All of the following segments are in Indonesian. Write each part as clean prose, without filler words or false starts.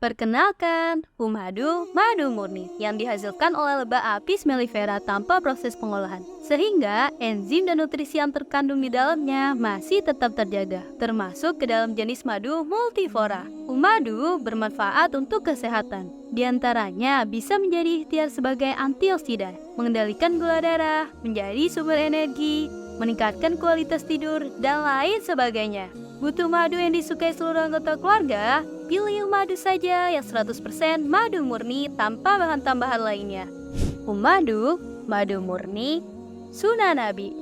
Perkenalkan, madu murni yang dihasilkan oleh lebah Apis mellifera tanpa proses pengolahan. Sehingga enzim dan nutrisi yang terkandung di dalamnya masih tetap terjaga, termasuk ke dalam jenis madu multiflora. Madu bermanfaat untuk kesehatan. Di antaranya bisa menjadi ikhtiar sebagai antioksidan, mengendalikan gula darah, menjadi sumber energi, meningkatkan kualitas tidur, dan lain sebagainya. Butuh madu yang disukai seluruh anggota keluarga? Pilih madu saja yang 100% madu murni tanpa bahan tambahan lainnya. Madu murni, Sunnah Nabi.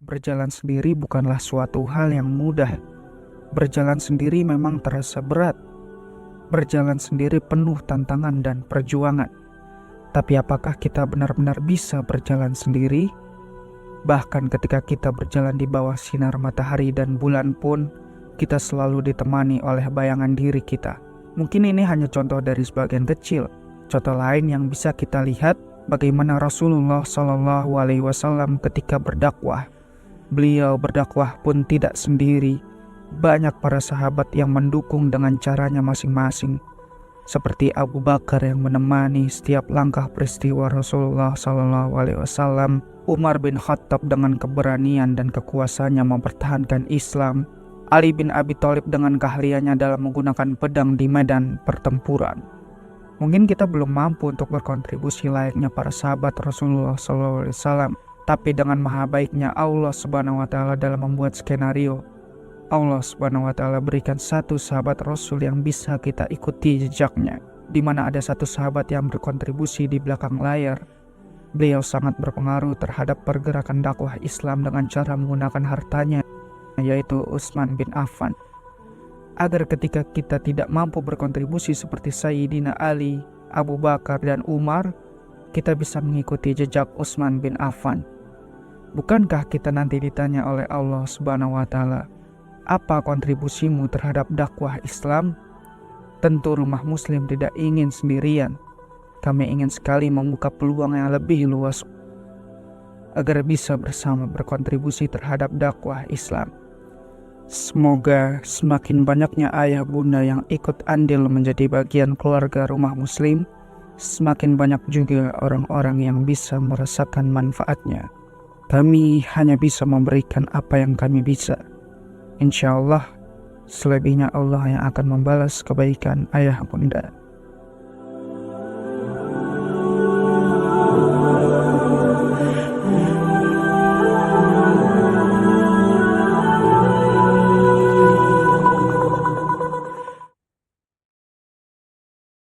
Berjalan sendiri bukanlah suatu hal yang mudah. Berjalan sendiri memang terasa berat. Berjalan sendiri penuh tantangan dan perjuangan. Tapi apakah kita benar-benar bisa berjalan sendiri? Bahkan ketika kita berjalan di bawah sinar matahari dan bulan pun, kita selalu ditemani oleh bayangan diri kita. Mungkin ini hanya contoh dari sebagian kecil. Contoh lain yang bisa kita lihat bagaimana Rasulullah SAW ketika berdakwah. Beliau berdakwah pun tidak sendiri. Banyak para sahabat yang mendukung dengan caranya masing-masing. Seperti Abu Bakar yang menemani setiap langkah peristiwa Rasulullah SAW, Umar bin Khattab dengan keberanian dan kekuasaannya mempertahankan Islam, Ali bin Abi Thalib dengan keahliannya dalam menggunakan pedang di medan pertempuran. Mungkin kita belum mampu untuk berkontribusi layaknya para sahabat Rasulullah SAW, tapi dengan maha baiknya Allah Subhanahu wa Ta'ala dalam membuat skenario, Allah Subhanahu wa Ta'ala berikan satu sahabat Rasul yang bisa kita ikuti jejaknya, di mana ada satu sahabat yang berkontribusi di belakang layar. Beliau sangat berpengaruh terhadap pergerakan dakwah Islam dengan cara menggunakan hartanya, yaitu Utsman bin Affan. Agar ketika kita tidak mampu berkontribusi seperti Sayyidina Ali, Abu Bakar, dan Umar, kita bisa mengikuti jejak Utsman bin Affan. Bukankah kita nanti ditanya oleh Allah Subhanahu wa Ta'ala, apa kontribusimu terhadap dakwah Islam? Tentu rumah muslim tidak ingin sendirian. Kami ingin sekali membuka peluang yang lebih luas agar bisa bersama berkontribusi terhadap dakwah Islam. Semoga semakin banyaknya ayah bunda yang ikut andil menjadi bagian keluarga rumah muslim, semakin banyak juga orang-orang yang bisa merasakan manfaatnya. Kami hanya bisa memberikan apa yang kami bisa. Insya Allah, selebihnya Allah yang akan membalas kebaikan ayah bunda.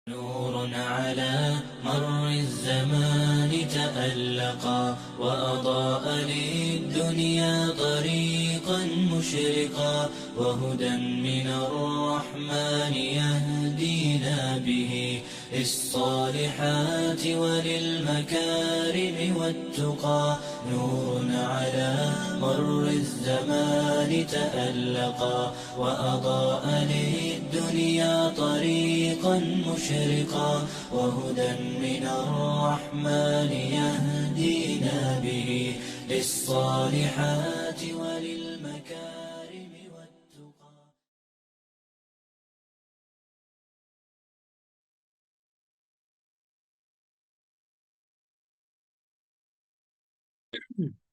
نور على مر الزمان تألقا وأضاء للدنيا طريقا مشرقا وهدى من الرحمن يهدينا به للصالحات وللمكارم والتقى نور على مر الزمان تألقا وأضاء للدنيا طريقا مشرقا وهدى من الرحمن يهدينا به للصالحات وللمكارم والتقى.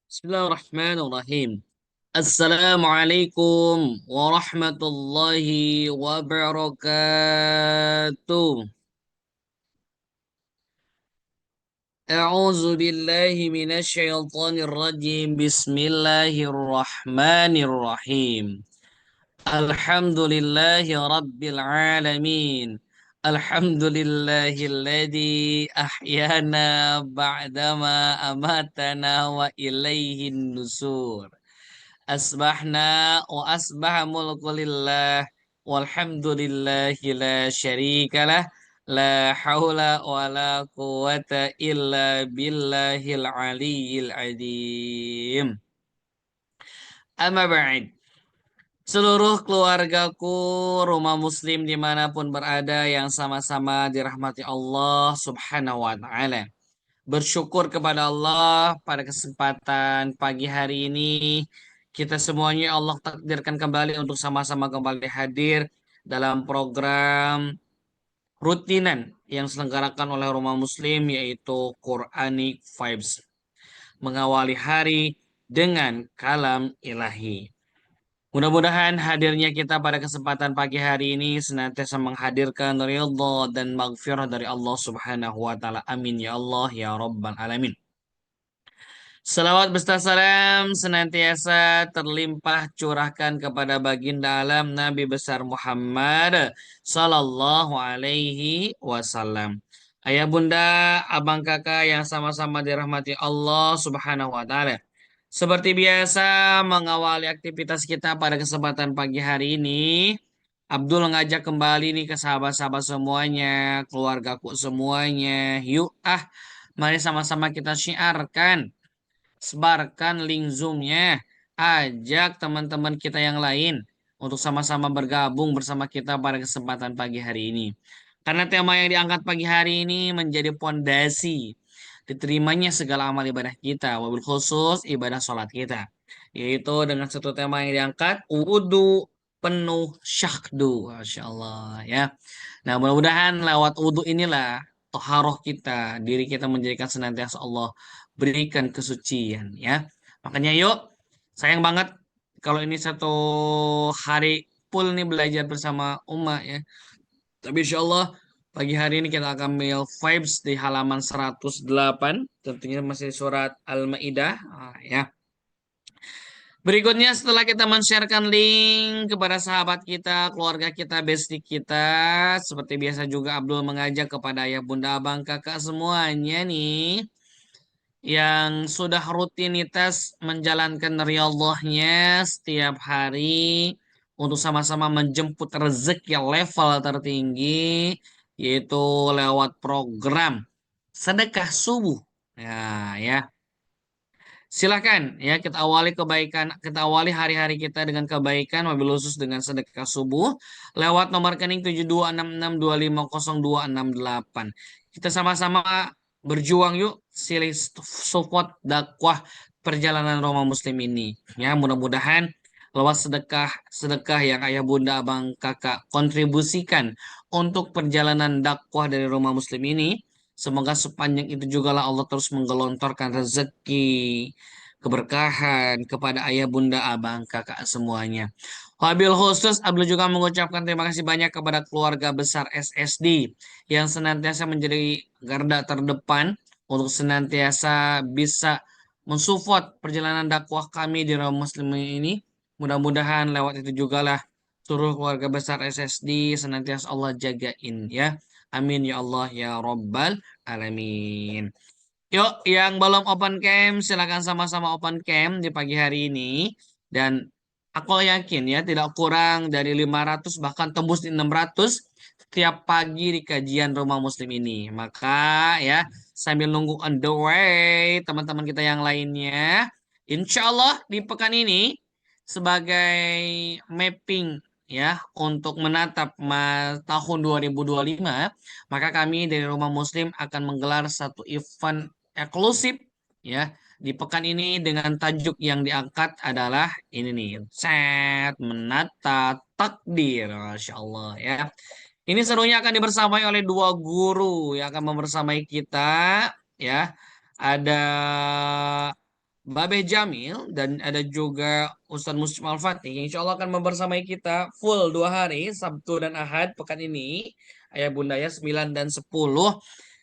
Bismillahirrahmanirrahim. Assalamualaikum warahmatullahi wabarakatuh. A'udzu billahi minasyaitonir rajim. Bismillahirrahmanirrahim. Alhamdulillahi rabbil alamin. Alhamdulillahilladzi ahyana ba'dama amatana wa ilaihin nusur. Asbahna wa asbaha mulku lillah walhamdulillahi la syarikalah la haula wa la quwata illa billahil aliyyil azim. Amma ba'd. seluruh keluargaku, rumah muslim dimanapun berada yang sama-sama dirahmati Allah Subhanahu wa Ta'ala. Bersyukur kepada Allah pada kesempatan pagi hari ini kita semuanya Allah takdirkan kembali untuk sama-sama kembali hadir dalam program rutinan yang diselenggarakan oleh Rumah Muslim yaitu Quranic Vibes, mengawali hari dengan kalam ilahi. Mudah-mudahan hadirnya kita pada kesempatan pagi hari ini senantiasa menghadirkan ridha dan maghfirah dari Allah Subhanahu wa taala. Amin ya Allah ya rabbal alamin. Salawat beserta salam senantiasa terlimpah curahkan kepada baginda alam Nabi besar Muhammad sallallahu alaihi wasallam. Ayah bunda, abang kakak yang sama-sama dirahmati Allah Subhanahu wa taala. Seperti biasa mengawali aktivitas kita pada kesempatan pagi hari ini, Abdul ngajak kembali nih ke sahabat-sahabat semuanya, keluargaku semuanya. Yuk mari sama-sama kita syiarkan, sebarkan link Zoom-nya, ajak teman-teman kita yang lain untuk sama-sama bergabung bersama kita pada kesempatan pagi hari ini. Karena tema yang diangkat pagi hari ini menjadi pondasi diterimanya segala amal ibadah kita, wabil khusus ibadah sholat kita. Yaitu dengan satu tema yang diangkat, wudhu penuh syahdu. Masya Allah ya. Nah mudah-mudahan lewat wudhu inilah toharoh kita, diri kita menjadikan senantiasa Allah berikan kesucian ya. Makanya yuk, sayang banget kalau ini satu hari full nih belajar bersama Umma ya. Tapi insya Allah pagi hari ini kita akan ambil vibes di halaman 108. Tentunya masih surat Al-Ma'idah. Ya. Berikutnya setelah kita men-sharekan link kepada sahabat kita, keluarga kita, bestie kita. Seperti biasa juga Abdul mengajak kepada ayah, bunda, abang, kakak semuanya nih yang sudah rutinitas menjalankan riyadhahnya setiap hari untuk sama-sama menjemput rezeki level tertinggi yaitu lewat program sedekah subuh. Ya, ya. Silakan ya kita awali kebaikan, kita awali hari-hari kita dengan kebaikan wabil khusus dengan sedekah subuh lewat nomor rekening 7266250268. Kita sama-sama berjuang yuk silih support dakwah perjalanan Roma Muslim ini. Ya, mudah-mudahan lewat sedekah yang ayah bunda abang kakak kontribusikan untuk perjalanan dakwah dari Roma Muslim ini, semoga sepanjang itu juga lah Allah terus menggelontorkan rezeki, keberkahan kepada ayah bunda abang kakak semuanya. Wabil khusus Abdul juga mengucapkan terima kasih banyak kepada keluarga besar SSD yang senantiasa menjadi garda terdepan untuk senantiasa bisa mensupport perjalanan dakwah kami di Roma Muslim ini. Mudah-mudahan lewat itu juga lah seluruh keluarga besar SSD senantiasa Allah jagain ya. Amin ya Allah ya Rabbal Alamin. Yuk, yang belum open cam, silakan sama-sama open cam di pagi hari ini. Dan aku yakin ya, tidak kurang dari 500 bahkan tembus di 600 setiap pagi di kajian Rumah Muslim ini. Maka ya, sambil nunggu on the way, teman-teman kita yang lainnya, insya Allah di pekan ini sebagai mapping ya untuk menatap tahun 2025, maka kami dari Rumah Muslim akan menggelar satu event eksklusif ya di pekan ini dengan tajuk yang diangkat adalah ini nih, set menata takdir. Masya Allah ya. Ini serunya akan dibersamai oleh dua guru yang akan membersamai kita ya. Ada Babeh Jamil dan ada juga Ustadz Muslim Al-Fatih yang insya Allah akan membersamai kita full 2 hari Sabtu dan Ahad pekan ini, ayah bunda ya 9 dan 10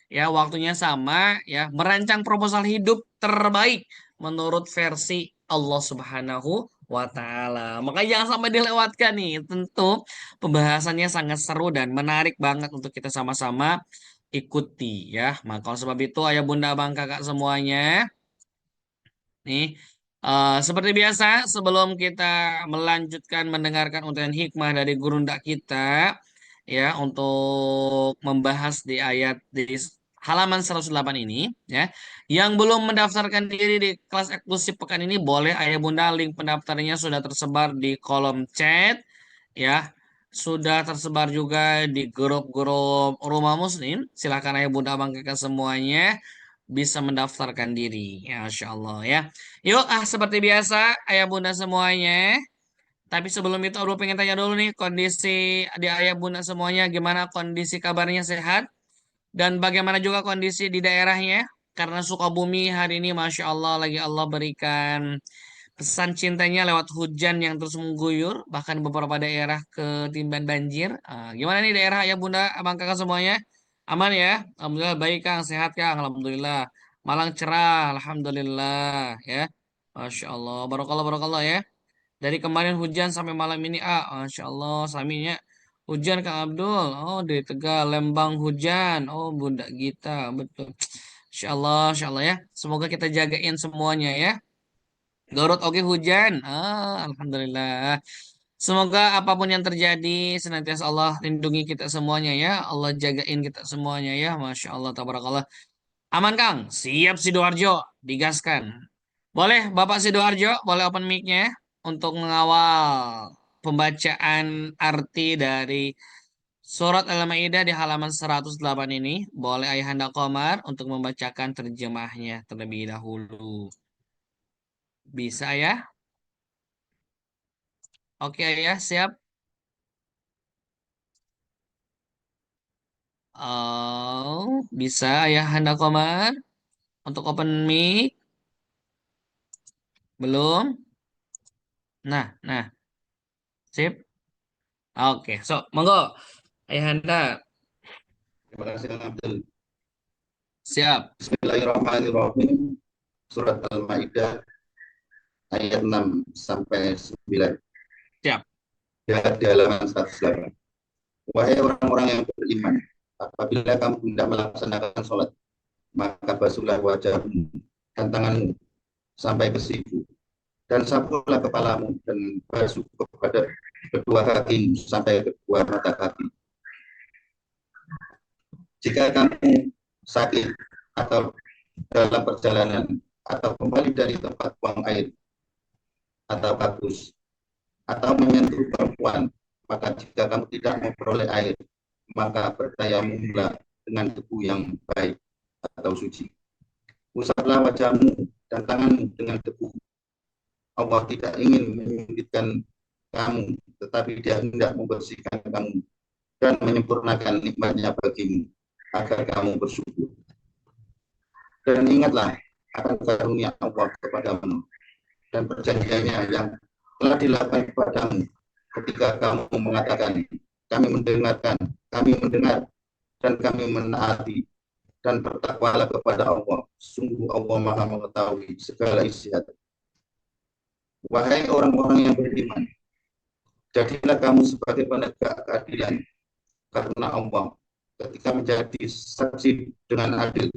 ya, waktunya sama ya, merancang proposal hidup terbaik menurut versi Allah Subhanahu wa taala. Makanya jangan sampai dilewatkan nih. Tentu pembahasannya sangat seru dan menarik banget untuk kita sama-sama ikuti ya. Maka oleh sebab itu ayah bunda abang kakak semuanya nih, seperti biasa sebelum kita melanjutkan mendengarkan untayan hikmah dari gurunda kita ya untuk membahas di ayat di halaman 108 ini ya. Yang belum mendaftarkan diri di kelas eksklusif pekan ini boleh ayah bunda link pendaftarannya sudah tersebar di kolom chat ya. Sudah tersebar juga di grup-grup Rumah Muslim. Silahkan ayah bunda abang kakak semuanya bisa mendaftarkan diri. Ya, Masya Allah ya. Yuk, seperti biasa ayah bunda semuanya. Tapi sebelum itu Abdul pengen tanya dulu nih kondisi di ayah bunda semuanya gimana kondisi kabarnya sehat? Dan bagaimana juga kondisi di daerahnya? Karena Sukabumi hari ini Masya Allah lagi Allah berikan pesan cintanya lewat hujan yang terus mengguyur. Bahkan beberapa daerah ketimban banjir. Gimana nih daerah ayah bunda, abang kakak semuanya? Aman ya? Alhamdulillah baik Kang, sehat Kang, Alhamdulillah. Malang cerah, Alhamdulillah ya. Masya Allah, barokallah, barokallah ya. Dari kemarin hujan sampai malam ini, Masya Allah, saminya hujan Kang Abdul. Oh, dari Tegal, Lembang hujan. Oh, Bunda Gita, betul. Insya Allah ya. Semoga kita jagain semuanya ya. Garut oke hujan. Alhamdulillah. Semoga apapun yang terjadi, senantiasa Allah lindungi kita semuanya ya. Allah jagain kita semuanya ya. Masya Allah, tabarakallah. Aman Kang, siap Sidoarjo, digaskan. Boleh Bapak Sidoarjo, boleh open mic-nya untuk mengawal pembacaan arti dari surat Al-Maidah di halaman 108 ini. Boleh Ayahanda Komar untuk membacakan terjemahnya terlebih dahulu. Bisa ya? Oke ya, siap. Oh, bisa Ayahanda Komar untuk open mic? Belum? Nah, sip. Oke, so monggo Ayahanda Terima kasih Kang Abdul. siap. Bismillahirrahmanirrahim. Surat Al-Maidah ayat 6 sampai 9. Siap. Di halaman 108. Wahai orang-orang yang beriman, apabila kamu tidak melaksanakan sholat, maka basuhlah wajahmu dan tanganmu sampai ke siku, dan sapulah kepalamu dan basuh kepada kedua kakimu sampai kedua mata kaki. Jika kamu sakit atau dalam perjalanan atau kembali dari tempat buang air atau bagus atau menyentuh perempuan, maka jika kamu tidak memperoleh air, maka bertayamumlah dengan debu yang baik atau suci. Usaplah wajahmu dan tanganmu dengan debu. Allah tidak ingin menyulitkan kamu, tetapi Dia hendak membersihkan kamu dan menyempurnakan nikmat-Nya bagimu agar kamu bersyukur. Dan ingatlah akan karunia Allah kepadamu dan perjanjiannya yang telah dilakukan kepadamu ketika kamu mengatakan, kami mendengar dan kami menaati, dan bertakwalah kepada Allah. Sungguh Allah Maha mengetahui segala isi hati. Wahai orang-orang yang beriman, jadilah kamu sebagai penegak keadilan karena Allah ketika menjadi saksi dengan adil,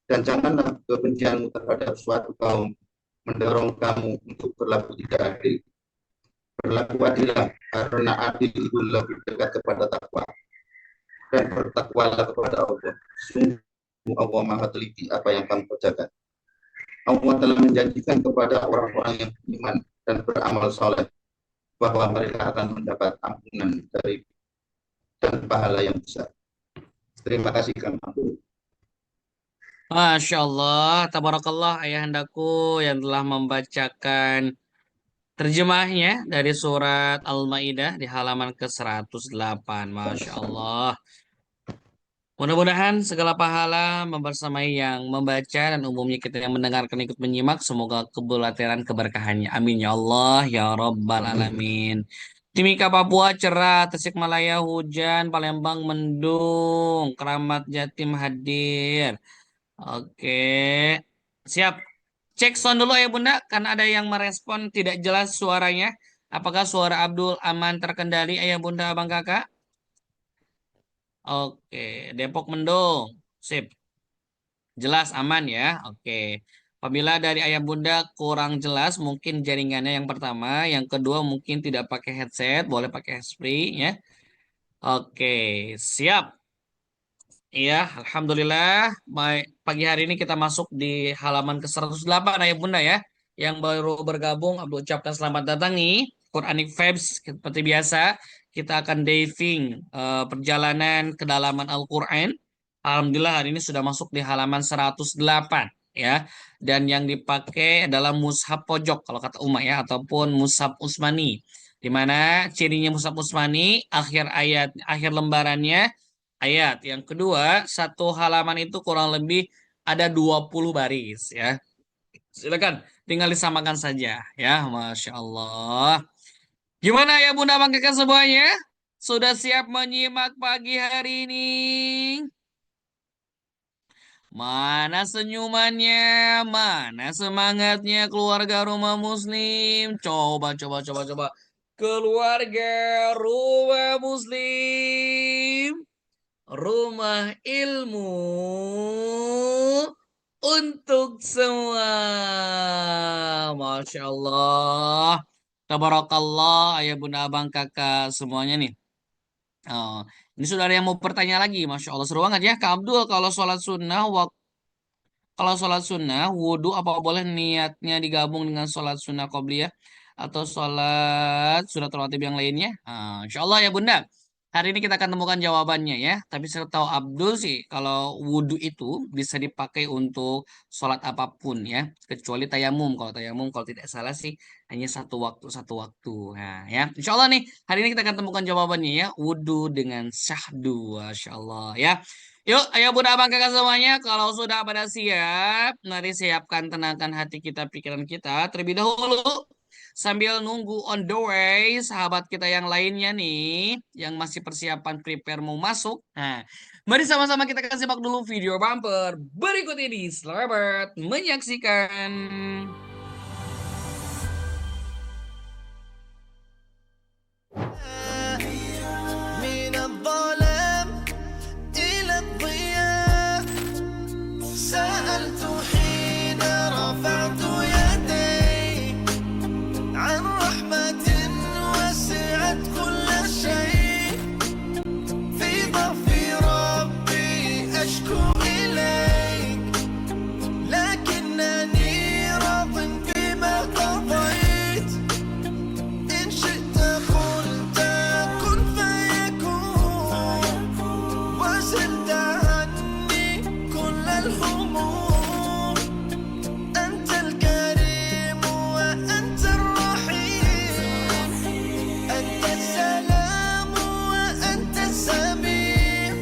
dan janganlah kebencianmu terhadap suatu kaum mendorong kamu untuk berlaku tidak adil. Berlaku adillah, karena adil itu lebih dekat kepada takwa, dan bertakwalah kepada Allah. Sungguh Allah Maha teliti apa yang kamu kerjakan. Allah telah menjanjikan kepada orang-orang yang beriman dan beramal soleh bahwa mereka akan mendapat ampunan dari dan pahala yang besar. Terima kasih Kang Abdul. Masya Allah, tabarakallah ayahandaku yang telah membacakan terjemahnya dari surat Al-Maidah di halaman ke-108. Masya Allah. Mudah-mudahan segala pahala membersamai yang membaca dan umumnya kita yang mendengarkan ikut menyimak. Semoga kebulatiran keberkahannya. Amin ya Allah ya Rabbal Alamin. Timika Papua cerah, Tasikmalaya hujan, Palembang mendung, Keramat Jatim hadir. Oke, siap. Cek sound dulu ya Bunda, karena ada yang merespon tidak jelas suaranya. Apakah suara Abdul aman terkendali Ayah Bunda Abang Kakak? Oke, Depok mendung. Sip. Jelas aman ya. Oke. Apabila dari Ayah Bunda kurang jelas, mungkin jaringannya yang pertama, yang kedua mungkin tidak pakai headset, boleh pakai handsfree ya. Oke, siap. Iya, Alhamdulillah. Baik, pagi hari ini kita masuk di halaman ke 108 Ayah Bunda ya. Yang baru bergabung, Abdul ucapkan selamat datang nih. Quranic Vibes, seperti biasa. Kita akan diving perjalanan kedalaman Al-Quran. Alhamdulillah hari ini sudah masuk di halaman 108 ya. Dan yang dipakai adalah mushaf pojok kalau kata Uma ya, ataupun mushaf Usmani. Di mana cirinya mushaf Usmani, akhir ayat, akhir lembarannya ayat. Yang kedua, satu halaman itu kurang lebih ada 20 baris ya. Silakan, tinggal disamakan saja ya. Masya Allah. Gimana ya Bunda Bang Kakak semuanya? Sudah siap menyimak pagi hari ini? Mana senyumannya? Mana semangatnya keluarga rumah muslim? Coba, coba, coba, coba. Keluarga rumah muslim. Rumah ilmu untuk semua. Masya Allah. Tabarakallah, ayah bunda abang kakak semuanya nih. Oh, ini sudah ada yang mau bertanya lagi. Masya Allah, seru banget ya. Kak Abdul, kalau sholat sunnah, kalau sholat sunnah, wudhu apa boleh niatnya digabung dengan sholat sunnah qobliyah atau sholat sunnah rawatib yang lainnya? Insya Allah ya Bunda. Hari ini kita akan temukan jawabannya ya. Tapi saya tahu Abdul sih, kalau wudhu itu bisa dipakai untuk sholat apapun ya. Kecuali tayamum. Kalau tayamum, kalau tidak salah sih, hanya satu waktu, satu waktu. Nah ya, Insya Allah nih, hari ini kita akan temukan jawabannya ya. Wudhu dengan syahdu. Masya Allah ya. Yuk, ayo bunda abang kakak semuanya. Kalau sudah pada siap, mari siapkan tenangkan hati kita, pikiran kita terlebih dahulu. Sambil nunggu on the way, sahabat kita yang lainnya nih, yang masih persiapan prepare mau masuk. Nah, mari sama-sama kita akan simak dulu video bumper berikut ini. Selamat menyaksikan. من الظلام إلى الضياء سألت حين رفعت يدي عن رحمة وسعت كل شيء في ضعف ربي أشكو إليك لكنني راض بما قضيت إن شئت قلت كن فيكون وزلت عني كل الهموم أنت الكريم وأنت الرحيم أنت السلام وأنت السميع.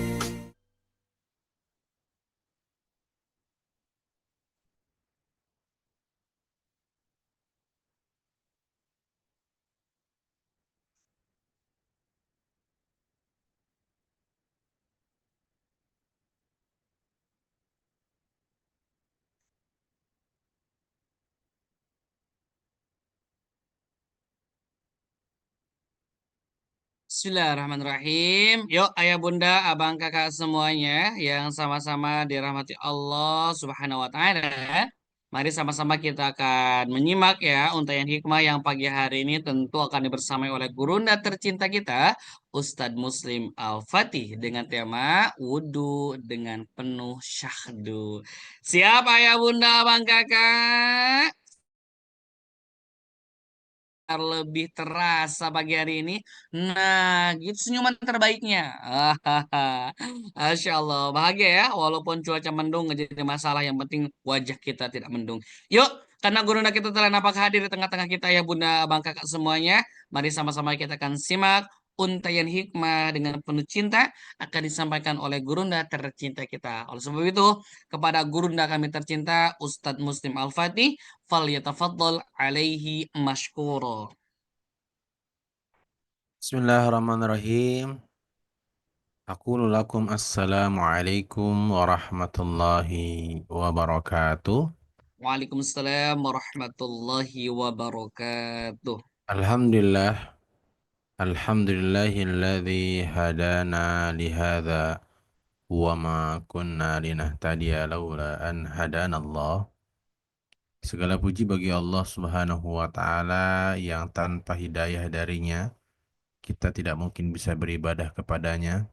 Bismillahirrahmanirrahim. Yuk, ayah bunda, abang kakak semuanya yang sama-sama dirahmati Allah Subhanahu wa taala. Mari sama-sama kita akan menyimak ya untayan hikmah yang pagi hari ini tentu akan dibersamai oleh gurunda tercinta kita, Ustadz Muslim Al-Fatih dengan tema wudhu dengan penuh syahdu. Siap ayah bunda, abang kakak? Lebih terasa pagi hari ini. Nah, gitu senyuman terbaiknya. Masya Allah, bahagia ya. Walaupun cuaca mendung nggak jadi masalah. Yang penting wajah kita tidak mendung. Yuk, karena gurunda kita telah nampak hadir di tengah-tengah kita ya bunda, abang, kakak semuanya. Mari sama-sama kita akan simak untayan hikmah dengan penuh cinta akan disampaikan oleh gurunda tercinta kita. Oleh sebab itu, kepada gurunda kami tercinta, Ustadz Muslim Al-Fatih, falyatafaddal alaihi mashkuro. Bismillahirrahmanirrahim. Aqulu lakum assalamualaikum warahmatullahi wabarakatuh. Waalaikumsalam warahmatullahi wabarakatuh. Alhamdulillah, alhamdulillahilladzi hadana lihadza wa ma kunna linahtadiya laula an hadanallah. Segala puji bagi Allah Subhanahu wa taala yang tanpa hidayah darinya kita tidak mungkin bisa beribadah kepadanya.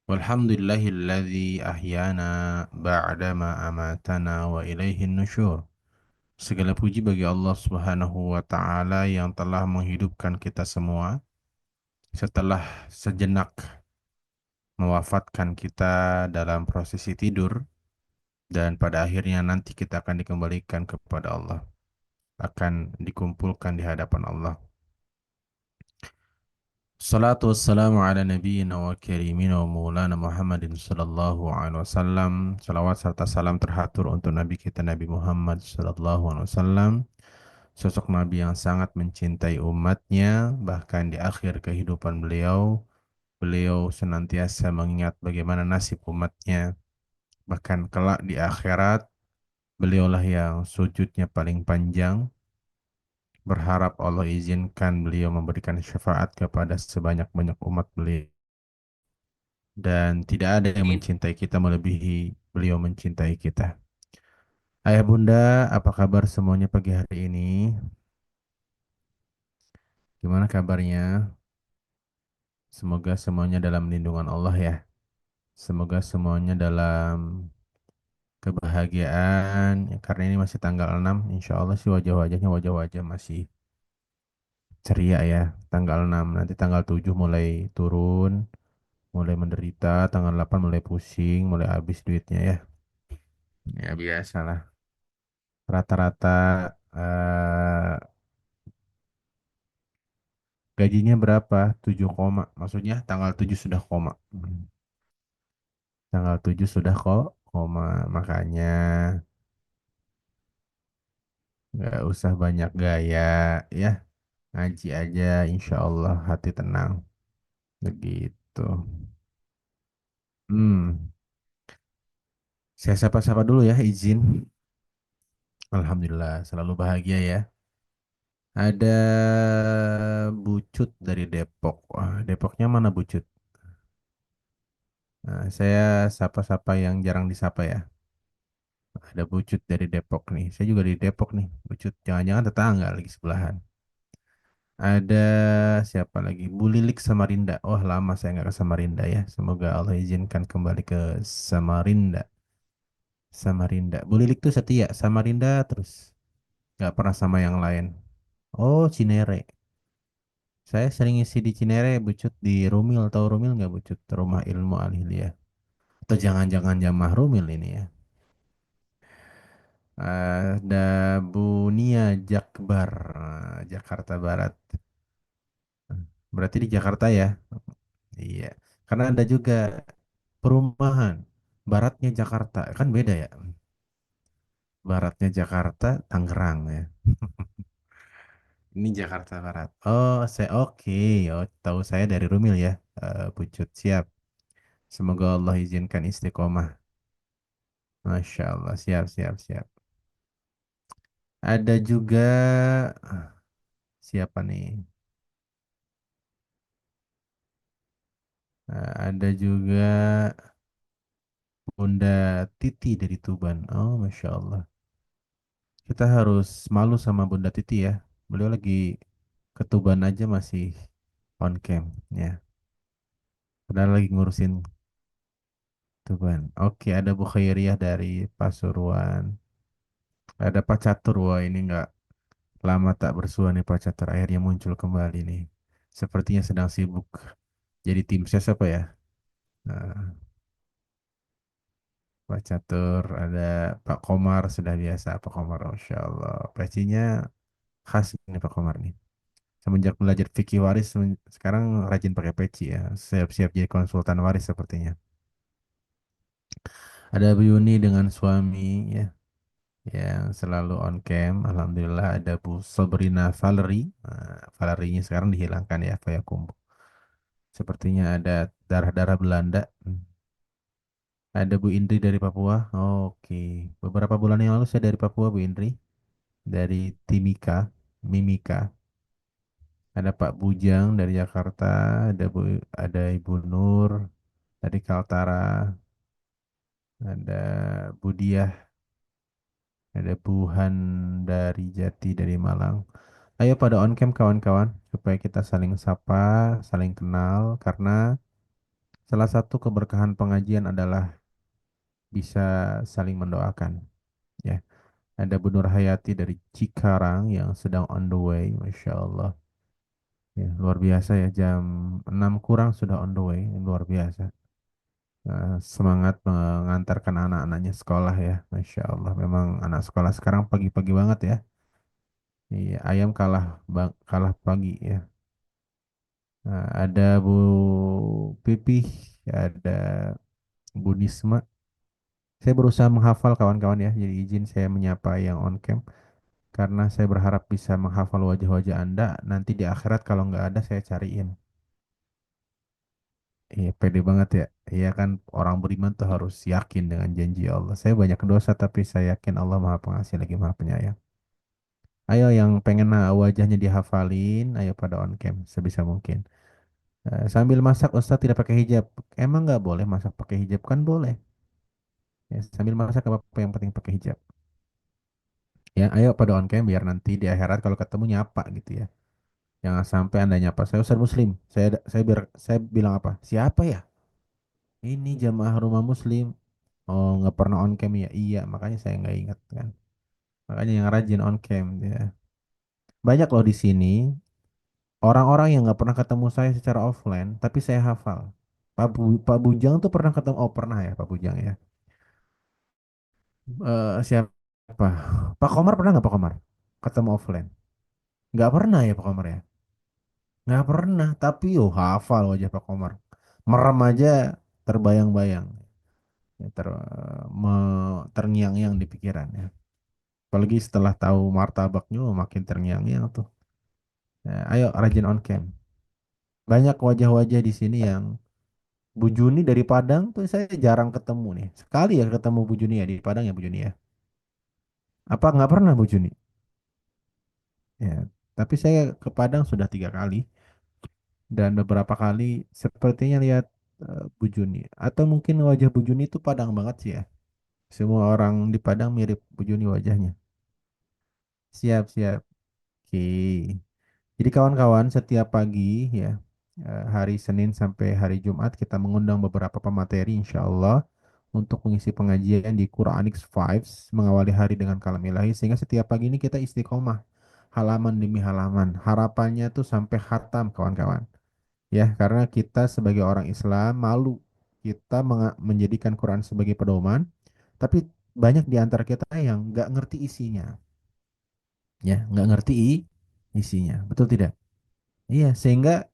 Walhamdulillahilladzi ahyana ba'dama amatana wa ilaihin nusyur. Segala puji bagi Allah Subhanahu wa taala yang telah menghidupkan kita semua setelah sejenak mewafatkan kita dalam prosesi tidur, dan pada akhirnya nanti kita akan dikembalikan kepada Allah, akan dikumpulkan di hadapan Allah. Salatu wassalamu ala nabiyyina wa karimina wa maulana Muhammadin sallallahu alaihi wasallam. Salawat serta salam terhatur untuk Nabi kita Nabi Muhammad sallallahu alaihi wasallam, sosok Nabi yang sangat mencintai umatnya. Bahkan di akhir kehidupan beliau, beliau senantiasa mengingat bagaimana nasib umatnya. Bahkan kelak di akhirat, beliaulah yang sujudnya paling panjang, berharap Allah izinkan beliau memberikan syafaat kepada sebanyak-banyak umat beliau. Dan tidak ada yang Amin. mencintai kita melebihi beliau mencintai kita. Ayah bunda, apa kabar semuanya pagi hari ini? Gimana kabarnya? Semoga semuanya dalam lindungan Allah ya. Semoga semuanya dalam kebahagiaan. Ya, karena ini masih tanggal 6, insya Allah sih wajah-wajahnya wajah-wajah masih ceria ya. Tanggal 6, nanti tanggal 7 mulai turun, mulai menderita, tanggal 8 mulai pusing, mulai habis duitnya ya. Ya biasalah. Rata-rata eh, gajinya berapa? 7 koma. Maksudnya tanggal 7 sudah koma. Tanggal 7 sudah kok koma. Makanya nggak usah banyak gaya ya. Ngaji aja insya Allah hati tenang. Begitu. Hmm. Saya sapa-sapa dulu ya, izin. Alhamdulillah selalu bahagia ya. Ada Bucut dari Depok. Wah, Depoknya mana Bucut? Nah, saya sapa-sapa yang jarang disapa ya. Ada Bucut dari Depok nih. Saya juga di Depok nih. Bucut, jangan-jangan tetangga lagi sebelahan. Ada siapa lagi? Bu Lilik Samarinda. Wah, lama saya nggak ke Samarinda ya. Semoga Allah izinkan kembali ke Samarinda. Samarinda. Bu Lilik tuh setia. Samarinda terus. Nggak pernah sama yang lain. Oh, Cinere. Saya sering isi di Cinere, Bucut, di Rumil. Tahu Rumil nggak, Bucut? Rumah Ilmu Al-Hilya. Atau jangan-jangan Jamah Rumil ini ya. Ada Bu Nia Jakbar, Jakarta Barat. Berarti di Jakarta ya? Iya. Karena ada juga perumahan. Baratnya Jakarta. Kan beda ya? Baratnya Jakarta, Tangerang ya. Ini Jakarta Barat. Oh, saya oke. Oh, tahu saya dari Rumil ya. Pucut siap. Semoga Allah izinkan istiqomah. Masya Allah. Siap, siap, siap. Ada juga siapa nih? Ada juga Bunda Titi dari Tuban. Oh, Masya Allah. Kita harus malu sama Bunda Titi ya. Beliau lagi ke Tuban aja masih on cam ya. Padahal lagi ngurusin Tuban. Oke, ada Bu Khairiyah dari Pasuruan. Ada Pak Catur. Wah, ini nggak lama tak bersua nih Pak Catur. Akhirnya muncul kembali nih. Sepertinya sedang sibuk jadi tim ses apa ya? Nah, Pak Catur, ada Pak Komar, sudah biasa Pak Komar, Masya Allah. Pecinya khas ini Pak Komar nih. Semenjak belajar fikih waris, sekarang rajin pakai peci ya. Siap-siap jadi konsultan waris sepertinya. Ada Bu Yuni dengan suami ya, yang selalu on cam. Alhamdulillah ada Bu Sabrina Valerie. Nah, Valerinya sekarang dihilangkan ya, Payakumbuh. Sepertinya ada darah-darah Belanda. Ada Bu Indri dari Papua. Oke. Beberapa bulan yang lalu saya dari Papua, Bu Indri. Dari Timika, Mimika. Ada Pak Bujang dari Jakarta, ada Ibu Nur dari Kaltara, ada Budiah, ada Buhan dari Jati dari Malang. Ayo pada on cam kawan-kawan supaya kita saling sapa, saling kenal karena Salah satu keberkahan pengajian adalah bisa saling mendoakan. Ya, ada Bu Nur Hayati dari Cikarang yang sedang on the way, Masya Allah. Ya, luar biasa ya, jam 6 kurang sudah on the way, luar biasa. Semangat mengantarkan anak-anaknya sekolah ya, Masya Allah. Memang anak sekolah sekarang pagi-pagi banget ya. Iya, ayam kalah kalah pagi ya. Ada Bu Pipih, ada Bu Nisma. Saya berusaha menghafal kawan-kawan ya, jadi izin saya menyapa yang on cam karena saya berharap bisa menghafal wajah-wajah Anda. Nanti di akhirat kalau nggak ada saya cariin. Iya, pede banget ya. Iya kan orang beriman tuh harus yakin dengan janji Allah. Saya banyak dosa tapi saya yakin Allah Maha Pengasih lagi Maha Penyayang. Ayo yang pengen wajahnya dihafalin, ayo pada on cam sebisa mungkin. Sambil masak Ustaz tidak pakai hijab. Emang nggak boleh masak pakai hijab kan boleh. Ya, sambil masak apa apa yang penting pakai hijab. Ya, ayo pada on cam biar nanti di akhirat kalau ketemu nyapa gitu ya. Jangan sampai Anda nyapa saya Ustaz Muslim. Saya bilang apa? Siapa ya? Ini jamaah rumah Muslim. Oh, nggak pernah on cam ya? Iya, makanya saya nggak ingat kan. Makanya yang rajin on cam ya. Banyak loh di sini orang-orang yang nggak pernah ketemu saya secara offline, tapi saya hafal. Pak Bujang tuh pernah ketemu, oh pernah ya Pak Bujang ya. Siapa? Pak Komar pernah nggak Pak Komar? Ketemu offline? Nggak pernah ya Pak Komar ya? Nggak pernah, tapi yo hafal wajah Pak Komar. Merem aja terbayang-bayang, ya, terngiang-ngiang di pikiran ya. Apalagi setelah tahu martabaknya makin terngiang-ngiang tuh. Ya, ayo rajin on cam. Banyak wajah-wajah di sini yang Bu Juni dari Padang tuh saya jarang ketemu nih. Sekali ya ketemu Bu Juni ya di Padang ya Bu Juni ya. Apa nggak pernah Bu Juni? Ya, tapi saya ke Padang sudah 3 kali dan beberapa kali sepertinya lihat Bu Juni. Atau mungkin wajah Bu Juni itu Padang banget sih ya. Semua orang di Padang mirip Bu Juni wajahnya. Siap, siap. Oke. Jadi kawan-kawan setiap pagi ya hari Senin sampai hari Jumat kita mengundang beberapa pemateri insya Allah untuk mengisi pengajian di Quranic Vibes mengawali hari dengan kalam ilahi sehingga setiap pagi ini kita istiqomah halaman demi halaman. Harapannya tuh sampai khatam kawan-kawan. Ya, karena kita sebagai orang Islam malu kita menjadikan Quran sebagai pedoman, tapi banyak di antara kita yang nggak ngerti isinya, ya, nggak ngerti isinya, betul tidak? Iya, sehingga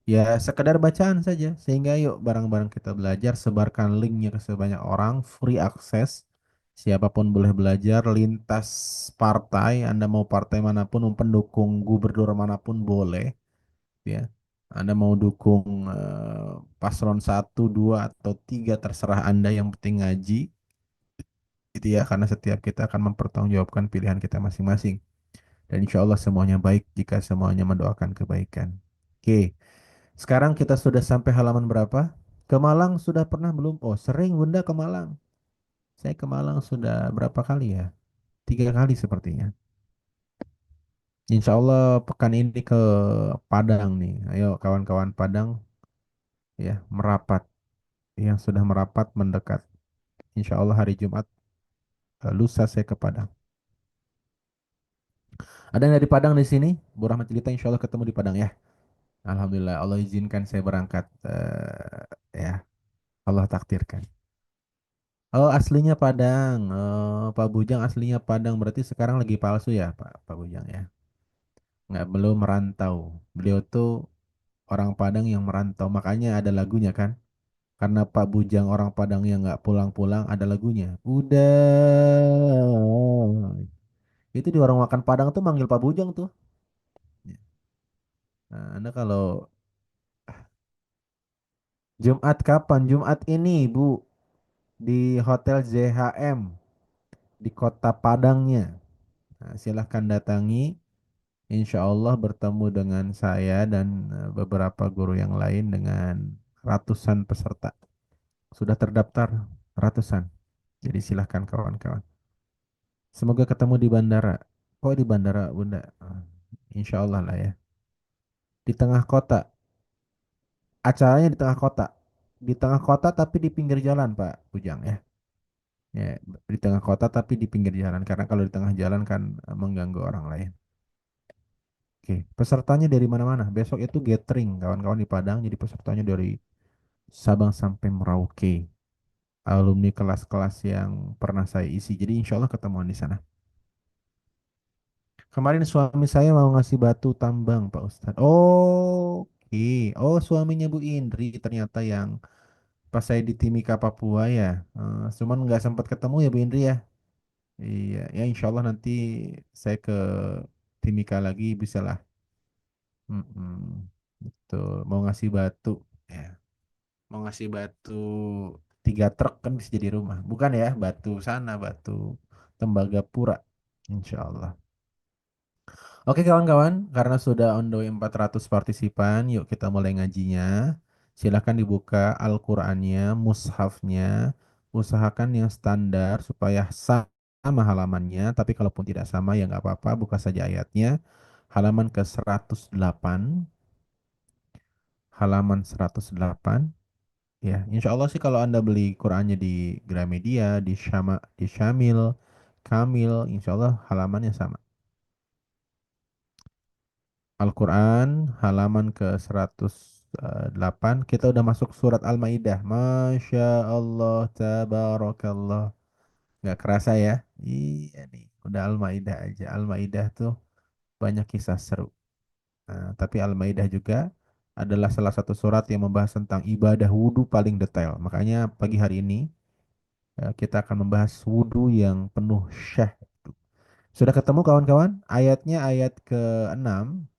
ya sekedar bacaan saja, sehingga yuk bareng-bareng kita belajar, sebarkan linknya ke sebanyak orang, free access, siapapun boleh belajar, lintas partai, Anda mau partai manapun, mau pendukung gubernur manapun boleh, ya. Anda mau dukung paslon 1, 2, atau 3 terserah Anda yang penting ngaji gitu ya karena setiap kita akan mempertanggungjawabkan pilihan kita masing-masing dan insya Allah semuanya baik jika semuanya mendoakan kebaikan. Oke, sekarang kita sudah sampai halaman berapa? Ke Malang sudah pernah belum? Oh sering Bunda ke Malang. Saya ke Malang sudah berapa kali ya? 3 kali sepertinya. Insya Allah pekan ini ke Padang nih. Ayo kawan-kawan Padang ya merapat. Yang sudah merapat mendekat. Insya Allah hari Jumat lusa saya ke Padang. Ada yang dari Padang di sini? Bu Rahmat Jelita insya Allah ketemu di Padang ya. Alhamdulillah Allah izinkan saya berangkat ya Allah takdirkan. Oh aslinya Padang. Oh, Pak Bujang aslinya Padang berarti sekarang lagi palsu ya Pak Bujang ya. Nggak belum merantau. Beliau tuh orang Padang yang merantau makanya ada lagunya kan. Karena Pak Bujang orang Padang yang nggak pulang-pulang ada lagunya. Udah. Itu di warung makan Padang tuh manggil Pak Bujang tuh. Nah, Anda kalau Jumat kapan? Jumat ini, Bu, di Hotel ZHM di Kota Padangnya. Nah, silahkan datangi. Insya Allah bertemu dengan saya dan beberapa guru yang lain dengan ratusan peserta. Sudah terdaftar ratusan. Jadi silahkan kawan-kawan. Semoga ketemu di bandara. Oh di bandara, Bunda. Insya Allah lah ya. Di tengah kota. Acaranya di tengah kota. di tengah kota tapi di pinggir jalan, Pak Ujang ya. Ya, di tengah kota tapi di pinggir jalan karena kalau di tengah jalan kan mengganggu orang lain. Oke, pesertanya dari mana-mana. Besok itu gathering kawan-kawan di Padang, jadi pesertanya dari Sabang sampai Merauke. Alumni kelas-kelas yang pernah saya isi. Jadi insya Allah ketemuan di sana. Kemarin suami saya mau ngasih batu tambang, Pak Ustadz. Oh, oke. Oh, suaminya Bu Indri ternyata yang pas saya di Timika, Papua ya. Cuman nggak sempat ketemu ya Bu Indri ya. Iya, ya insya Allah nanti saya ke Timika lagi bisa lah. Mm-mm. Betul. Mau ngasih batu. Ya. Mau ngasih batu 3 truk kan bisa jadi rumah. Bukan ya, batu sana, batu Tembagapura. Insya Allah. Oke kawan-kawan, karena sudah on the way 400 partisipan, yuk kita mulai ngajinya. Silahkan dibuka Al-Qur'annya, mushafnya. Usahakan yang standar supaya sama halamannya, tapi kalaupun tidak sama ya nggak apa-apa, buka saja ayatnya. Halaman ke 108, halaman 108. Ya, insya Allah sih kalau Anda beli Qur'annya di Gramedia, di Syamil, Kamil, insya Allah halamannya sama. Al-Quran halaman ke 108 kita udah masuk surat Al-Maidah. Masya Allah, tabarakallah. Nggak kerasa ya? Iya nih, udah Al-Maidah aja. Al-Maidah tuh banyak kisah seru. Nah, tapi Al-Maidah juga adalah salah satu surat yang membahas tentang ibadah wudhu paling detail. Makanya pagi hari ini kita akan membahas wudhu yang penuh syahdu. Sudah ketemu kawan-kawan? Ayatnya ayat ke-6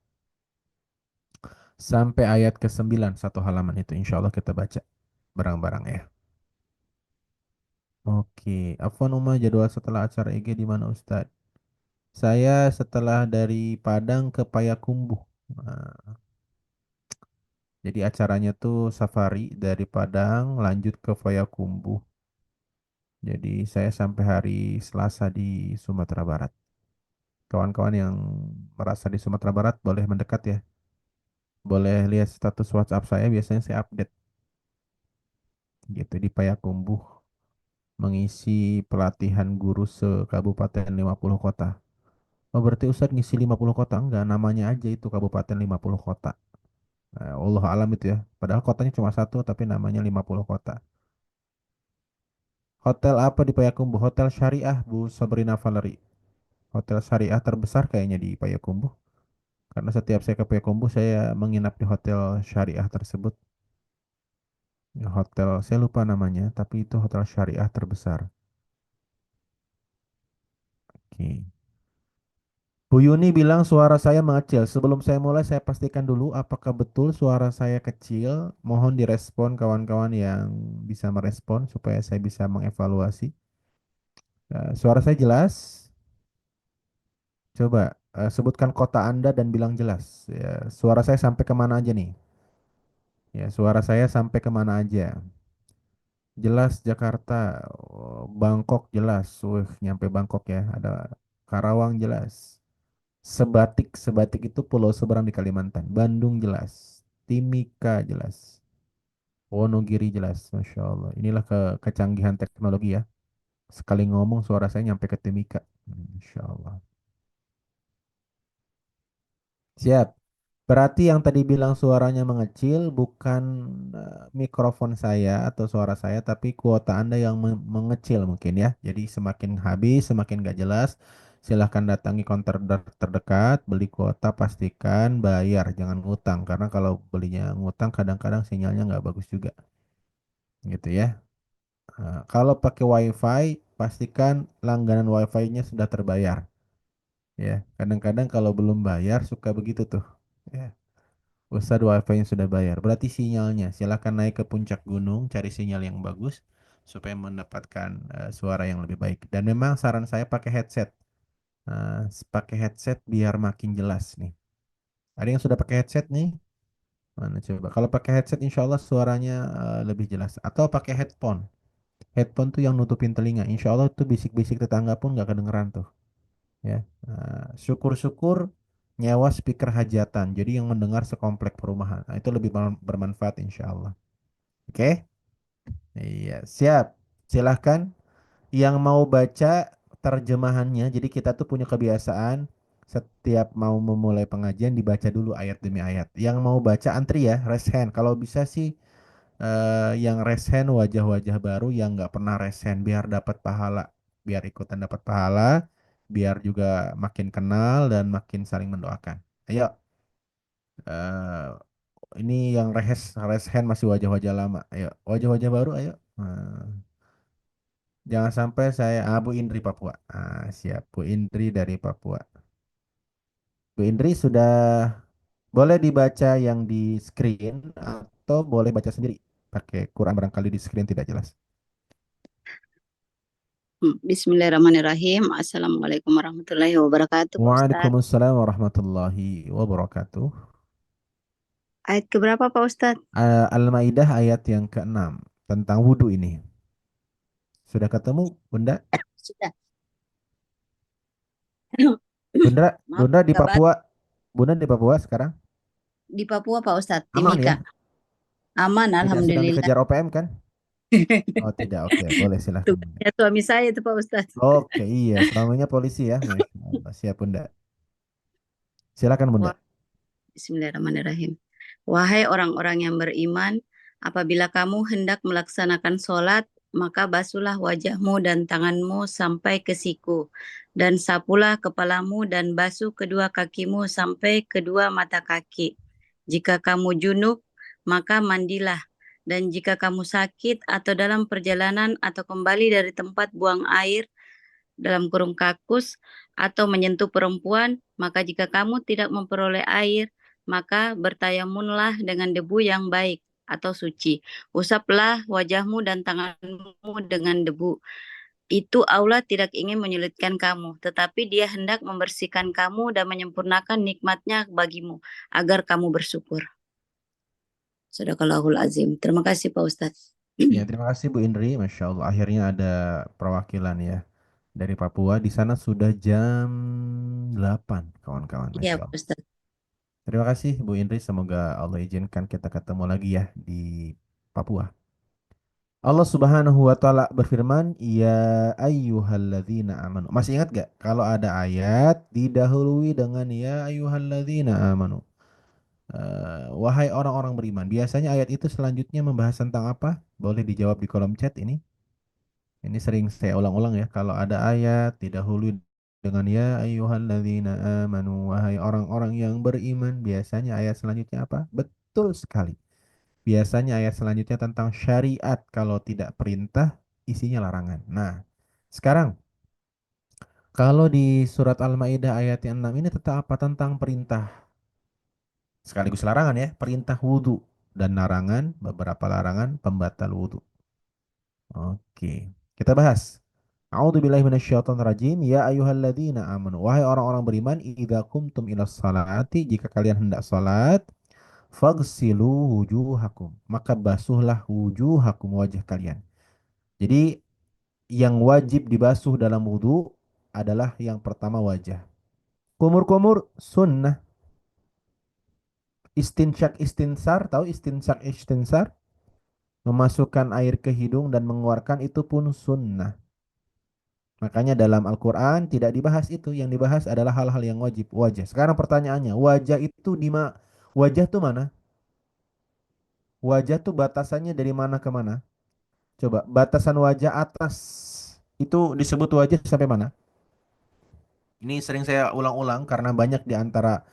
sampai ayat ke-9 satu halaman itu insya Allah kita baca barang-barang ya. Oke, Afwan Uma jadwal setelah acara EG di mana Ustadz? Saya setelah dari Padang ke Payakumbuh. Nah, jadi acaranya tuh safari dari Padang lanjut ke Payakumbuh. Jadi saya sampai hari Selasa di Sumatera Barat. Kawan-kawan yang merasa di Sumatera Barat boleh mendekat ya. Boleh lihat status WhatsApp saya, biasanya saya update gitu di Payakumbuh mengisi pelatihan guru se-Kabupaten 50 kota. Oh, berarti Ustadz ngisi 50 kota? Enggak, namanya aja itu Kabupaten 50 kota. Nah, Allah alam itu ya. Padahal kotanya cuma satu, tapi namanya 50 kota. Hotel apa di Payakumbuh? Hotel Syariah, Bu Sabrina Valery. Hotel Syariah terbesar kayaknya di Payakumbuh. Karena setiap saya ke Payakumbuh, saya menginap di hotel Syariah tersebut. Ya, hotel, saya lupa namanya, tapi itu hotel Syariah terbesar. Oke. Bu Yuni bilang suara saya mengecil. Sebelum saya mulai, saya pastikan dulu apakah betul suara saya kecil. Mohon direspon kawan-kawan yang bisa merespon supaya saya bisa mengevaluasi. Suara saya jelas. Coba sebutkan kota Anda dan bilang jelas. Ya, suara saya sampai kemana aja nih? Ya, suara saya sampai kemana aja? Jelas Jakarta, oh, Bangkok jelas. Wih, nyampe Bangkok ya. Ada Karawang jelas. Sebatik, Sebatik itu pulau seberang di Kalimantan. Bandung jelas. Timika jelas. Wonogiri jelas. Masya Allah. Inilah kecanggihan teknologi ya. Sekali ngomong suara saya nyampe ke Timika. Masya Allah. Siap. Berarti yang tadi bilang suaranya mengecil bukan mikrofon saya atau suara saya, tapi kuota Anda yang mengecil mungkin ya. Jadi semakin habis, semakin gak jelas, silahkan datangi counter terdekat, beli kuota, pastikan bayar, jangan ngutang. Karena kalau belinya ngutang kadang-kadang sinyalnya nggak bagus juga. Gitu ya. Kalau pakai WiFi, pastikan langganan WiFi-nya sudah terbayar. Ya, kadang-kadang kalau belum bayar suka begitu tuh. Ya. Ustadz wifi-nya sudah bayar. Berarti sinyalnya. Silakan naik ke puncak gunung, cari sinyal yang bagus supaya mendapatkan suara yang lebih baik. Dan memang saran saya pakai headset. Pakai headset biar makin jelas nih. Ada yang sudah pakai headset nih? Mana coba? Kalau pakai headset, insya Allah suaranya lebih jelas. Atau pakai headphone. Headphone tuh yang nutupin telinga. Insya Allah tuh bisik-bisik tetangga pun nggak kedengeran tuh. Ya, syukur-syukur nyewa speaker hajatan. Jadi yang mendengar sekomplek perumahan. Nah, itu lebih bermanfaat insya Allah. Oke? Iya, siap. Silahkan yang mau baca terjemahannya. Jadi kita tuh punya kebiasaan setiap mau memulai pengajian dibaca dulu ayat demi ayat. Yang mau baca antri ya, raise hand. Kalau bisa sih yang raise hand wajah-wajah baru yang nggak pernah raise hand biar dapat pahala, biar ikutan dapat pahala, biar juga makin kenal dan makin saling mendoakan. Ayo, eh, ini yang raise hand masih wajah-wajah lama. Ayo, wajah-wajah baru, ayo. Jangan sampai saya Bu Indri Papua. Siap Bu Indri dari Papua. Bu Indri sudah boleh dibaca yang di screen atau boleh baca sendiri. Pakai Quran barangkali di screen tidak jelas. Bismillahirrahmanirrahim. Assalamualaikum warahmatullahi wabarakatuh, Pak Ustadz. Waalaikumsalam warahmatullahi wabarakatuh. Ayat keberapa, Pak Ustadz? Al-Maidah ayat yang ke-6 tentang wudhu ini. Sudah ketemu, Bunda? Sudah. Bunda, Maaf, Bunda di nggak baca. Papua. Bunda di Papua sekarang? Di Papua, Pak Ustadz, Aman Timika. ya? Aman, Tidak sedang Alhamdulillah. dikejar OPM kan? Oh tidak, oke, boleh silahkan Bunda. Tugasnya suami saya itu, Pak Ustadz. Oke, iya, suaminya polisi ya. Masya Allah. Siap, Bunda. Silakan, Bunda. Wah, Bismillahirrahmanirrahim. Wahai orang-orang yang beriman, apabila kamu hendak melaksanakan sholat, maka basuhlah wajahmu dan tanganmu sampai ke siku, dan sapulah kepalamu dan basuh kedua kakimu sampai kedua mata kaki. Jika kamu junub, maka mandilah. Dan jika kamu sakit atau dalam perjalanan atau kembali dari tempat buang air, dalam kurung kakus, atau menyentuh perempuan, maka jika kamu tidak memperoleh air, maka bertayamunlah dengan debu yang baik atau suci. Usaplah wajahmu dan tanganmu dengan debu. Itu Allah tidak ingin menyulitkan kamu, tetapi Dia hendak membersihkan kamu dan menyempurnakan nikmatnya bagimu, agar kamu bersyukur. Sadaqallahul azim. Terima kasih, Pak Ustadz. Ya, terima kasih Bu Indri. Masya Allah, akhirnya ada perwakilan ya dari Papua. Di sana sudah jam 8, kawan-kawan. Iya, Masya Pak Allah. Ustadz. Terima kasih Bu Indri. Semoga Allah izinkan kita ketemu lagi ya di Papua. Allah Subhanahu wa taala berfirman, "Ya ayyuhalladzina amanu." Masih ingat gak kalau ada ayat didahului dengan ya ayyuhalladzina amanu? Wahai orang-orang beriman. Biasanya ayat itu selanjutnya membahas tentang apa? Boleh dijawab di kolom chat ini. Ini sering saya ulang-ulang ya. Kalau ada ayat didahului dengan ya ayyuhalladzina amanu, wahai orang-orang yang beriman, biasanya ayat selanjutnya apa? Betul sekali. Biasanya ayat selanjutnya tentang syariat. Kalau tidak perintah, isinya larangan. Nah, sekarang kalau di surat Al-Maidah ayat yang 6 ini tentang apa? Tentang perintah sekaligus larangan ya. Perintah wudhu dan larangan, beberapa larangan pembatal wudhu. Oke, kita bahas. A'udzubillahi minasyaitonirrajim. Ya ayyuhalladzina amanu. Wahai orang-orang beriman, idza qumtum ilas salati, jika kalian hendak salat, faghsilu wujuhakum, maka basuhlah wujuhakum, wajah kalian. Jadi yang wajib dibasuh dalam wudhu adalah yang pertama wajah. Kumur-kumur sunnah. Istinsyak istinsar, tahu istinsyak istinsar? Memasukkan air ke hidung dan mengeluarkan itu pun sunnah. Makanya dalam Al-Quran tidak dibahas itu. Yang dibahas adalah hal-hal yang wajib. Wajah. Sekarang pertanyaannya, wajah itu di mana? Wajah itu mana? Wajah tuh batasannya dari mana ke mana? Coba, batasan wajah atas itu disebut wajah sampai mana? Ini sering saya ulang-ulang karena banyak di antara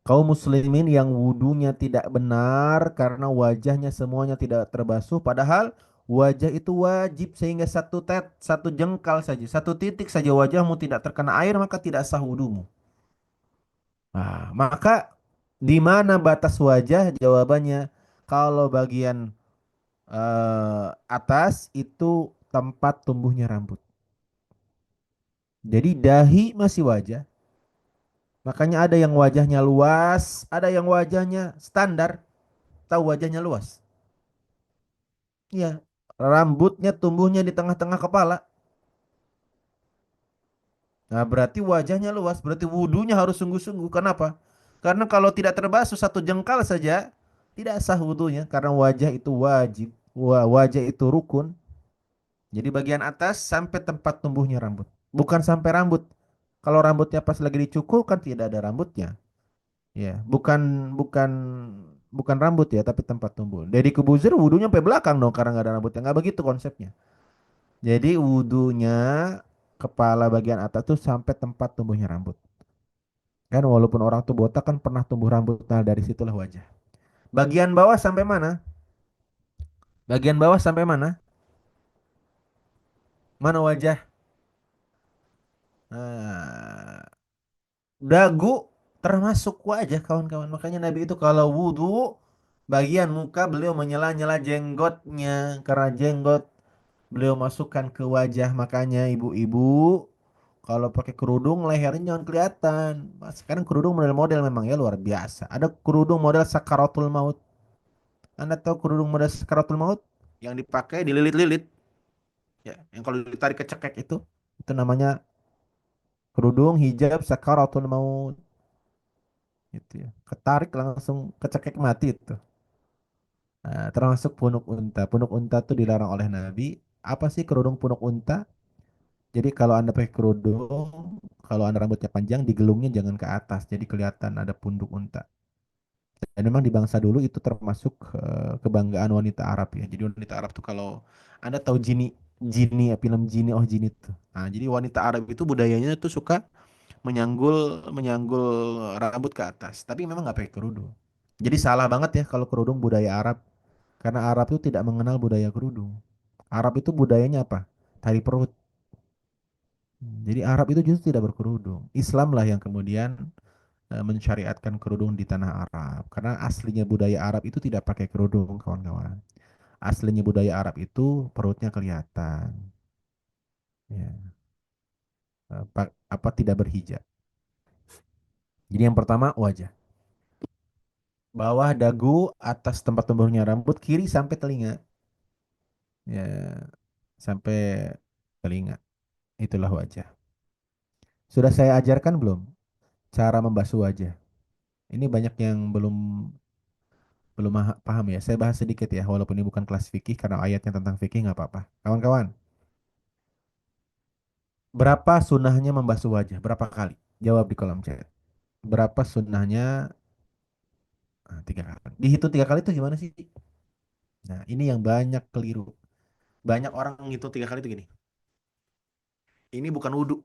kaum muslimin yang wudunya tidak benar karena wajahnya semuanya tidak terbasuh. Padahal wajah itu wajib sehingga satu jengkal saja, satu titik saja wajahmu tidak terkena air maka tidak sah wudumu. Nah, maka di mana batas wajah? Jawabannya kalau bagian atas itu tempat tumbuhnya rambut. Jadi dahi masih wajah. Makanya ada yang wajahnya luas, ada yang wajahnya standar. Tahu wajahnya luas? Iya, rambutnya tumbuhnya di tengah-tengah kepala. Nah, berarti wajahnya luas, berarti wudhunya harus sungguh-sungguh. Kenapa? Karena kalau tidak terbasuh satu jengkal saja, tidak sah wudhunya karena wajah itu wajib. wajah itu rukun, jadi bagian atas sampai tempat tumbuhnya rambut. Bukan sampai rambut. Kalau rambutnya pas lagi dicukur kan tidak ada rambutnya. Ya, bukan bukan bukan rambut ya, tapi tempat tumbuh. Deddy Corbuzier wudhunya sampai belakang dong karena nggak ada rambutnya. Nggak begitu konsepnya. Jadi wudhunya kepala bagian atas tuh sampai tempat tumbuhnya rambut. Kan walaupun orang tuh botak kan pernah tumbuh rambut. Nah dari situlah wajah. Bagian bawah sampai mana? Bagian bawah sampai mana? Mana wajah? Nah, dagu termasuk wajah kawan-kawan. Makanya Nabi itu kalau wudhu bagian muka beliau menyela-nyela jenggotnya karena jenggot beliau masukkan ke wajah. Makanya ibu-ibu kalau pakai kerudung lehernya jangan kelihatan. Mas, sekarang kerudung model-model memang ya luar biasa. Ada kerudung model Sakaratul Maut. Anda tahu kerudung model Sakaratul Maut yang dipakai dililit-lilit ya, yang kalau ditarik kecekek itu namanya kerudung hijab Sakaratul Maut. Gitu ya. Ketarik langsung kecekek mati itu. Nah, termasuk punuk unta. Punuk unta itu dilarang oleh Nabi. Apa sih kerudung punuk unta? Jadi kalau Anda pakai kerudung, kalau Anda rambutnya panjang, digelungnya jangan ke atas. Jadi kelihatan ada punuk unta. Dan memang di bangsa dulu itu termasuk kebanggaan wanita Arab ya. Jadi wanita Arab tuh kalau Anda tahu Jini ya, film Jini oh Jini tuh. Nah, jadi wanita Arab itu budayanya tuh suka menyanggul menyanggul rambut ke atas. Tapi memang nggak pakai kerudung. Jadi salah banget ya kalau kerudung budaya Arab. Karena Arab itu tidak mengenal budaya kerudung. Arab itu budayanya apa? Tari perut. Jadi Arab itu justru tidak berkerudung. Islam lah yang kemudian mensyariatkan kerudung di tanah Arab. Karena aslinya budaya Arab itu tidak pakai kerudung, kawan-kawan. Aslinya budaya Arab itu perutnya kelihatan. Ya, apa tidak berhijab. Jadi yang pertama wajah. Bawah dagu, atas tempat tumbuhnya rambut, kiri sampai telinga. Ya, sampai telinga. Itulah wajah. Sudah saya ajarkan belum cara membasuh wajah? Ini banyak yang belum belum paham ya. Saya bahas sedikit ya, walaupun ini bukan kelas fikih karena ayatnya tentang fikih nggak apa-apa. Kawan-kawan, berapa sunnahnya membasuh wajah? Berapa kali? Jawab di kolom chat. Berapa sunnahnya? Ah, 3 kali. Dihitung 3 kali itu gimana sih? Nah, ini yang banyak keliru. Banyak orang ngitung 3 kali itu gini. Ini bukan wudhu,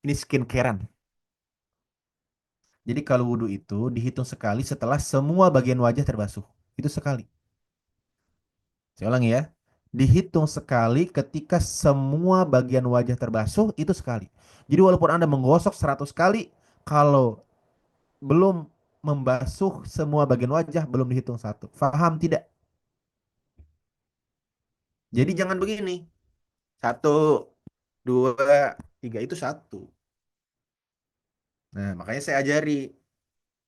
ini skincarean. Jadi kalau wudhu itu dihitung sekali setelah semua bagian wajah terbasuh. Itu sekali. Saya ulangi ya. Dihitung sekali ketika semua bagian wajah terbasuh itu sekali. Jadi walaupun Anda menggosok 100 kali, kalau belum membasuh semua bagian wajah belum dihitung satu. Faham tidak? Jadi jangan begini. Satu, dua, tiga itu satu. Nah, makanya saya ajari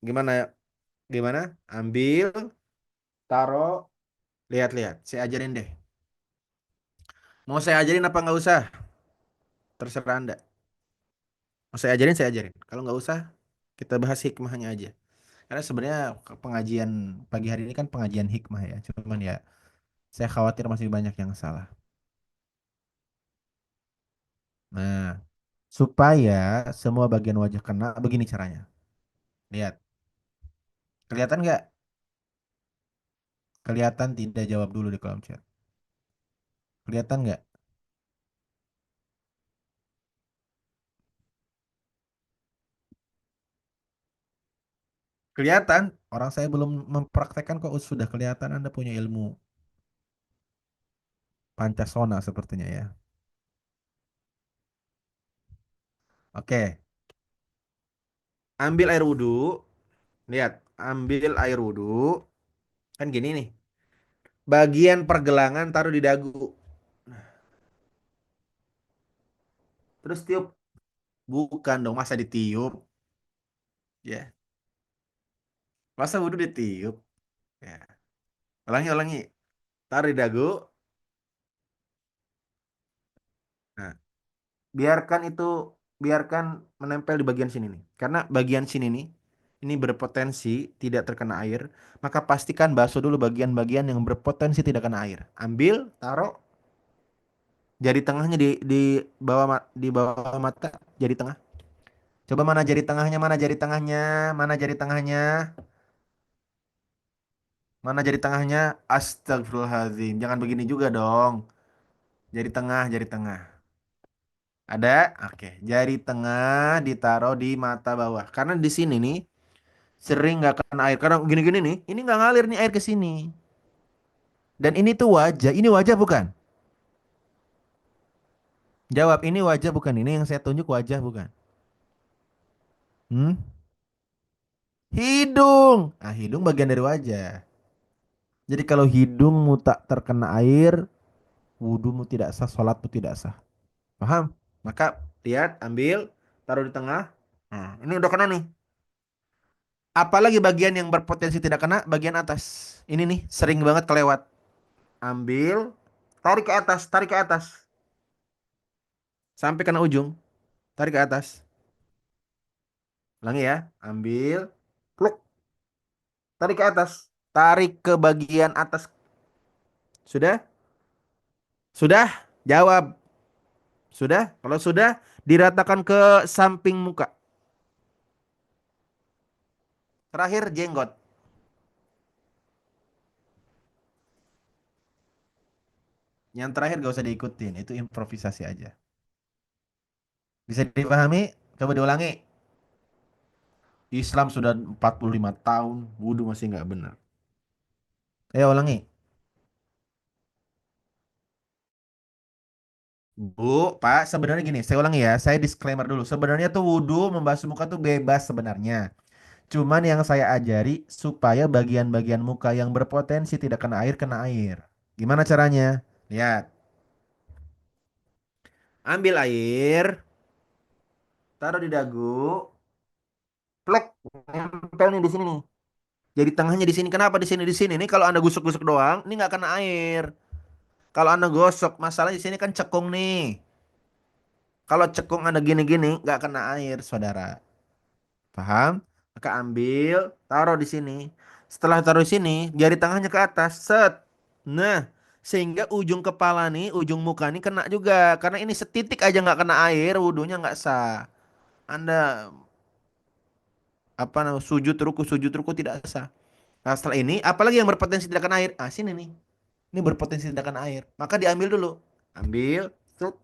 gimana gimana ambil, taruh, lihat-lihat. Saya ajarin deh. Mau saya ajarin apa nggak usah? Terserah Anda. Mau saya ajarin. Kalau nggak usah, kita bahas hikmahnya aja. Karena sebenarnya pengajian pagi hari ini kan pengajian hikmah ya. Cuman ya saya khawatir masih banyak yang salah. Nah, supaya semua bagian wajah kena, begini caranya. Lihat, kelihatan nggak? Kelihatan tidak, jawab dulu di kolom chat. Kelihatan nggak? Kelihatan. Orang saya belum mempraktekkan kok sudah kelihatan Anda punya ilmu pancasona sepertinya ya. Oke, ambil air wudhu. Lihat, ambil air wudhu. Kan gini nih. Bagian pergelangan taruh di dagu. Terus tiup. Bukan dong, masa ditiup? Ya, masa wudhu ditiup? Ya. Ulangi, ulangi. Taruh di dagu. Nah, biarkan itu, biarkan menempel di bagian sini nih. Karena bagian sini nih, ini berpotensi tidak terkena air, maka pastikan basuh dulu bagian-bagian yang berpotensi tidak kena air. Ambil, taruh jari tengahnya di bawah mata, jari tengah. Coba mana jari tengahnya, mana jari tengahnya, mana jari tengahnya, mana jari tengahnya. Astagfirullahaladzim, jangan begini juga dong. Jari tengah, jari tengah. Ada? Oke, jari tengah ditaruh di mata bawah. Karena di sini nih sering nggak kena air. Karena gini-gini nih, ini nggak ngalir nih air ke sini. Dan ini tuh wajah, ini wajah bukan? Jawab, ini wajah bukan? Ini yang saya tunjuk wajah bukan? Hmm? Hidung. Ah, hidung bagian dari wajah. Jadi kalau hidungmu tak terkena air, wudumu tidak sah, sholatmu tidak sah. Paham? Maka lihat, ambil, taruh di tengah. Nah, ini udah kena nih. Apalagi bagian yang berpotensi tidak kena, bagian atas. Ini nih, sering banget kelewat. Ambil, tarik ke atas, tarik ke atas. Sampai kena ujung, tarik ke atas. Ulangi ya, ambil, pluk, tarik ke atas. Tarik ke bagian atas. Sudah? Sudah? Jawab. Sudah? Kalau sudah, diratakan ke samping muka. Terakhir, jenggot. Yang terakhir gak usah diikutin, itu improvisasi aja. Bisa dipahami? Coba diulangi. Islam sudah 45 tahun, wudhu masih nggak benar. Ayo ulangi. Bu, Pak, sebenarnya gini, saya ulangi ya, saya disclaimer dulu. Sebenarnya tuh wudhu membasuh muka tuh bebas sebenarnya. Cuman yang saya ajari supaya bagian-bagian muka yang berpotensi tidak kena air. Gimana caranya? Lihat, ambil air, taruh di dagu, plek, nempel nih di sini nih. Jadi tengahnya di sini. Kenapa di sini? Di sini nih kalau Anda gusuk-gusuk doang, ini nggak kena air. Kalau Anda gosok, masalahnya di sini kan cekung nih. Kalau cekung Anda gini-gini, nggak kena air, saudara. Paham? Maka ambil, taruh di sini. Setelah taruh di sini, jari tengahnya ke atas, set. Nah, sehingga ujung kepala nih, ujung muka nih kena juga. Karena ini setitik aja nggak kena air, wudhunya nggak sah. Anda apa namanya sujud ruku tidak sah. Nah, setelah ini, apalagi yang berpotensi tidak kena air? Ah, sini nih. Ini berpotensi tidak kena air. Maka diambil dulu. Ambil, set,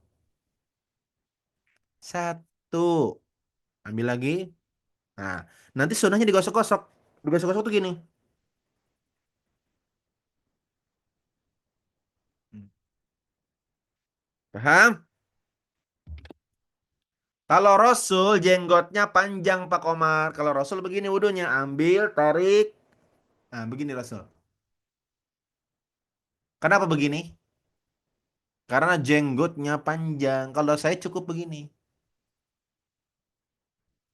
satu. Ambil lagi. Nah, nanti sunahnya digosok-gosok. Digosok-gosok tuh gini. Paham? Kalau Rasul jenggotnya panjang Pak Komar. Kalau Rasul begini wudhunya. Ambil, tarik. Nah, begini Rasul. Kenapa begini? Karena jenggotnya panjang. Kalau saya cukup begini.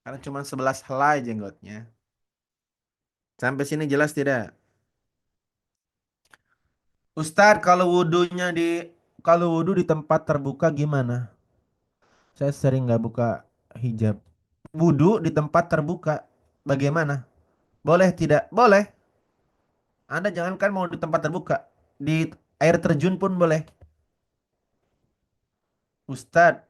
Karena cuma 11 helai jenggotnya. Sampai sini jelas tidak? Ustadz, kalau wudhu di tempat terbuka gimana? Saya sering nggak buka hijab. Wudhu di tempat terbuka, bagaimana? Boleh tidak? Boleh. Anda jangankan mau di tempat terbuka, di air terjun pun boleh. Ustadz,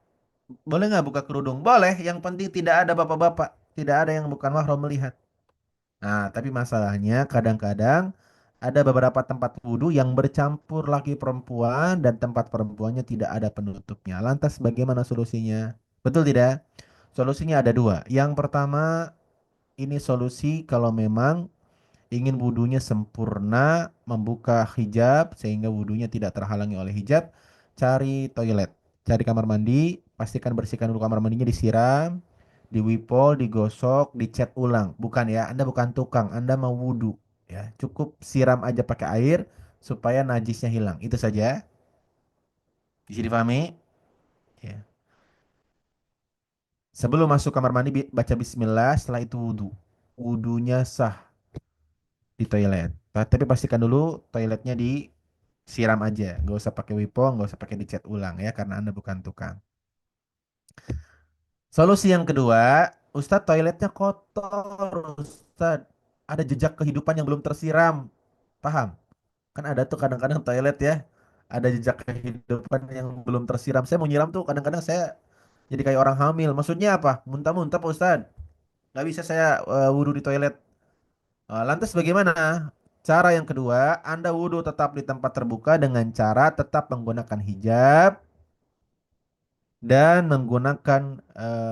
boleh nggak buka kerudung? Boleh. Yang penting tidak ada bapak-bapak, tidak ada yang bukan mahram melihat. Nah, tapi masalahnya kadang-kadang ada beberapa tempat wudhu yang bercampur laki perempuan dan tempat perempuannya tidak ada penutupnya. Lantas bagaimana solusinya? Betul tidak? Solusinya ada dua. Yang pertama, ini solusi kalau memang ingin wudhunya sempurna, membuka hijab sehingga wudhunya tidak terhalangi oleh hijab, cari toilet, cari kamar mandi, pastikan bersihkan dulu kamar mandinya, disiram, di wipol, digosok, dicat ulang. Bukan ya, Anda bukan tukang, Anda mau wudhu. Ya, cukup siram aja pakai air supaya najisnya hilang. Itu saja. Bisa dipahami? Ya. Sebelum masuk kamar mandi baca bismillah, setelah itu wudhu. Wudhunya sah di toilet. Tapi pastikan dulu toiletnya disiram aja. Gak usah pakai wipong, gak usah pakai dicat ulang ya, karena Anda bukan tukang. Solusi yang kedua, Ustadz toiletnya kotor, Ustadz. Ada jejak kehidupan yang belum tersiram. Paham? Kan ada tuh kadang-kadang toilet ya. Ada jejak kehidupan yang belum tersiram. Saya mau nyiram tuh kadang-kadang saya jadi kayak orang hamil. Maksudnya apa? Muntah-muntah Pak Ustadz. Nggak bisa saya wudhu di toilet. Lantas bagaimana? Cara yang kedua, Anda wudhu tetap di tempat terbuka dengan cara tetap menggunakan hijab dan menggunakan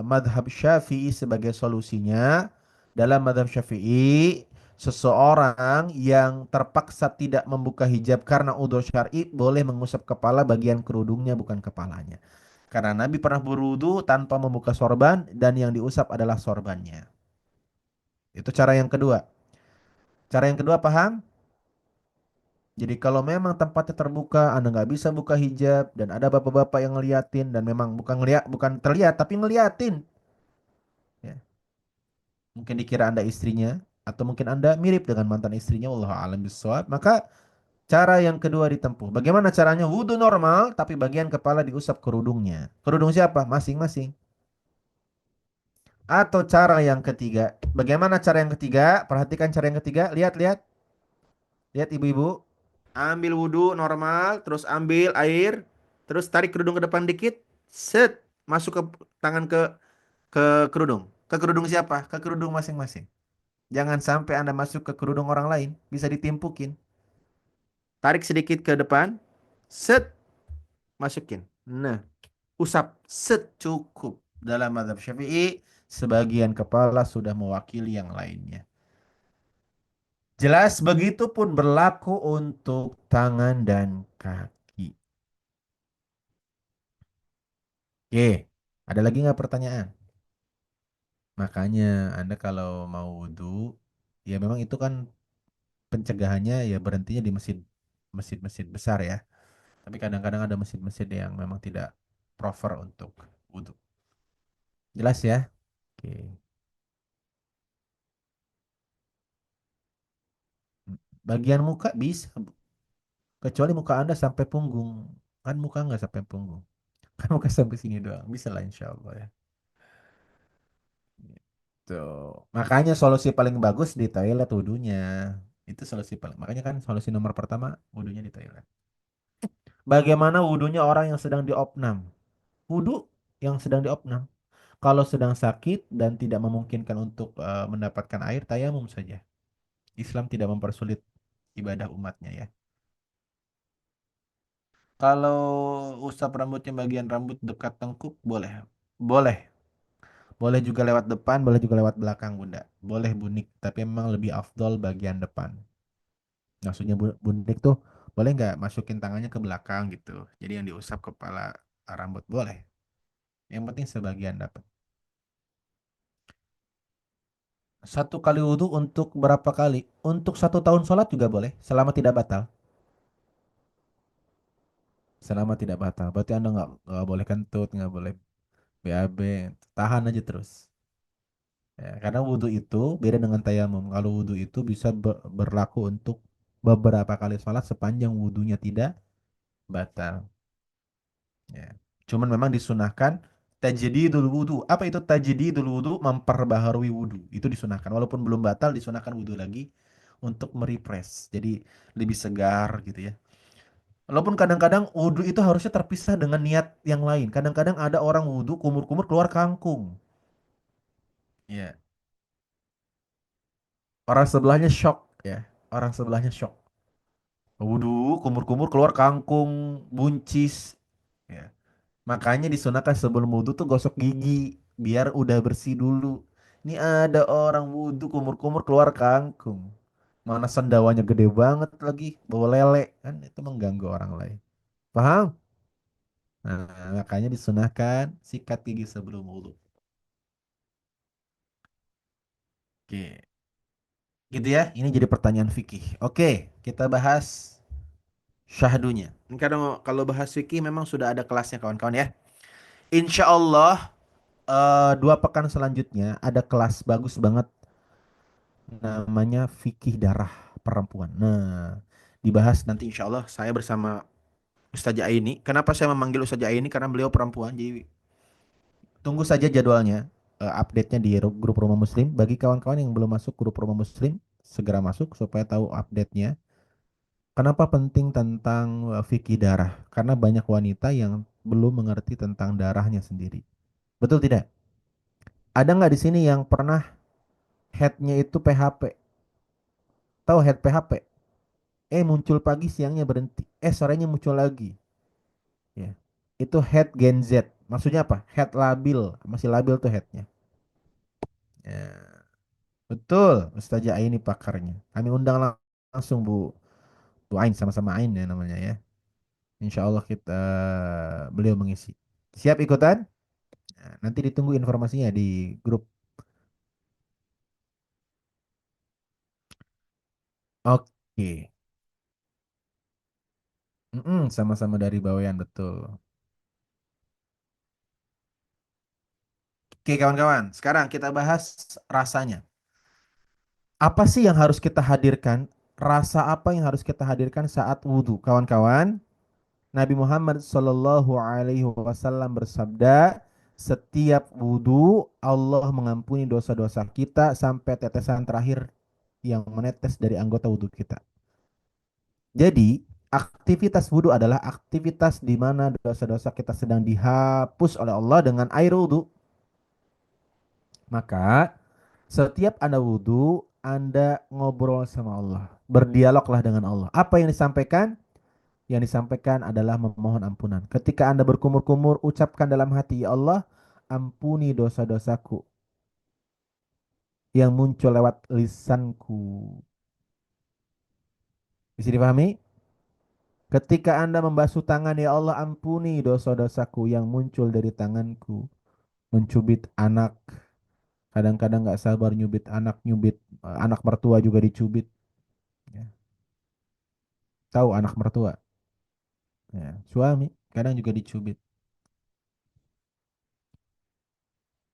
madhab Syafi'i sebagai solusinya. Dalam madhab Syafi'i, seseorang yang terpaksa tidak membuka hijab karena udzur syar'i boleh mengusap kepala bagian kerudungnya bukan kepalanya. Karena Nabi pernah berwudu tanpa membuka sorban dan yang diusap adalah sorbannya. Itu cara yang kedua. Cara yang kedua paham? Jadi kalau memang tempatnya terbuka, Anda nggak bisa buka hijab dan ada bapak-bapak yang ngeliatin dan memang bukan terlihat tapi ngeliatin. Ya. Mungkin dikira Anda istrinya atau mungkin Anda mirip dengan mantan istrinya, wallahu a'lam bishawab. Maka cara yang kedua ditempuh. Bagaimana caranya? Wudhu normal tapi bagian kepala diusap kerudungnya. Kerudung siapa? Masing-masing. Atau cara yang ketiga. Bagaimana cara yang ketiga? Perhatikan cara yang ketiga. Lihat-lihat. Lihat ibu-ibu. Ambil wudhu normal, terus ambil air, terus tarik kerudung ke depan dikit, set, masuk ke tangan ke kerudung. Ke kerudung siapa? Ke kerudung masing-masing. Jangan sampai Anda masuk ke kerudung orang lain, bisa ditimpukin. Tarik sedikit ke depan, set, masukin. Nah, usap, set, cukup. Dalam mazhab Syafi'i, sebagian kepala sudah mewakili yang lainnya. Jelas begitu pun berlaku untuk tangan dan kaki. Oke, ada lagi nggak pertanyaan? Makanya Anda kalau mau wudhu, ya memang itu kan pencegahannya ya berhentinya di masjid-masjid besar ya. Tapi kadang-kadang ada masjid-masjid yang memang tidak prefer untuk wudhu. Jelas ya? Oke. Bagian muka bisa, kecuali muka Anda sampai punggung. Kan muka nggak sampai punggung. Kan muka sampai sini doang. Bisa lah insya Allah ya. Tuh. Makanya solusi paling bagus di toilet wudhunya. Itu solusi paling. Makanya kan solusi nomor pertama wudhunya di toilet. Bagaimana wudhunya orang yang sedang diopnam? Wudhu yang sedang diopnam. Kalau sedang sakit dan tidak memungkinkan untuk mendapatkan air, tayamum saja. Islam tidak mempersulit ibadah umatnya ya. Kalau usap rambutnya bagian rambut dekat tengkuk, boleh. Boleh. Boleh juga lewat depan, boleh juga lewat belakang, Bunda. Boleh bunik, tapi memang lebih afdol bagian depan. Maksudnya bunik tuh boleh nggak masukin tangannya ke belakang gitu. Jadi yang diusap kepala rambut boleh. Yang penting sebagian dapat. Satu kali wudhu untuk berapa kali? Untuk 1 tahun sholat juga boleh, selama tidak batal. Selama tidak batal. Berarti Anda nggak boleh kentut, nggak boleh BAB. Tahan aja terus. Ya, karena wudhu itu beda dengan tayamum. Kalau wudhu itu bisa berlaku untuk beberapa kali sholat sepanjang wudhunya tidak batal. Ya. Cuman memang disunahkan tajdidul wudu. Apa itu tajdidul wudu? Memperbaharui wudu. Itu disunahkan. Walaupun belum batal, disunahkan wudu lagi untuk merefresh. Jadi lebih segar gitu ya. Walaupun kadang-kadang wudu itu harusnya terpisah dengan niat yang lain. Kadang-kadang ada orang wudu kumur-kumur keluar kangkung. Ya. Orang sebelahnya shock ya. Orang sebelahnya shock. Wudu kumur-kumur keluar kangkung, buncis. Ya. Makanya disunahkan sebelum wudhu tuh gosok gigi biar udah bersih dulu. Ini ada orang wudhu kumur-kumur keluar kangkung. Mana sendawanya gede banget lagi, bawa lele kan itu mengganggu orang lain. Paham? Nah, makanya disunahkan sikat gigi sebelum wudhu. Oke, gitu ya. Ini jadi pertanyaan fikih. Oke, kita bahas syahdunya. Ini kalau bahas fikih memang sudah ada kelasnya kawan-kawan ya. Insya Allah 2 pekan selanjutnya ada kelas bagus banget namanya fikih darah perempuan. Nah, dibahas nanti insya Allah saya bersama Ustazah Aini. Kenapa saya memanggil Ustazah Aini? Karena beliau perempuan. Jadi tunggu saja jadwalnya. update-nya di grup Rumah Muslim. Bagi kawan-kawan yang belum masuk grup Rumah Muslim, segera masuk supaya tahu update-nya. Kenapa penting tentang fikih darah? Karena banyak wanita yang belum mengerti tentang darahnya sendiri. Betul tidak? Ada nggak di sini yang pernah headnya itu PHP? Tahu head PHP? Muncul pagi, siangnya berhenti. Sorenya muncul lagi. Ya. Itu head Gen Z. Maksudnya apa? Head labil. Masih labil tuh headnya. Ya. Betul, Ustazah Aini pakarnya. Kami undang langsung Bu Ain, sama-sama Ain ya namanya ya. Insya Allah kita beliau mengisi. Siap ikutan? Nah, nanti ditunggu informasinya di grup. Oke. Sama-sama dari Bawean betul. Oke kawan-kawan, sekarang kita bahas rasanya. Apa sih yang harus kita hadirkan? Rasa apa yang harus kita hadirkan saat wudhu? Kawan-kawan, Nabi Muhammad Shallallahu Alaihi Wasallam bersabda, setiap wudhu Allah mengampuni dosa-dosa kita sampai tetesan terakhir yang menetes dari anggota wudhu kita. Jadi, aktivitas wudhu adalah aktivitas di mana dosa-dosa kita sedang dihapus oleh Allah dengan air wudhu. Maka, setiap Anda wudhu, Anda ngobrol sama Allah. Berdialoglah dengan Allah. Apa yang disampaikan? Yang disampaikan adalah memohon ampunan. Ketika Anda berkumur-kumur, ucapkan dalam hati, ya Allah, ampuni dosa-dosaku yang muncul lewat lisanku. Bisa dipahami? Ketika Anda membasuh tangan, ya Allah, ampuni dosa-dosaku yang muncul dari tanganku. Mencubit anak, kadang-kadang nggak sabar nyubit anak, anak mertua juga dicubit. Ya. Tahu anak mertua? Ya. Suami kadang juga dicubit.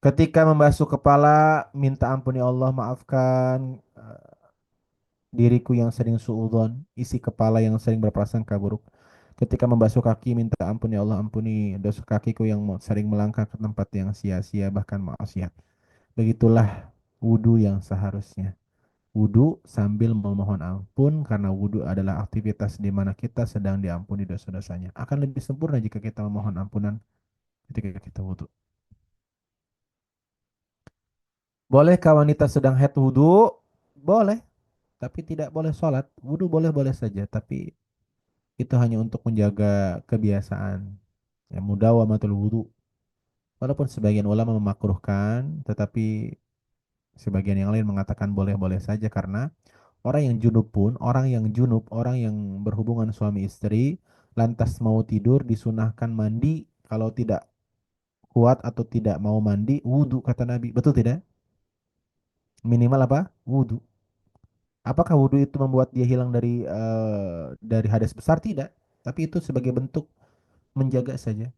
Ketika membasuh kepala, minta ampun ya Allah, maafkan diriku yang sering suudzon, isi kepala yang sering berprasangka buruk. Ketika membasuh kaki, minta ampun ya Allah, ampuni dosa kakiku yang sering melangkah ke tempat yang sia-sia bahkan maksiat. Begitulah wudhu yang seharusnya. Wudhu sambil memohon ampun karena wudhu adalah aktivitas di mana kita sedang diampuni dosa-dosanya. Akan lebih sempurna jika kita memohon ampunan ketika kita wudhu. Bolehkah wanita sedang haid wudhu? Boleh, tapi tidak boleh sholat. Wudhu boleh-boleh saja, tapi itu hanya untuk menjaga kebiasaan. Ya, mudawamatul wudhu. Walaupun sebagian ulama memakruhkan, tetapi sebagian yang lain mengatakan boleh-boleh saja karena orang yang junub pun, orang yang berhubungan suami istri, lantas mau tidur disunahkan mandi kalau tidak kuat atau tidak mau mandi, wudhu kata Nabi. Betul tidak? Minimal apa? Wudhu. Apakah wudhu itu membuat dia hilang dari hadas besar? Tidak. Tapi itu sebagai bentuk menjaga saja.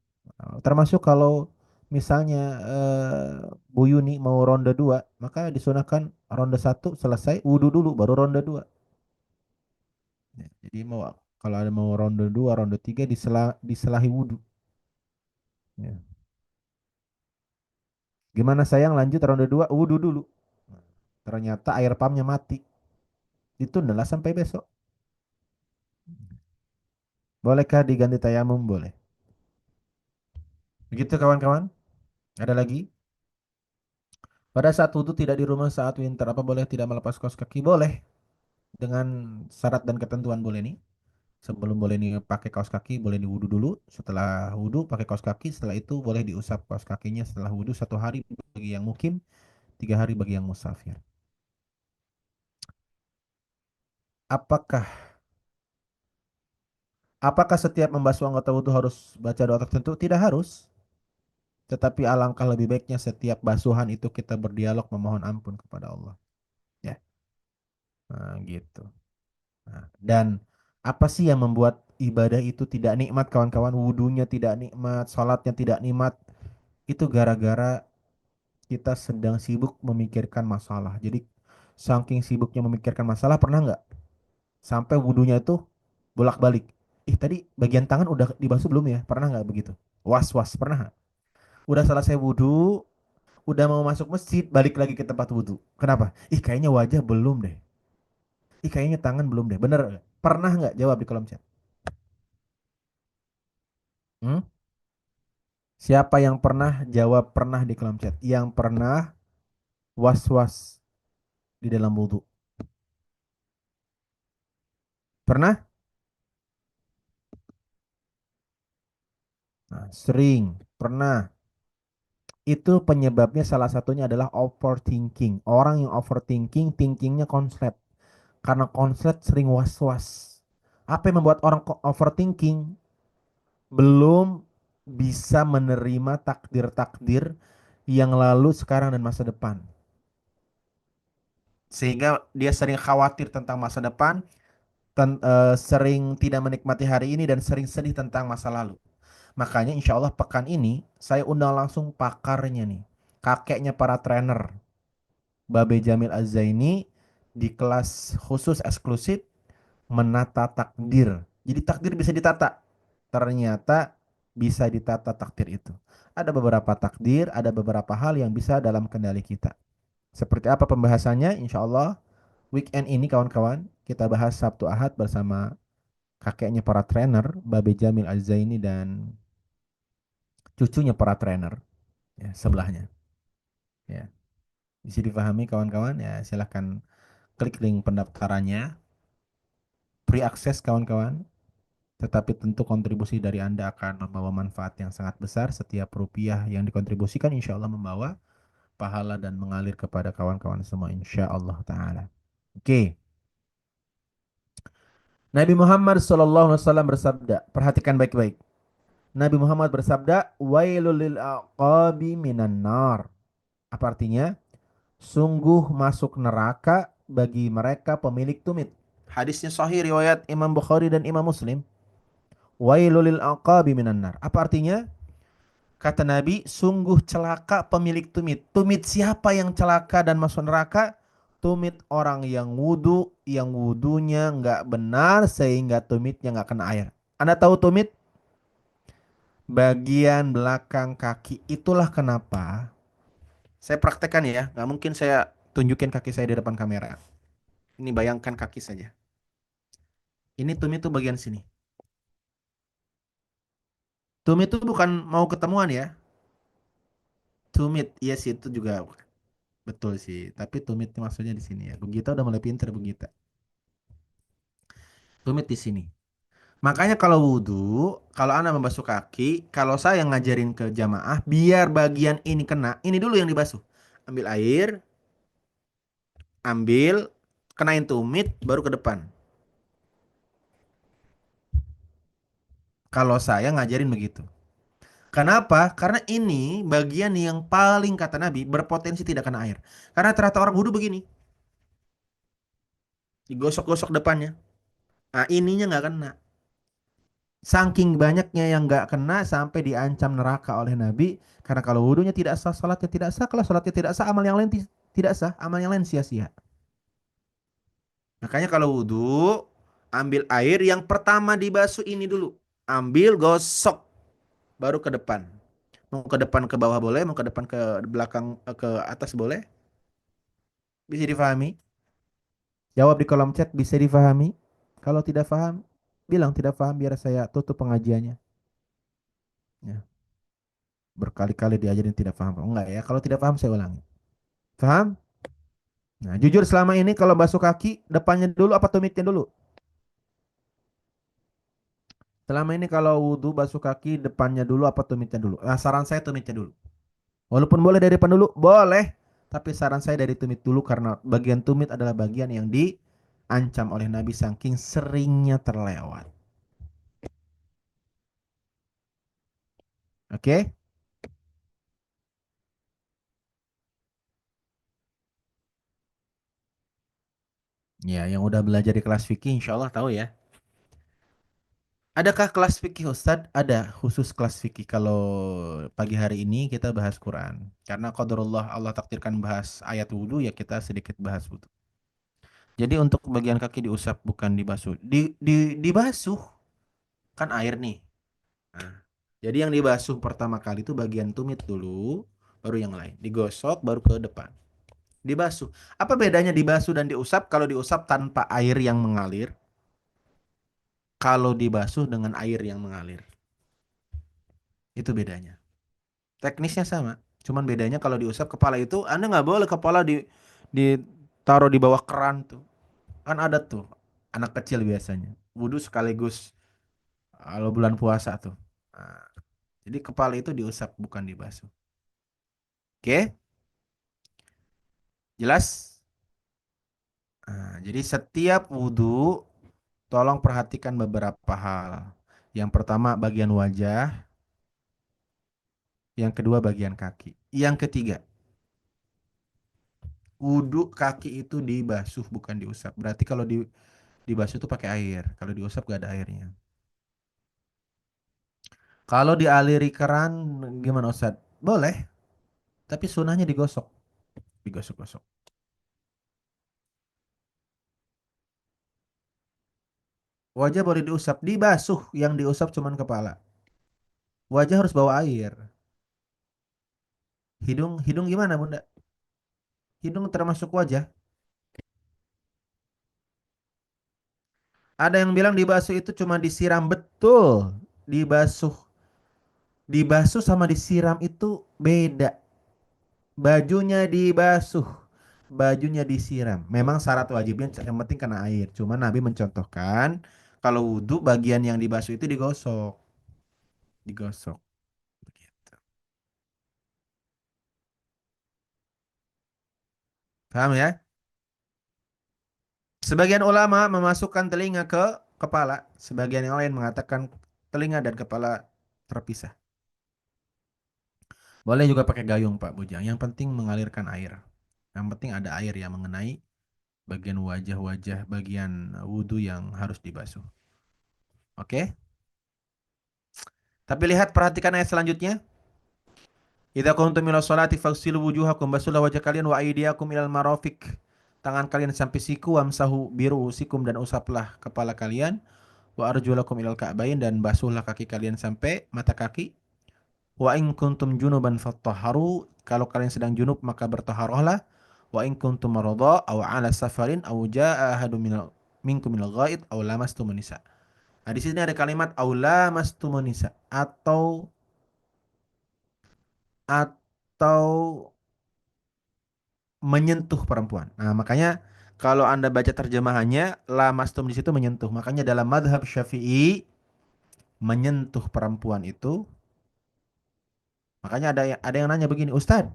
Termasuk kalau misalnya Bu Yuni mau ronde 2, maka disunahkan ronde 1 selesai, wudhu dulu, baru ronde 2. Ya, jadi kalau ada mau ronde 2, ronde 3 diselahi wudhu. Ya. Gimana sayang lanjut ronde 2, wudhu dulu. Ternyata air pumpnya mati. Ditunda sampai besok. Bolehkah diganti tayamum? Boleh. Begitu kawan-kawan? Ada lagi? Pada saat wudhu tidak di rumah saat winter, apa boleh tidak melepas kaos kaki? Boleh. Dengan syarat dan ketentuan boleh nih. Sebelum boleh nih pakai kaos kaki, boleh diwudu dulu. Setelah wudhu pakai kaos kaki, setelah itu boleh diusap kaos kakinya setelah wudhu 1 hari bagi yang mukim, 3 hari bagi yang musafir. Apakah apakah setiap membasuh anggota wudhu harus baca doa tertentu? Tidak harus. Tetapi alangkah lebih baiknya setiap basuhan itu kita berdialog memohon ampun kepada Allah. Ya, nah, gitu. Nah, dan apa sih yang membuat ibadah itu tidak nikmat kawan-kawan? Wudhunya tidak nikmat, salatnya tidak nikmat. Itu gara-gara kita sedang sibuk memikirkan masalah. Jadi saking sibuknya memikirkan masalah, pernah nggak sampai wudhunya itu bolak-balik? Tadi bagian tangan udah dibasuh belum ya? Pernah nggak begitu? Was-was, pernah nggak? Udah selesai wudhu, udah mau masuk masjid, balik lagi ke tempat wudhu. Kenapa? Ih, kayaknya wajah belum deh. Ih, kayaknya tangan belum deh. Bener nggak? Pernah nggak? Jawab di kolom chat. Hmm? Siapa yang pernah jawab pernah di kolom chat? Yang pernah was-was di dalam wudhu? Pernah? Nah, sering. Pernah. Itu penyebabnya salah satunya adalah overthinking. Orang yang overthinking, thinkingnya konslet. Karena konslet sering was-was. Apa yang membuat orang overthinking? Belum bisa menerima takdir-takdir yang lalu, sekarang, dan masa depan. Sehingga dia sering khawatir tentang masa depan, sering tidak menikmati hari ini, dan sering sedih tentang masa lalu. Makanya insya Allah pekan ini saya undang langsung pakarnya nih. Kakeknya para trainer. Babe Jamil Az-Zaini di kelas khusus eksklusif menata takdir. Jadi takdir bisa ditata. Ternyata bisa ditata takdir itu. Ada beberapa takdir, ada beberapa hal yang bisa dalam kendali kita. Seperti apa pembahasannya? Insya Allah weekend ini kawan-kawan kita bahas Sabtu Ahad bersama kakeknya para trainer, Babe Jamil Az-Zaini dan cucunya para trainer ya, sebelahnya. Ya, bisa dipahami kawan-kawan ya, silahkan klik link pendaftarannya, free access kawan-kawan. Tetapi tentu kontribusi dari Anda akan membawa manfaat yang sangat besar. Setiap rupiah yang dikontribusikan insya Allah membawa pahala dan mengalir kepada kawan-kawan semua insya Allah Ta'ala. Oke. Nabi Muhammad SAW bersabda, perhatikan baik-baik. Nabi Muhammad bersabda, wailul lil aqabi minan nar. Apa artinya? Sungguh masuk neraka bagi mereka pemilik tumit. Hadisnya sahih riwayat Imam Bukhari dan Imam Muslim. Wailul lil aqabi minan nar. Apa artinya? Kata Nabi, sungguh celaka pemilik tumit. Tumit siapa yang celaka dan masuk neraka? Tumit orang yang wudhu, yang wudhunya nggak benar sehingga tumitnya nggak kena air. Anda tahu tumit? Bagian belakang kaki. Itulah kenapa saya praktekkan ya. Nggak mungkin saya tunjukin kaki saya di depan kamera. Ini bayangkan kaki saja. Ini tumit tuh bagian sini. Tumit itu bukan mau ketemuan ya. Tumit, iya sih itu juga betul sih. Tapi tumit maksudnya di sini ya. Bugita udah mulai pinter Bugita. Tumit di sini. Makanya kalau wudhu, kalau Anda membasuh kaki, kalau saya ngajarin ke jamaah, biar bagian ini kena, ini dulu yang dibasuh. Ambil air, ambil, kenain tumit, baru ke depan. Kalau saya ngajarin begitu. Kenapa? Karena ini bagian yang paling kata Nabi berpotensi tidak kena air. Karena ternyata orang wudhu begini, digosok-gosok depannya. Nah ininya nggak kena. Saking banyaknya yang nggak kena sampai diancam neraka oleh Nabi. Karena kalau wudhunya tidak sah, salatnya tidak sah. Kalau salatnya tidak sah, amal yang lain tidak sah. Amal yang lain sia-sia. Makanya kalau wudhu, ambil air yang pertama dibasuh ini dulu. Ambil, gosok, baru ke depan. Mau ke depan ke bawah boleh, mau ke depan ke belakang ke atas boleh. Bisa difahami? Jawab di kolom chat bisa difahami. Kalau tidak paham, bilang tidak paham biar saya tutup pengajiannya. Ya. Berkali-kali diajarin tidak paham. Oh, enggak ya, kalau tidak paham saya ulangi. Paham? Nah, jujur selama ini kalau basuh kaki, depannya dulu apa tumitnya dulu? Selama ini kalau wudhu basuh kaki, depannya dulu apa tumitnya dulu? Nah, saran saya tumitnya dulu. Walaupun boleh dari depan dulu, boleh. Tapi saran saya dari tumit dulu karena bagian tumit adalah bagian yang diancam oleh Nabi saking seringnya terlewat. Oke? Ya, yang udah belajar di kelas fikih insya Allah tahu ya. Adakah kelas fikih Ustadz? Ada khusus kelas fikih. Kalau pagi hari ini kita bahas Quran. Karena qadarullah Allah takdirkan bahas ayat wudhu ya kita sedikit bahas wudhu. Jadi untuk bagian kaki diusap bukan dibasuh. Dibasuh kan air nih. Nah, jadi yang dibasuh pertama kali itu bagian tumit dulu, baru yang lain. Digosok baru ke depan. Dibasuh. Apa bedanya dibasuh dan diusap? Kalau diusap tanpa air yang mengalir, kalau dibasuh dengan air yang mengalir. Itu bedanya. Teknisnya sama. Cuman bedanya kalau diusap kepala itu, Anda nggak boleh kepala ditaruh di bawah keran tuh. Kan ada tuh anak kecil biasanya. Wudhu sekaligus kalau bulan puasa tuh. Nah, jadi kepala itu diusap bukan dibasuh. Oke? Jelas? Nah, jadi setiap wudhu tolong perhatikan beberapa hal. Yang pertama bagian wajah, yang kedua bagian kaki. Yang ketiga, wudhu kaki itu dibasuh bukan diusap. Berarti kalau dibasuh itu pakai air. Kalau diusap gak ada airnya. Kalau dialiri keran gimana Ustaz? Boleh, tapi sunahnya digosok. Digosok-gosok. Wajah boleh diusap, dibasuh. Yang diusap cuman kepala. Wajah harus bawa air. Hidung, hidung gimana Bunda? Hidung termasuk wajah. Ada yang bilang dibasuh itu cuma disiram, betul. Dibasuh, dibasuh sama disiram itu beda. Bajunya dibasuh, bajunya disiram. Memang syarat wajibnya yang penting kena air. Cuma Nabi mencontohkan kalau wudhu bagian yang dibasuh itu digosok, digosok. Begitu. Paham ya? Sebagian ulama memasukkan telinga ke kepala, sebagian yang lain mengatakan telinga dan kepala terpisah. Boleh juga pakai gayung Pak Bujang. Yang penting mengalirkan air. Yang penting ada air yang mengenai bagian wajah-wajah, bagian wudhu yang harus dibasuh. Oke? Tapi lihat perhatikan ayat selanjutnya. Idza kuntum ila sholati faghsilu wujuhakum, basuhlah wajah kalian, wa aydiyakum ilal marafiq. Tangan kalian sampai siku, wamsahu birusikum, dan usaplah kepala kalian, wa arjulakum ilal ka'bain, dan basuhlah kaki kalian sampai mata kaki. Wa in kuntum junuban fattahharu, kalau kalian sedang junub maka bertaharahlah. Wa in kuntum marada aw ala safarin aw jaa ahadun minkum minal ghaid aw lamastumun nisa. Nah, di sini ada kalimat aw lamastumun nisa, atau menyentuh perempuan. Nah, makanya kalau Anda baca terjemahannya lamastum di situ menyentuh. Makanya dalam madhab Syafi'i menyentuh perempuan itu, makanya ada yang nanya begini, Ustadz,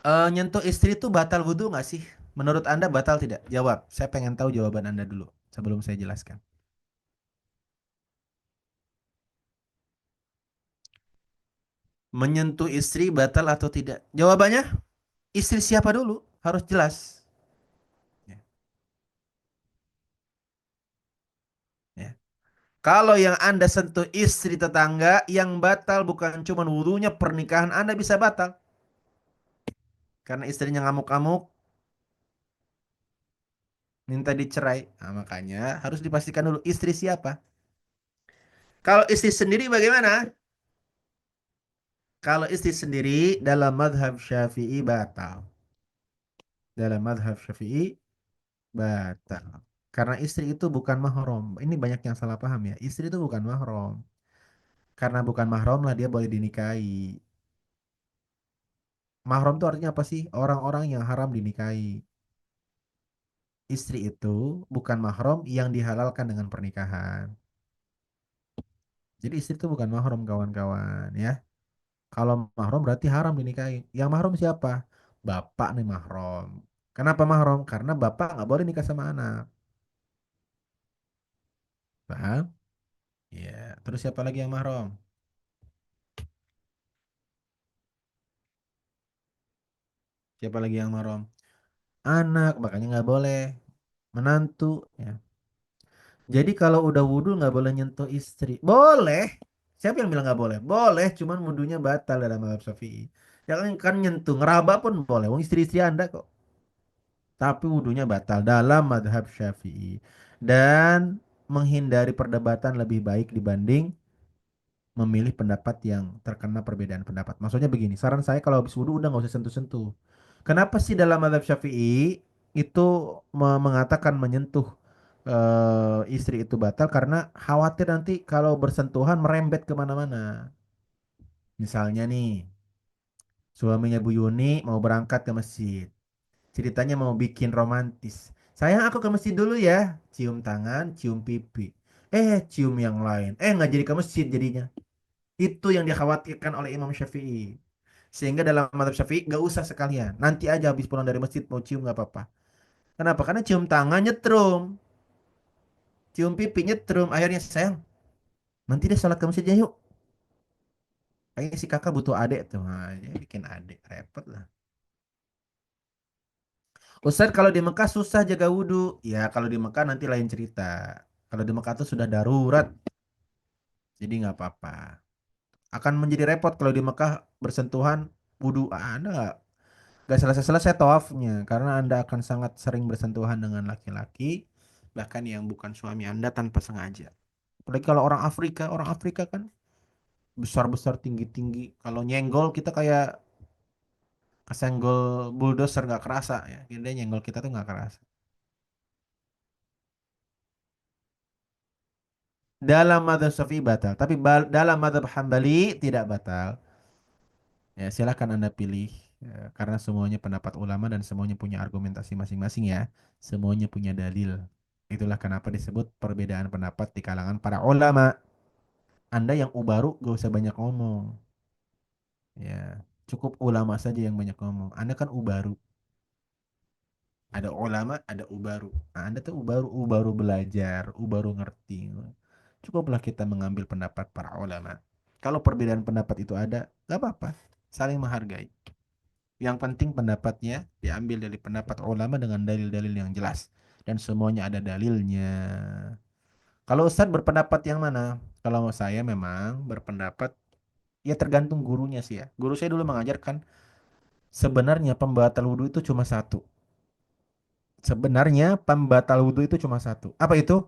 nyentuh istri itu batal wudhu nggak sih? Menurut Anda batal tidak? Jawab. Saya pengen tahu jawaban Anda dulu sebelum saya jelaskan. Menyentuh istri batal atau tidak? Jawabannya istri siapa dulu? Harus jelas. Ya, ya. Kalau yang Anda sentuh istri tetangga, yang batal bukan cuma wudhunya, pernikahan Anda bisa batal. Karena istrinya ngamuk-ngamuk, minta dicerai. Nah, makanya harus dipastikan dulu istri siapa. Kalau istri sendiri bagaimana? Kalau istri sendiri dalam madhab Syafi'i batal. Dalam madhab Syafi'i batal. Karena istri itu bukan mahram. Ini banyak yang salah paham ya. Istri itu bukan mahram. Karena bukan mahram lah dia boleh dinikahi. Mahram itu artinya apa sih? Orang-orang yang haram dinikahi. Istri itu bukan mahram yang dihalalkan dengan pernikahan. Jadi istri itu bukan mahram kawan-kawan ya. Kalau mahram berarti haram dinikahi. Yang mahram siapa? Bapak nih mahram. Kenapa mahram? Karena bapak nggak boleh nikah sama anak. Paham? Ya. Terus siapa lagi yang mahram? Siapa lagi yang mahram? Anak, makanya nggak boleh. Menantu. Ya. Jadi kalau udah wudhu nggak boleh nyentuh istri. Boleh. Siapa yang bilang nggak boleh? Boleh, cuman wudhunya batal dalam mazhab Syafi'i. Jangan kan nyentuh, ngeraba pun boleh. Wong istri-istri Anda kok. Tapi wudhunya batal dalam madhab Syafi'i. Dan menghindari perdebatan lebih baik dibanding memilih pendapat yang terkena perbedaan pendapat. Maksudnya begini, saran saya kalau habis wudhu udah nggak usah sentuh-sentuh. Kenapa sih dalam mazhab Syafi'i itu mengatakan menyentuh istri itu batal karena khawatir nanti kalau bersentuhan merembet kemana-mana. Misalnya nih, suaminya Bu Yuni mau berangkat ke masjid. Ceritanya mau bikin romantis. Sayang aku ke masjid dulu ya. Cium tangan, cium pipi. Cium yang lain. Nggak jadi ke masjid jadinya. Itu yang dikhawatirkan oleh Imam Syafi'i. Sehingga dalam mazhab Syafi'i nggak usah sekalian. Nanti aja habis pulang dari masjid mau cium nggak apa-apa. Kenapa? Karena cium tangan nyetrum. Cium pipi nyetrum. Akhirnya sayang, nanti deh sholat ke masjidnya yuk. Kayaknya si kakak butuh adek tuh. Nah, dia bikin adek. Repot lah. Ustaz kalau di Mekah susah jaga wudhu. Ya kalau di Mekah nanti lain cerita. Kalau di Mekah tuh sudah darurat. Jadi nggak apa-apa. Akan menjadi repot kalau di Mekah bersentuhan wudhu. Anda nggak selesai-selesai tawafnya. Karena Anda akan sangat sering bersentuhan dengan laki-laki. Bahkan yang bukan suami Anda tanpa sengaja. Apalagi kalau orang Afrika kan besar-besar tinggi-tinggi. Kalau nyenggol kita kayak kesenggol bulldozer nggak kerasa ya. Dia nyenggol kita tuh nggak kerasa. Dalam madzhab Syafi'i batal, tapi dalam madzhab Hambali tidak batal. Ya, silakan Anda pilih karena semuanya pendapat ulama dan semuanya punya argumentasi masing-masing ya. Semuanya punya dalil. Itulah kenapa disebut perbedaan pendapat di kalangan para ulama. Anda yang ubaru gak usah banyak ngomong. Ya, cukup ulama saja yang banyak ngomong. Anda kan ubaru. Ada ulama, ada ubaru. Nah, Anda tuh ubaru belajar, ubaru ngerti. Cukuplah kita mengambil pendapat para ulama. Kalau perbedaan pendapat itu ada, gak apa-apa. Saling menghargai. Yang penting pendapatnya diambil dari pendapat ulama dengan dalil-dalil yang jelas. Dan semuanya ada dalilnya. Kalau Ustadz berpendapat yang mana? Kalau saya memang berpendapat, ya tergantung gurunya sih ya. Guru saya dulu mengajarkan, sebenarnya pembatal wudhu itu cuma satu. Sebenarnya pembatal wudhu itu cuma satu. Apa itu?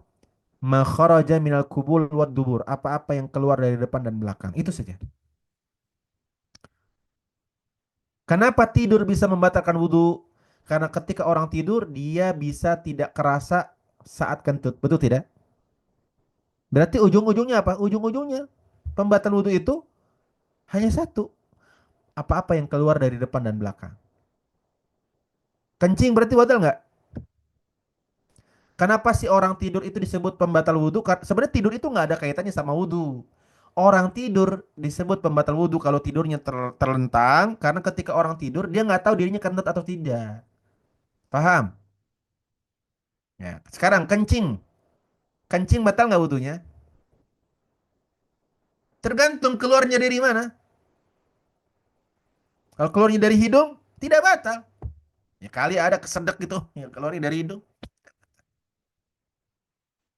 Ma kharaja minal kubul wad dubur. Apa-apa yang keluar dari depan dan belakang. Itu saja. Kenapa tidur bisa membatalkan wudhu? Karena ketika orang tidur, dia bisa tidak kerasa saat kentut. Betul tidak? Berarti ujung-ujungnya apa? Ujung-ujungnya pembatal wudhu itu hanya satu. Apa-apa yang keluar dari depan dan belakang. Kencing berarti batal nggak? Kenapa sih orang tidur itu disebut pembatal wudhu? Sebenarnya tidur itu nggak ada kaitannya sama wudhu. Orang tidur disebut pembatal wudhu kalau tidurnya terlentang, karena ketika orang tidur dia nggak tahu dirinya kentut atau tidak. Paham? Ya. Sekarang kencing, kencing batal nggak wudhunya? Tergantung keluarnya dari mana. Kalau keluarnya dari hidung, tidak batal. Ya kali ada kesedek gitu, yang keluarnya dari hidung.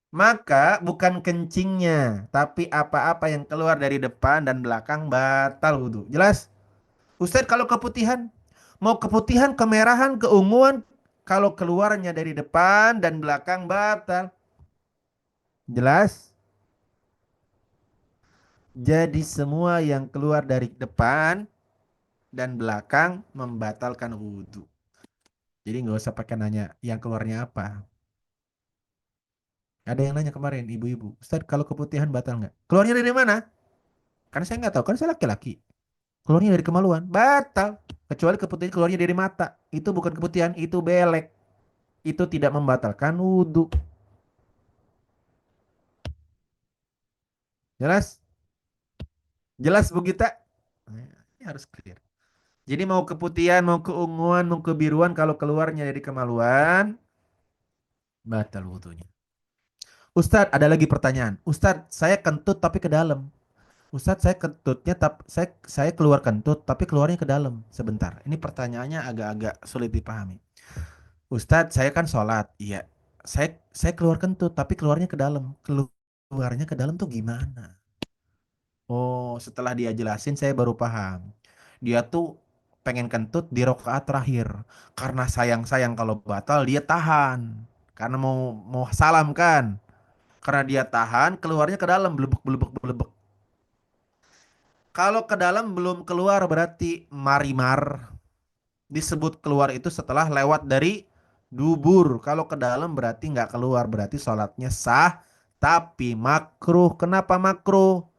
Maka bukan kencingnya, tapi apa-apa yang keluar dari depan dan belakang batal wudhu. Jelas? Ustadz kalau keputihan, mau keputihan, kemerahan, keunguan, kalau keluarnya dari depan dan belakang batal. Jelas? Jadi semua yang keluar dari depan dan belakang membatalkan wudhu. Jadi nggak usah pakai nanya yang keluarnya apa. Ada yang nanya kemarin ibu-ibu, Ustadz kalau keputihan batal nggak? Keluarnya dari mana? Karena saya nggak tahu, kan saya laki-laki. Keluarnya dari kemaluan, batal. Kecuali keputihan keluarnya dari mata. Itu bukan keputihan, itu belek. Itu tidak membatalkan wudhu. Jelas? Jelas Bu Gita? Nah, ini harus clear. Jadi mau keputihan, mau keunguan, mau kebiruan, kalau keluarnya dari kemaluan, batal wudhunya. Ustadz, ada lagi pertanyaan. Ustadz, saya kentut tapi ke dalam. Ustadz, saya kentutnya, saya keluar kentut tapi keluarnya ke dalam. Sebentar, ini pertanyaannya agak-agak sulit dipahami. Ustadz, saya kan sholat. Iya, saya keluar kentut tapi keluarnya ke dalam. Keluarnya ke dalam tuh gimana? Oh, setelah dia jelasin saya baru paham. Dia tuh pengen kentut di rakaat terakhir. Karena sayang-sayang kalau batal dia tahan. Karena mau salam kan. Karena dia tahan keluarnya ke dalam belebek belebek belebek. Kalau ke dalam belum keluar berarti marimar. Disebut keluar itu setelah lewat dari dubur. Kalau ke dalam berarti nggak keluar, berarti sholatnya sah, tapi makruh. Kenapa makruh?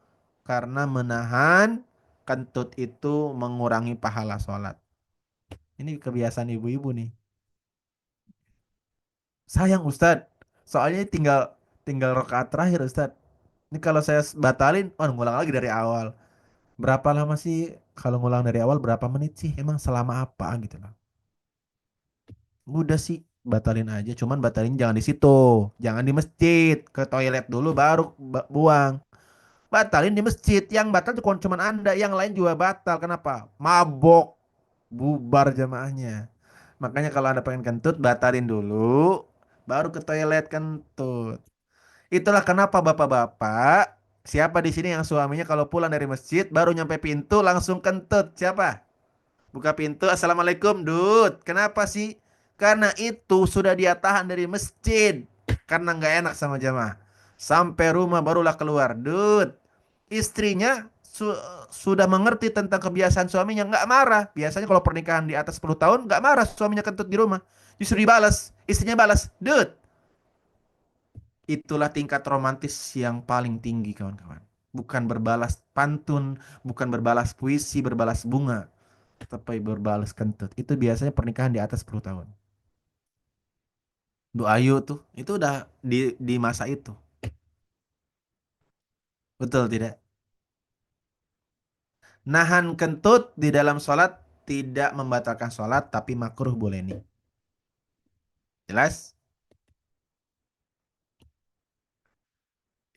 Karena menahan kentut itu mengurangi pahala sholat. Ini kebiasaan ibu-ibu nih. Sayang Ustadz, soalnya tinggal tinggal rakaat terakhir Ustadz. Ini kalau saya batalin, oh ngulang lagi dari awal. Berapa lama sih kalau ngulang dari awal berapa menit sih? Emang selama apa gitu loh. Udah sih batalin aja, cuman batalin jangan di situ. Jangan di masjid, ke toilet dulu baru buang. Batalin di masjid. Yang batal cuma cuman Anda, yang lain juga batal. Kenapa? Mabok, bubar jamaahnya. Makanya kalau Anda pengen kentut, batalin dulu, baru ke toilet kentut. Itulah kenapa bapak-bapak, siapa di sini yang suaminya kalau pulang dari masjid baru nyampe pintu langsung kentut? Siapa? Buka pintu, Assalamualaikum, Dud. Kenapa sih? Karena itu sudah dia tahan dari masjid. Karena nggak enak sama jamaah. Sampai rumah barulah keluar. Dud, istrinya sudah mengerti tentang kebiasaan suaminya. Nggak marah. Biasanya kalau pernikahan di atas 10 tahun, nggak marah suaminya kentut di rumah. Justru dibalas. Istrinya balas, Dud. Itulah tingkat romantis yang paling tinggi, kawan-kawan. Bukan berbalas pantun, bukan berbalas puisi, berbalas bunga, tapi berbalas kentut. Itu biasanya pernikahan di atas 10 tahun. Doa ayu tuh, itu udah di masa itu. Betul tidak? Nahan kentut di dalam sholat tidak membatalkan sholat, tapi makruh boleh nih. Jelas?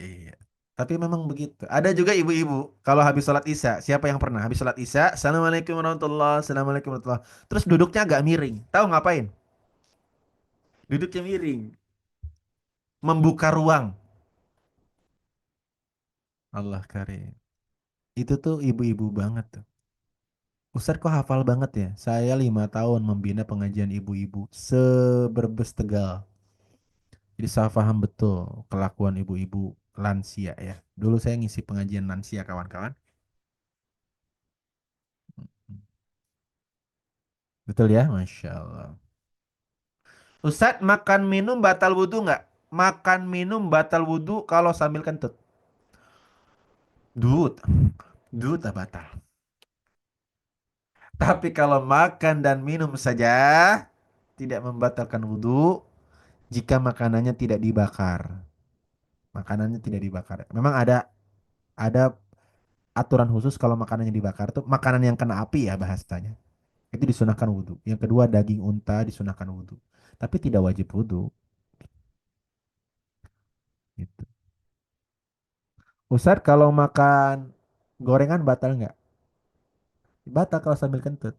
Iya. Tapi memang begitu. Ada juga ibu-ibu kalau habis sholat isya. Siapa yang pernah habis sholat isya? Assalamualaikum warahmatullahi Assalamualaikum warahmatullahi. Terus duduknya agak miring. Tahu ngapain? Duduknya miring. Membuka ruang. Allah karim. Itu tuh ibu-ibu banget tuh. Ustadz kok hafal banget ya? Saya 5 tahun membina pengajian ibu-ibu. Seberbes Tegal. Jadi saya paham betul kelakuan ibu-ibu lansia ya. Dulu saya ngisi pengajian lansia kawan-kawan. Betul ya? Masya Allah. Ustadz makan minum batal wudhu nggak? Makan minum batal wudhu kalau sambil kentut. Dut, dut tak batal. Tapi kalau makan dan minum saja tidak membatalkan wudhu jika makanannya tidak dibakar. Makanannya tidak dibakar. Memang ada aturan khusus kalau makanannya dibakar tuh makanan yang kena api ya bahasanya. Itu disunahkan wudhu. Yang kedua daging unta disunahkan wudhu. Tapi tidak wajib wudhu. Gitu. Ustadz kalau makan gorengan batal nggak? Batal kalau sambil kentut.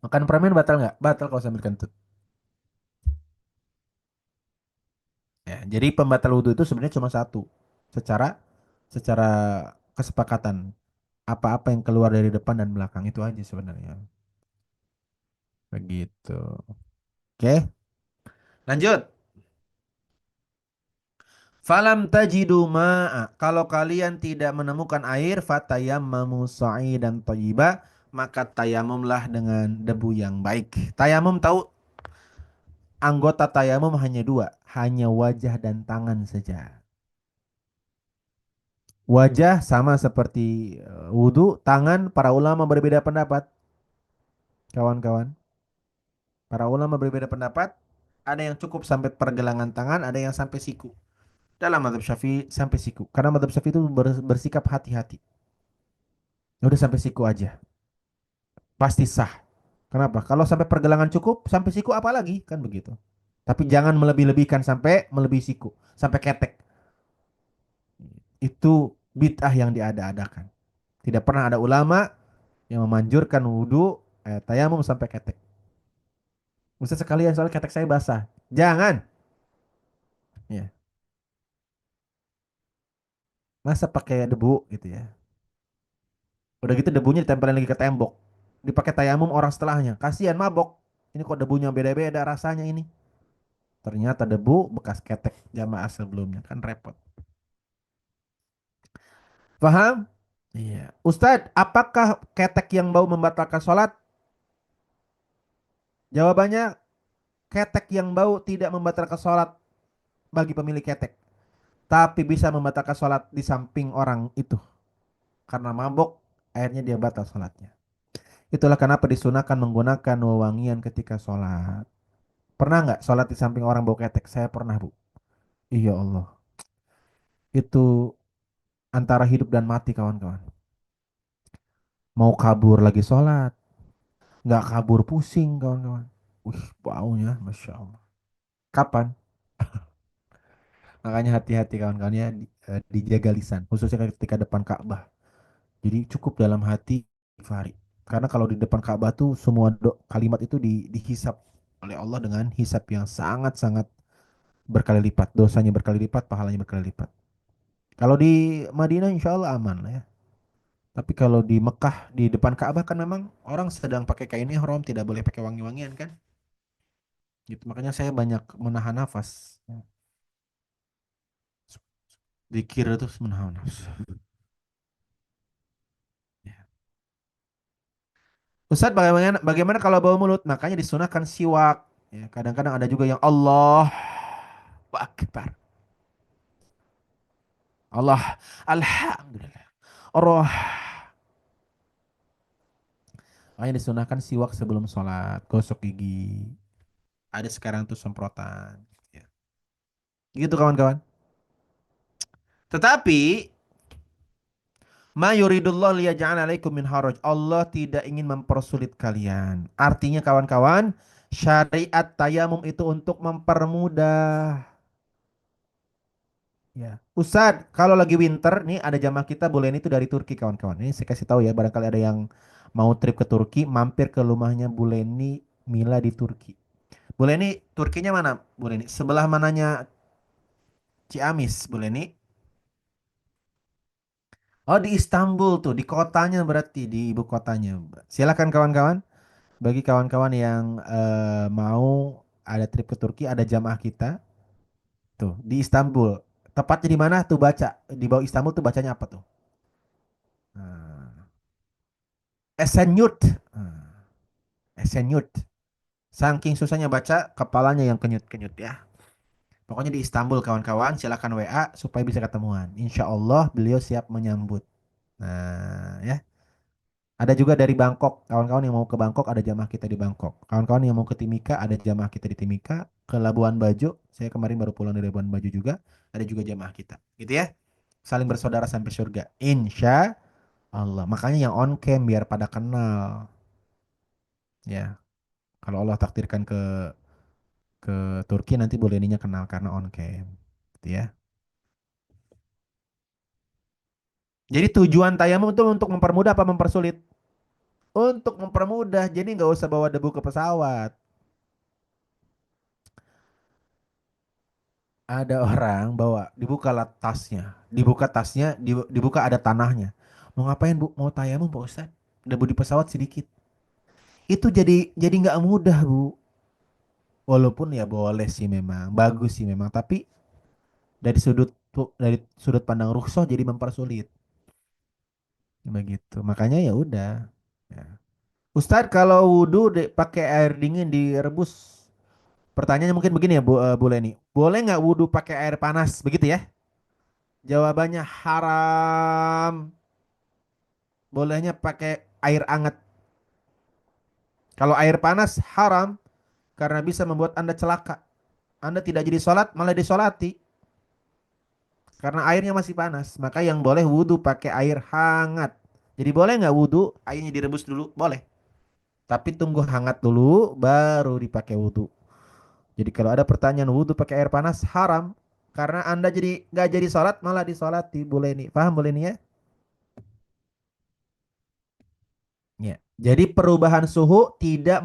Makan permen batal nggak? Batal kalau sambil kentut. Ya, jadi pembatal wudhu itu sebenarnya cuma satu. Secara secara kesepakatan. Apa-apa yang keluar dari depan dan belakang itu aja sebenarnya. Begitu. Oke, lanjut. Falam tajidu ma'a. Kalau kalian tidak menemukan air, fatayammamu sa'idan thayyiba, maka tayamumlah dengan debu yang baik. Tayamum tahu anggota tayamum hanya dua, hanya wajah dan tangan saja. Wajah sama seperti wudhu, tangan para ulama berbeda pendapat, kawan-kawan. Para ulama berbeda pendapat, ada yang cukup sampai pergelangan tangan, ada yang sampai siku. Dalam mazhab Syafi'i sampai siku. Karena mazhab Syafi'i itu bersikap hati-hati. Ya udah sampai siku aja. Pasti sah. Kenapa? Kalau sampai pergelangan cukup, sampai siku apalagi? Kan begitu. Tapi jangan melebih-lebihkan sampai melebihi siku. Sampai ketek. Itu bid'ah yang diada-adakan. Tidak pernah ada ulama yang memanjurkan wudhu tayamum sampai ketek. Ustaz sekalian soal ketek saya basah. Jangan. Ya. Masa pakai debu gitu ya. Udah gitu debunya ditempelin lagi ke tembok. Dipakai tayamum orang setelahnya. Kasihan mabok. Ini kok debunya beda-beda rasanya ini. Ternyata debu bekas ketek jamaah sebelumnya. Kan repot. Paham? Iya. Ustadz, apakah ketek yang bau membatalkan sholat? Jawabannya, ketek yang bau tidak membatalkan sholat bagi pemilik ketek. Tapi bisa membatalkan sholat di samping orang itu. Karena mabuk, akhirnya dia batal sholatnya. Itulah kenapa disunahkan menggunakan wewangian ketika sholat. Pernah nggak sholat di samping orang bau ketek? Saya pernah, Bu. Iya Allah. Itu antara hidup dan mati, kawan-kawan. Mau kabur lagi sholat. Nggak kabur pusing, kawan-kawan. Wih, baunya, Masya Allah. Kapan? Makanya hati-hati kawan-kawan ya, dijaga lisan. Khususnya ketika depan Ka'bah. Jadi cukup dalam hati, Fahri. Karena kalau di depan Ka'bah tuh semua kalimat itu dihisap oleh Allah dengan hisap yang sangat-sangat berkali lipat. Dosanya berkali lipat, pahalanya berkali lipat. Kalau di Madinah insya Allah aman lah ya. Tapi kalau di Mekah di depan Ka'bah kan memang orang sedang pakai kain ihram, tidak boleh pakai wangi-wangian kan. Gitu. Makanya saya banyak menahan nafas. Zikir itu menahan nafas. Ya. Ustadz, bagaimana kalau bau mulut? Makanya disunahkan siwak. Ya, kadang-kadang ada juga yang Allah Akbar. Allah Alhamdulillah. Allah. Makanya disunahkan siwak sebelum sholat, gosok gigi. Ada sekarang tuh semprotan. Ya. Gitu kawan-kawan. Tetapi ma yuridullah liyaj'ala alaikum min haraj. Allah tidak ingin mempersulit kalian. Artinya kawan-kawan, syariat tayamum itu untuk mempermudah. Ya. Ustadz, kalau lagi winter nih ada jamaah kita Bu Leni itu dari Turki kawan-kawan. Ini saya kasih tahu ya, barangkali ada yang mau trip ke Turki, mampir ke rumahnya Bu Leni Mila di Turki. Bu Leni, Turkinya mana Bu Leni? Sebelah mananya Ciamis, Bu Leni? Oh, di Istanbul tuh, di kotanya berarti, di ibu kotanya. Silakan kawan-kawan, bagi kawan-kawan yang mau ada trip ke Turki, ada jamaah kita tuh di Istanbul. Tepatnya di mana tuh baca? Di bawah Istanbul tuh bacanya apa tuh? Nah, Esenyurt. Nah, Esenyurt. Saking susahnya baca, kepalanya yang kenyut-kenyut ya. Pokoknya di Istanbul kawan-kawan, silakan WA supaya bisa ketemuan. Insya Allah beliau siap menyambut. Nah, ya. Ada juga dari Bangkok, kawan-kawan yang mau ke Bangkok ada jamaah kita di Bangkok. Kawan-kawan yang mau ke Timika ada jamaah kita di Timika. Ke Labuan Bajo, saya kemarin baru pulang dari Labuan Bajo juga, ada juga jamaah kita. Gitu ya. Saling bersaudara sampai surga. Insya Allah. Makanya yang on cam biar pada kenal. Ya, kalau Allah takdirkan ke Turki nanti boleh ininya kenal karena on cam. Gitu ya. Jadi tujuan tayamum itu untuk mempermudah apa mempersulit? Untuk mempermudah. Jadi nggak usah bawa debu ke pesawat. Ada orang bawa, dibuka tasnya, dibuka ada tanahnya. Mau ngapain Bu? Mau tayamum Pak Ustadz? Debu di pesawat sedikit. Itu jadi nggak mudah Bu. Walaupun ya boleh sih memang, bagus sih memang, tapi dari sudut pandang rukhsah jadi mempersulit. Begitu. Makanya ya udah. Ya. Ustadz kalau wudhu pakai air dingin direbus. Pertanyaannya mungkin begini ya Bu Leni. Boleh nggak wudhu pakai air panas? Begitu ya? Jawabannya haram. Bolehnya pakai air hangat. Kalau air panas haram karena bisa membuat Anda celaka. Anda tidak jadi sholat malah disolati. Karena airnya masih panas. Maka yang boleh wudhu pakai air hangat. Jadi boleh nggak wudhu airnya direbus dulu? Boleh. Tapi tunggu hangat dulu baru dipakai wudhu. Jadi kalau ada pertanyaan wudhu pakai air panas haram. Karena Anda jadi nggak jadi sholat malah disolati. Boleh nih. Paham boleh nih ya? Ya. Jadi perubahan suhu tidak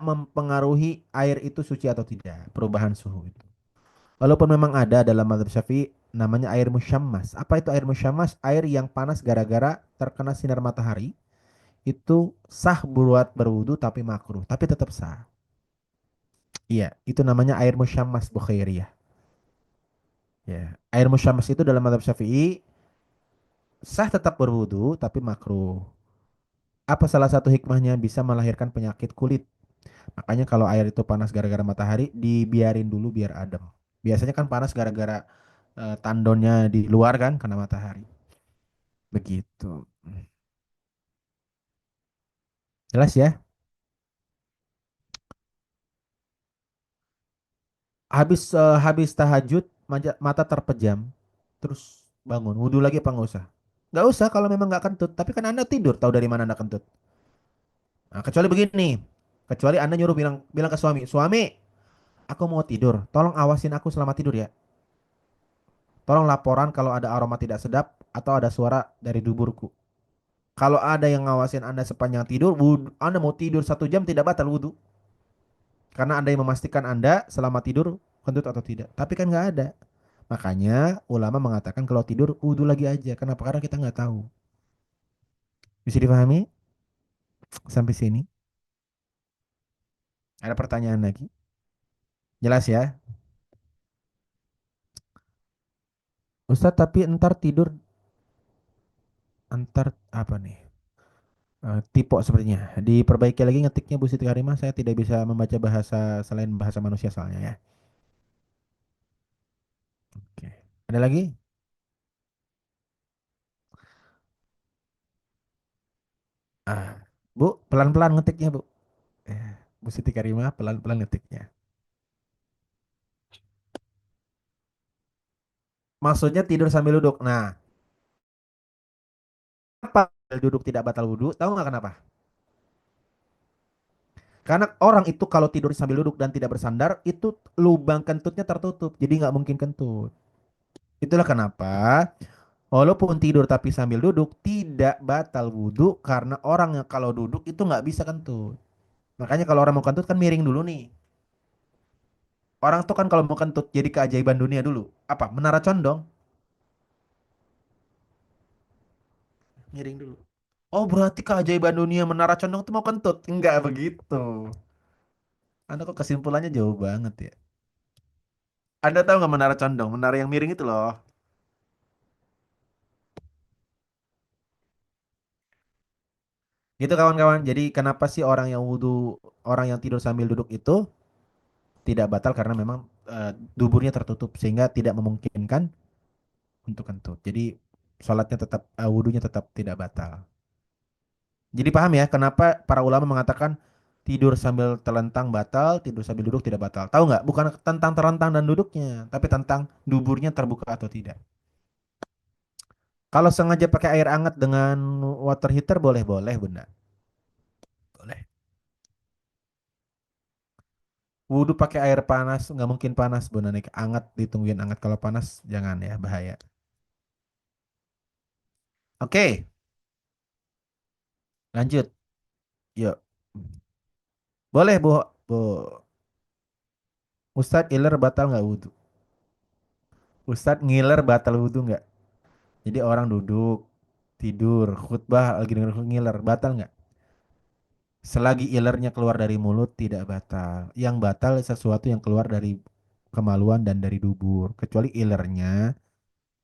mempengaruhi air itu suci atau tidak. Perubahan suhu itu. Walaupun memang ada dalam mazhab Syafi'i namanya air musyammas. Apa itu air musyammas? Air yang panas gara-gara terkena sinar matahari. Itu sah buat berwudu tapi makruh. Tapi tetap sah. Iya, itu namanya air musyammas Bu Khairiyah. Ya, air musyammas itu dalam mazhab Syafi'i sah tetap berwudu tapi makruh. Apa salah satu hikmahnya bisa melahirkan penyakit kulit? Makanya kalau air itu panas gara-gara matahari, dibiarin dulu biar adem. Biasanya kan panas gara-gara tandonnya di luar kan karena matahari. Begitu. Jelas ya? Habis tahajud mata terpejam, terus bangun, wudhu lagi apa nggak usah? Nggak usah kalau memang nggak kentut. Tapi kan Anda tidur, tahu dari mana Anda kentut? Nah, kecuali begini, kecuali Anda nyuruh bilang bilang ke suami, suami, aku mau tidur, tolong awasin aku selama tidur ya. Tolong laporan kalau ada aroma tidak sedap atau ada suara dari duburku. Kalau ada yang ngawasin Anda sepanjang tidur, Anda mau tidur 1 jam tidak batal wudhu. Karena Anda yang memastikan Anda selama tidur kentut atau tidak. Tapi kan nggak ada. Makanya ulama mengatakan kalau tidur wudhu lagi aja. Kenapa? Karena kita nggak tahu. Bisa dipahami sampai sini? Ada pertanyaan lagi? Jelas ya? Ustadz tapi ntar tidur, ntar apa nih? Tipe sepertinya. Diperbaiki lagi ngetiknya Bu Siti Karimah. Saya tidak bisa membaca bahasa selain bahasa manusia soalnya ya. Oke. Ada lagi? Ah, Bu, pelan-pelan ngetiknya Bu. Bu Siti Karimah pelan-pelan ngetiknya. Maksudnya tidur sambil duduk. Nah, apa duduk tidak batal wudhu? Tahu nggak kenapa? Karena orang itu kalau tidur sambil duduk dan tidak bersandar, itu lubang kentutnya tertutup. Jadi nggak mungkin kentut. Itulah kenapa, walaupun tidur tapi sambil duduk, tidak batal wudhu karena orang yang kalau duduk itu nggak bisa kentut. Makanya kalau orang mau kentut kan miring dulu nih. Orang tuh kan kalau mau kentut jadi keajaiban dunia dulu. Apa? Menara condong. Miring dulu. Oh berarti keajaiban dunia menara condong itu mau kentut? Enggak begitu. Anda kok kesimpulannya jauh banget ya. Anda tahu nggak menara condong? Menara yang miring itu loh. Gitu kawan-kawan. Jadi kenapa sih orang yang tidur sambil duduk itu tidak batal karena memang duburnya tertutup sehingga tidak memungkinkan untuk kentut. Jadi sholatnya tetap, wudhunya tetap tidak batal. Jadi paham ya kenapa para ulama mengatakan tidur sambil telentang batal, tidur sambil duduk tidak batal. Tahu nggak? Bukan tentang terentang dan duduknya, tapi tentang duburnya terbuka atau tidak. Kalau sengaja pakai air hangat dengan water heater boleh-boleh bunda. Boleh. Wudhu pakai air panas nggak mungkin panas bunda nih. Hangat ditungguin hangat, kalau panas jangan ya, bahaya. Oke, lanjut. Yuk. Boleh bu. Ustadz iler batal nggak wudhu? Ustadz ngiler batal wudhu nggak? Jadi orang duduk tidur khutbah lagi denger ngiler batal nggak? Selagi ilernya keluar dari mulut tidak batal. Yang batal sesuatu yang keluar dari kemaluan dan dari dubur. Kecuali ilernya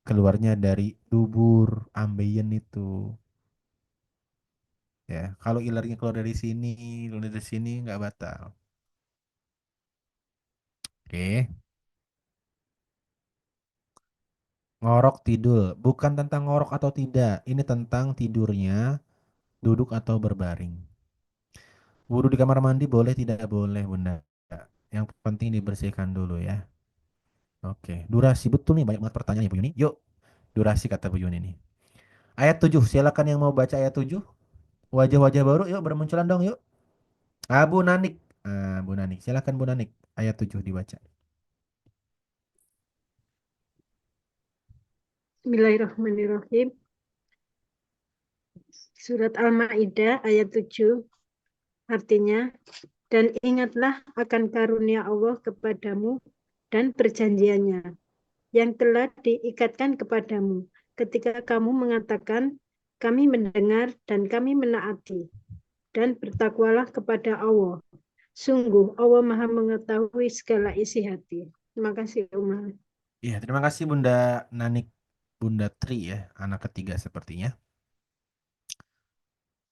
keluarnya dari dubur, ambeien itu. Ya, kalau ilernya keluar dari sini nggak batal. Oke. Ngorok tidur, bukan tentang ngorok atau tidak. Ini tentang tidurnya, duduk atau berbaring. Wudhu di kamar mandi boleh tidak boleh, Bunda. Yang penting dibersihkan dulu ya. Oke, durasi betul nih, banyak banget pertanyaan ya Bu Yuni. Yuk, durasi kata Bu Yuni nih. Ayat 7, silakan yang mau baca ayat 7. Wajah-wajah baru yuk bermunculan dong yuk. Bu Nanik. Bu Nanik, silakan Bu Nanik. Ayat 7 dibaca. Bismillahirrahmanirrahim. Surat Al-Maidah ayat 7 artinya, dan ingatlah akan karunia Allah kepadamu dan perjanjiannya yang telah diikatkan kepadamu ketika kamu mengatakan kami mendengar dan kami menaati, dan bertakwalah kepada Allah. Sungguh Allah Maha mengetahui segala isi hati. Terima kasih Umar. Iya, terima kasih Bunda Nanik, Bunda Tri ya, anak ketiga sepertinya.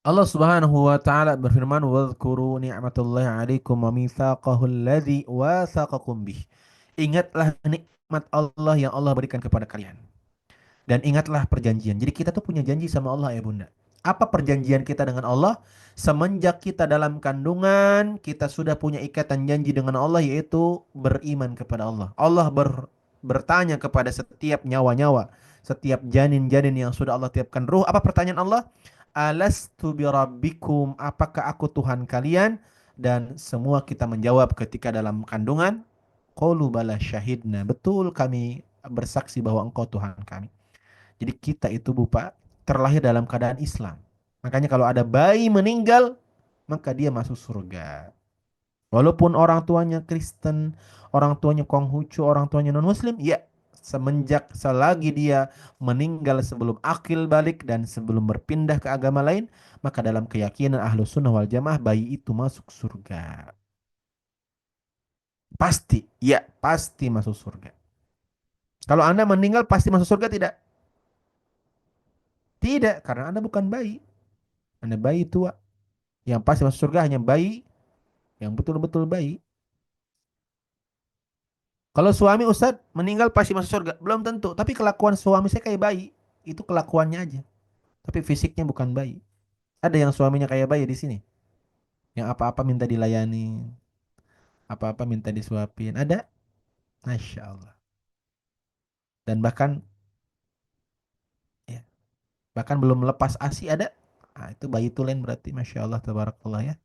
Allah Subhanahu wa taala berfirman, "Wadhkuru ni'matallahi 'alaikum wa mitsaqahu alladzi watsaqakum bih." Ingatlah nikmat Allah yang Allah berikan kepada kalian. Dan ingatlah perjanjian. Jadi kita tuh punya janji sama Allah ya Bunda. Apa perjanjian kita dengan Allah? Semenjak kita dalam kandungan, kita sudah punya ikatan janji dengan Allah yaitu beriman kepada Allah. Allah bertanya kepada setiap nyawa-nyawa, setiap janin-janin yang sudah Allah tiapkan ruh. Apa pertanyaan Allah? Alastu birabbikum, apakah aku Tuhan kalian? Dan semua kita menjawab ketika dalam kandungan, qalu bala syahidna. Betul, kami bersaksi bahwa engkau Tuhan kami. Jadi kita itu Bapak terlahir dalam keadaan Islam. Makanya kalau ada bayi meninggal, maka dia masuk surga. Walaupun orang tuanya Kristen, orang tuanya Konghucu, orang tuanya non-Muslim, ya semenjak selagi dia meninggal sebelum akil balik dan sebelum berpindah ke agama lain, maka dalam keyakinan Ahlus Sunnah wal Jamaah bayi itu masuk surga. Pasti, ya pasti masuk surga. Kalau Anda meninggal pasti masuk surga tidak? Tidak, karena Anda bukan bayi. Anda bayi tua. Yang pasti masuk surga hanya bayi yang betul-betul bayi. Kalau suami Ustadz meninggal pasti masuk surga. Belum tentu. Tapi kelakuan suami saya kayak bayi. Itu kelakuannya aja. Tapi fisiknya bukan bayi. Ada yang suaminya kayak bayi di sini. Yang apa-apa minta dilayani. Apa-apa minta disuapin. Ada? Masya Allah. Dan bahkan ya, bahkan belum lepas ASI ada. Nah, itu bayi tulen berarti. Masya Allah. Tabarakallah ya.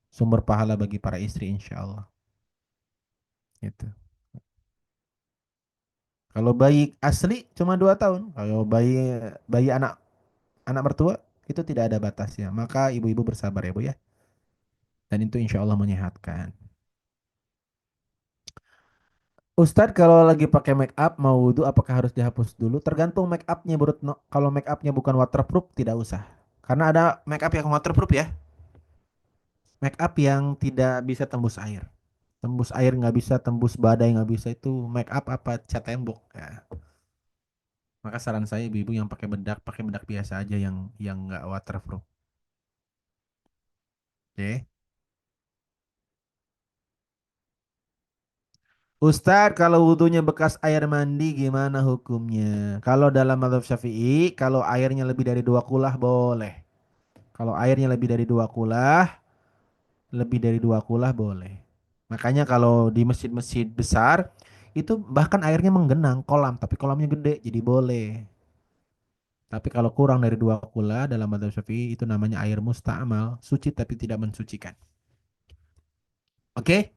Sumber pahala bagi para istri insya Allah. Gitu. Kalau bayi asli cuma 2 tahun. Kalau bayi bayi anak anak mertua itu tidak ada batasnya. Maka ibu-ibu bersabar ya Bu ya. Dan itu insya Allah menyehatkan. Ustadz kalau lagi pakai make up mau wudhu apakah harus dihapus dulu? Tergantung make upnya Bro Retno. Kalau make upnya bukan waterproof tidak usah. Karena ada make up yang waterproof ya. Make up yang tidak bisa tembus air. Tembus air nggak bisa, tembus badai nggak bisa, itu make up apa cat tembok ya. Maka saran saya ibu-ibu yang pakai bedak biasa aja yang nggak waterproof. Oke. Ustadz, kalau wudhunya bekas air mandi gimana hukumnya? Kalau dalam mazhab Syafi'i, kalau airnya lebih dari 2 kulah boleh. Kalau airnya lebih dari dua kulah boleh. Makanya kalau di masjid-masjid besar, itu bahkan airnya menggenang kolam, tapi kolamnya gede, jadi boleh. Tapi kalau kurang dari 2 kulah dalam mazhab Syafi'i itu namanya air musta'mal, suci tapi tidak mensucikan. Oke,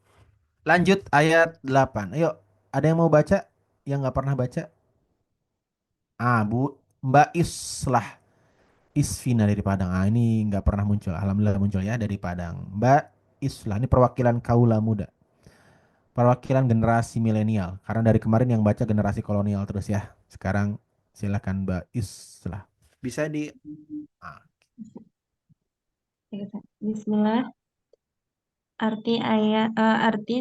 lanjut ayat 8. Ayo, ada yang mau baca? Yang nggak pernah baca? Ah, Mbak Islah Isfina dari Padang. Ah, ini nggak pernah muncul. Alhamdulillah muncul ya dari Padang. Mbak Islah, ini perwakilan kaula muda. Perwakilan generasi milenial. Karena dari kemarin yang baca generasi kolonial terus ya. Sekarang silakan Mbak Islah. Bisa di... Ah, Bismillah. Arti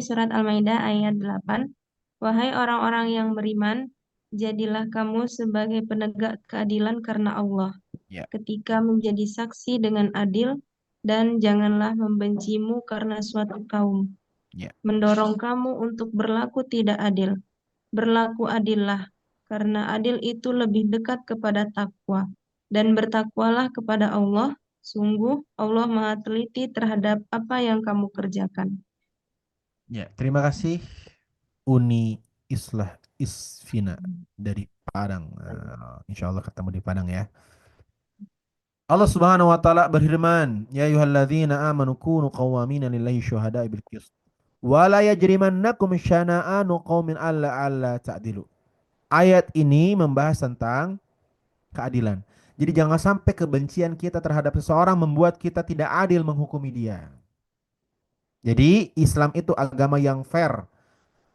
surat Al-Maidah ayat 8. Wahai orang-orang yang beriman, jadilah kamu sebagai penegak keadilan karena Allah, ya, ketika menjadi saksi dengan adil, dan janganlah membencimu karena suatu kaum ya. mendorong kamu untuk berlaku tidak adil. Berlaku adillah, karena adil itu lebih dekat kepada takwa. Dan bertakwalah kepada Allah, sungguh Allah Maha Teliti terhadap apa yang kamu kerjakan. Ya, terima kasih Uni Islah Isfina dari Padang. Insya Allah ketemu di Padang ya. Allah Subhanahu wa taala berfirman, "Ya ayyuhalladzina amanu kunu qawwamina lillahi syuhada'a bil qist. Wa la yajrimannakum syana'anu qaumin alla ta'dilu." Ayat ini membahas tentang keadilan. Jadi jangan sampai kebencian kita terhadap seseorang membuat kita tidak adil menghukumi dia. Jadi Islam itu agama yang fair.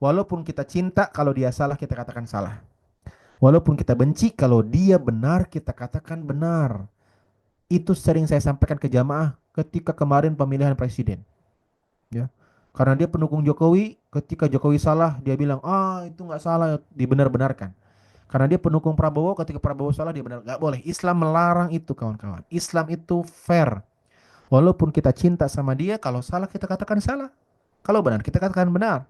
Walaupun kita cinta, kalau dia salah kita katakan salah. Walaupun kita benci, kalau dia benar kita katakan benar. Itu sering saya sampaikan ke jamaah ketika kemarin pemilihan presiden. Ya. Karena dia pendukung Jokowi, Ketika Jokowi salah, dia bilang, ah itu nggak salah, dibenar-benarkan. Karena dia pendukung Prabowo, ketika Prabowo salah, dia benar. Nggak boleh. Islam melarang itu, kawan-kawan. Islam itu fair. Walaupun kita cinta sama dia, kalau salah kita katakan salah. Kalau benar, kita katakan benar.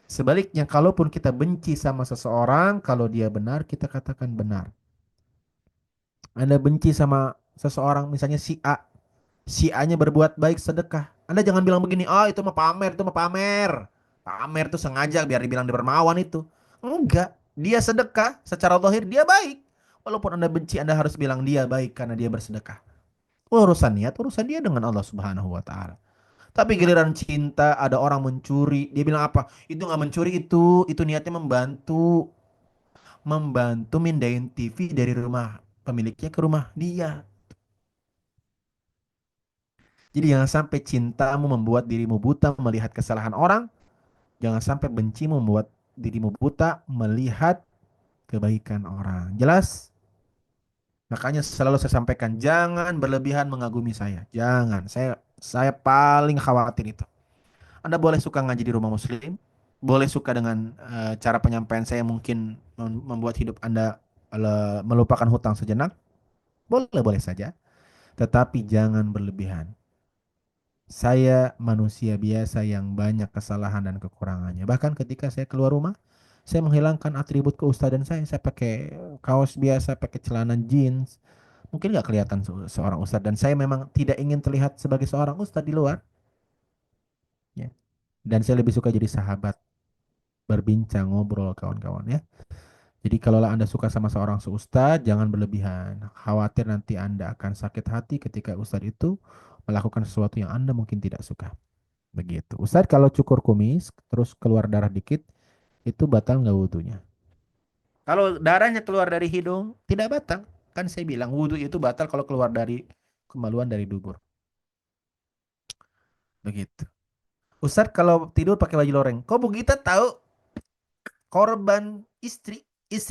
Sebaliknya, kalaupun kita benci sama seseorang, kalau dia benar, kita katakan benar. Anda benci sama seseorang, misalnya si A. Si A-nya berbuat baik sedekah. Anda jangan bilang begini, ah itu mah pamer, itu mah pamer. Pamer tuh sengaja biar dibilang dermawan itu. Enggak, dia sedekah secara zahir dia baik. Walaupun Anda benci, Anda harus bilang dia baik karena dia bersedekah. Urusan niat, urusan dia dengan Allah Subhanahu wa taala. Tapi giliran cinta ada orang mencuri, dia bilang apa? Itu nggak mencuri itu niatnya membantu, membantu mindahin TV dari rumah pemiliknya ke rumah dia. Jadi jangan sampai cintamu membuat dirimu buta melihat kesalahan orang. Jangan sampai bencimu membuat dirimu buta melihat kebaikan orang. Jelas? Makanya selalu saya sampaikan, jangan berlebihan mengagumi saya. Jangan. Saya paling khawatir itu. Anda boleh suka ngaji di rumah muslim, boleh suka dengan cara penyampaian saya mungkin membuat hidup Anda melupakan hutang sejenak. Boleh-boleh saja. Tetapi jangan berlebihan. Saya manusia biasa yang banyak kesalahan dan kekurangannya. Bahkan ketika saya keluar rumah, saya menghilangkan atribut keustadan saya. Saya pakai kaos biasa, pakai celana jeans. Mungkin nggak kelihatan seorang ustadz. Dan saya memang tidak ingin terlihat sebagai seorang ustadz di luar. Ya. Dan saya lebih suka jadi sahabat, berbincang, ngobrol, kawan-kawan ya. Jadi kalau Anda suka sama seorang seustadz, jangan berlebihan. Khawatir nanti Anda akan sakit hati ketika ustadz itu melakukan sesuatu yang Anda mungkin tidak suka. Begitu. Ustadz kalau cukur kumis terus keluar darah dikit, itu batal nggak wudhunya? Kalau darahnya keluar dari hidung, tidak batal. Kan saya bilang wudhu itu batal kalau keluar dari kemaluan dari dubur. Begitu. Ustadz kalau tidur pakai baju loreng, kok Bu Gita tahu korban istri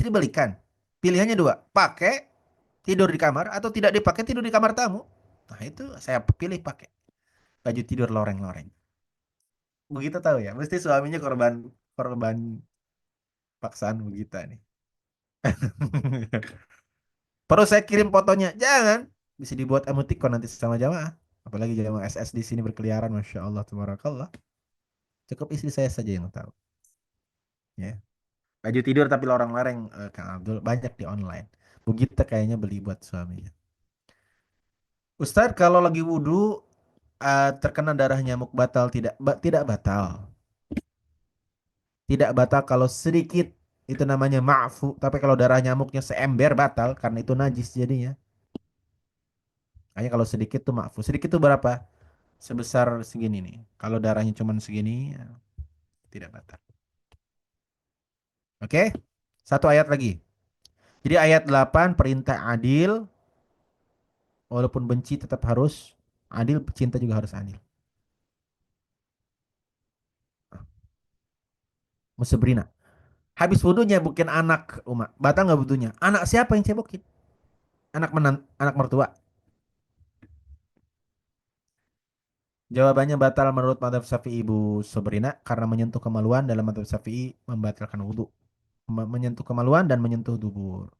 belikan? Pilihannya dua, pakai tidur di kamar atau tidak dipakai tidur di kamar tamu. Nah itu saya pilih pakai baju tidur loreng-loreng. Begitu tahu ya, mesti suaminya korban korban paksaan begitu nih. Perlu saya kirim fotonya? Jangan. Bisa dibuat emoticon nanti sama jamaah. Apalagi jamaah SS di sini berkeliaran, masya Allah, tabarakallah. Cukup istri saya saja yang tahu. Ya. Baju tidur tapi loreng-loreng, Kang Abdul banyak di online. Begitu kayaknya beli buat suaminya. Ustadz kalau lagi wudhu terkena darah nyamuk batal tidak batal. Tidak batal kalau sedikit, itu namanya ma'fu. Tapi kalau darah nyamuknya seember batal karena itu najis jadinya. Hanya kalau sedikit tuh ma'fu. Sedikit tuh berapa? Sebesar segini nih. Kalau darahnya cuma segini, ya, tidak batal. Oke? Satu ayat lagi. Jadi ayat 8 perintah adil. Walaupun benci tetap harus adil. Cinta juga harus adil. Musabrina. Habis wudhunya bukan anak Uma. Batal nggak wudhunya? Anak siapa yang cebokin? Anak mertua. Jawabannya batal menurut madhab Syafi'i Ibu Sabrina karena menyentuh kemaluan dalam madhab Syafi'i membatalkan wudhu. Menyentuh kemaluan dan menyentuh dubur.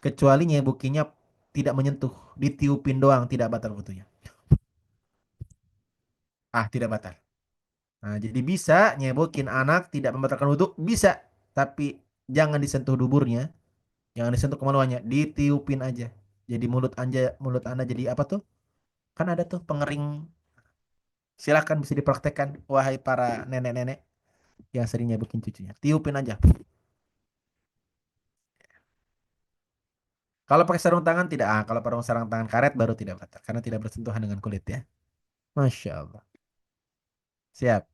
Kecuali nyebukinya tidak menyentuh, ditiupin doang tidak batal wudhunya. Ah, tidak batal. Nah, jadi bisa nyebokin anak tidak membatalkan wudhu, bisa. Tapi jangan disentuh duburnya, jangan disentuh kemaluannya, ditiupin aja. Jadi mulut Anda jadi apa tuh? Kan ada tuh pengering. Silahkan bisa dipraktekkan, wahai para nenek-nenek yang sering nyebukin cucunya. Tiupin aja. Kalau pakai sarung tangan tidak. Kalau pakai sarung tangan karet baru tidak batal karena tidak bersentuhan dengan kulit ya. Masya Allah. Siap.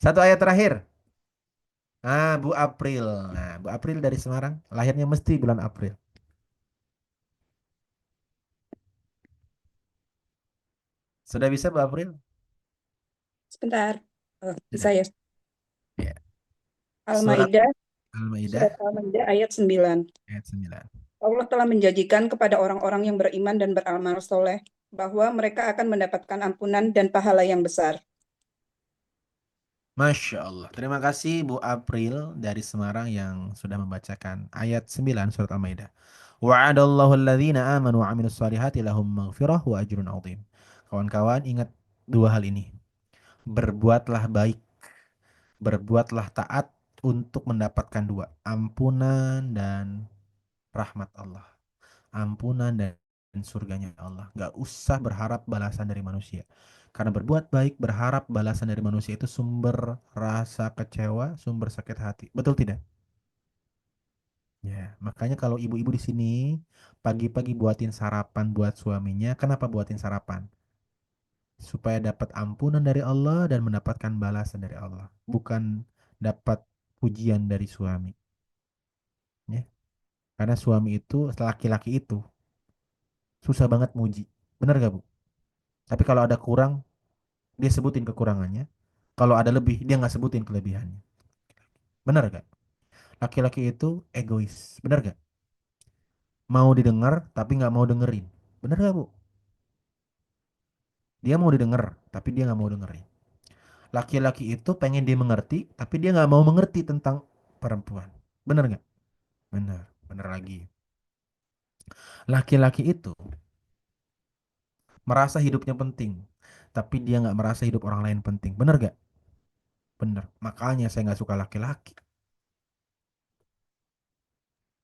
Satu ayat terakhir. Bu April. Nah, Bu April dari Semarang. Lahirnya mesti bulan April. Sudah bisa Bu April? Sebentar. Bisa Sudah. ya? Ya. Surat Al-Maidah, Al-Maidah surat Al-Maidah ayat 9. ayat 9. Allah telah menjanjikan kepada orang-orang yang beriman dan beramal soleh bahwa mereka akan mendapatkan ampunan dan pahala yang besar. Masya Allah. Terima kasih Bu April dari Semarang yang sudah membacakan ayat 9 surat Al-Maidah. Wa'adallahu alladhina amanu wa amilus salihati lahum maghfirah wa ajrun azim. Kawan-kawan ingat dua hal ini. Berbuatlah baik, berbuatlah taat untuk mendapatkan dua, ampunan dan rahmat Allah. Ampunan dan surganya Allah. Gak usah berharap balasan dari manusia. Karena berbuat baik, berharap balasan dari manusia itu sumber rasa kecewa, sumber sakit hati. Betul tidak? Ya, makanya kalau ibu-ibu di sini pagi-pagi buatin sarapan buat suaminya. Kenapa buatin sarapan? Supaya dapat ampunan dari Allah dan mendapatkan balasan dari Allah. Bukan dapat pujian dari suami. Ya. Karena suami itu, laki-laki itu susah banget muji. Benar gak Bu? Tapi kalau ada kurang, dia sebutin kekurangannya. Kalau ada lebih, dia nggak sebutin kelebihannya. Benar gak? Laki-laki itu egois. Benar gak? Mau didengar, tapi nggak mau dengerin. Benar gak Bu? Dia mau didengar, tapi dia nggak mau dengerin. Laki-laki itu pengen dimengerti, tapi dia nggak mau mengerti tentang perempuan. Benar nggak? Benar, benar lagi. Laki-laki itu merasa hidupnya penting, tapi dia nggak merasa hidup orang lain penting. Benar gak? Benar. Makanya saya nggak suka laki-laki.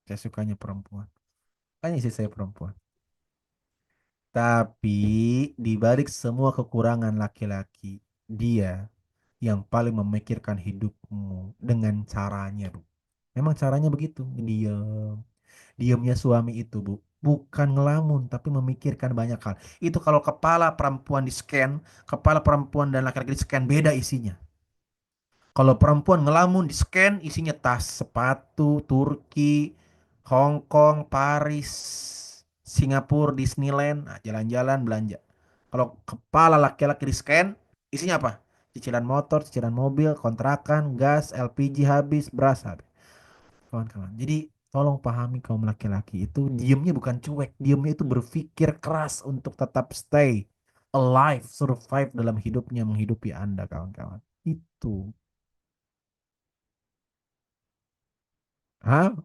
Saya sukanya perempuan. Makanya istri saya perempuan. Tapi di balik semua kekurangan laki-laki, dia yang paling memikirkan hidupmu dengan caranya, Bu. Memang caranya begitu, diam. Diamnya suami itu, Bu, bukan ngelamun, tapi memikirkan banyak hal. Itu kalau kepala perempuan di scan, kepala perempuan dan laki-laki di scan beda isinya. Kalau perempuan ngelamun di scan isinya tas, sepatu, Turki, Hong Kong, Paris, Singapura, Disneyland, nah, jalan-jalan belanja. Kalau kepala laki-laki di scan isinya apa? Cicilan motor, cicilan mobil, kontrakan, gas, LPG habis, beras habis. Kawan-kawan. Jadi tolong pahami kaum laki-laki itu diamnya bukan cuek, diamnya itu berpikir keras untuk tetap stay alive, survive dalam hidupnya menghidupi Anda kawan-kawan. Itu. Hah?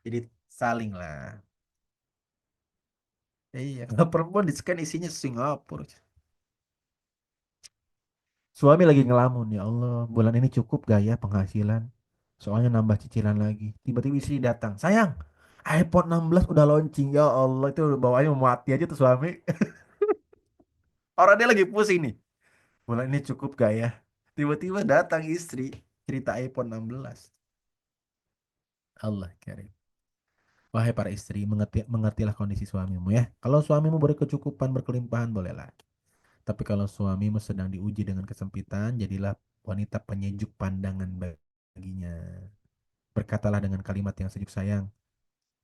Jadi saling lah. Iya, kalau perempuan di scan isinya Singapura. Suami lagi ngelamun, ya Allah, bulan ini cukup gak ya penghasilan? Soalnya nambah cicilan lagi. Tiba-tiba istri datang, sayang, iPhone 16 udah launching. Ya Allah, itu bawaannya mau mati aja tuh suami. Orang dia lagi pusing nih. Bulan ini cukup gak ya? Tiba-tiba datang istri, cerita iPhone 16. Allah karim. Wahai para istri, mengertilah kondisi suamimu ya. Kalau suamimu berkecukupan, berkelimpahan, bolehlah. Tapi kalau suamimu sedang diuji dengan kesempitan, jadilah wanita penyejuk pandangan baginya. Berkatalah dengan kalimat yang sejuk, sayang.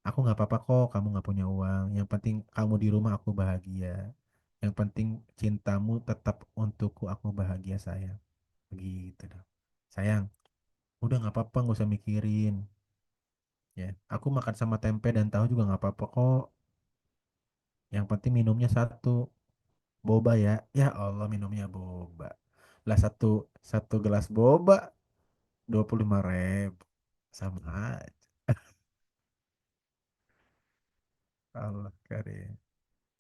Aku nggak apa-apa kok, kamu nggak punya uang. Yang penting kamu di rumah, aku bahagia. Yang penting cintamu tetap untukku, aku bahagia sayang. Begitu dong. Sayang, udah nggak apa-apa, nggak usah mikirin. Ya, aku makan sama tempe dan tahu juga nggak apa-apa kok. Yang penting minumnya satu, boba ya. Ya Allah, minumnya boba. Lah satu satu gelas boba 25.000. Sama aja. Allah karim.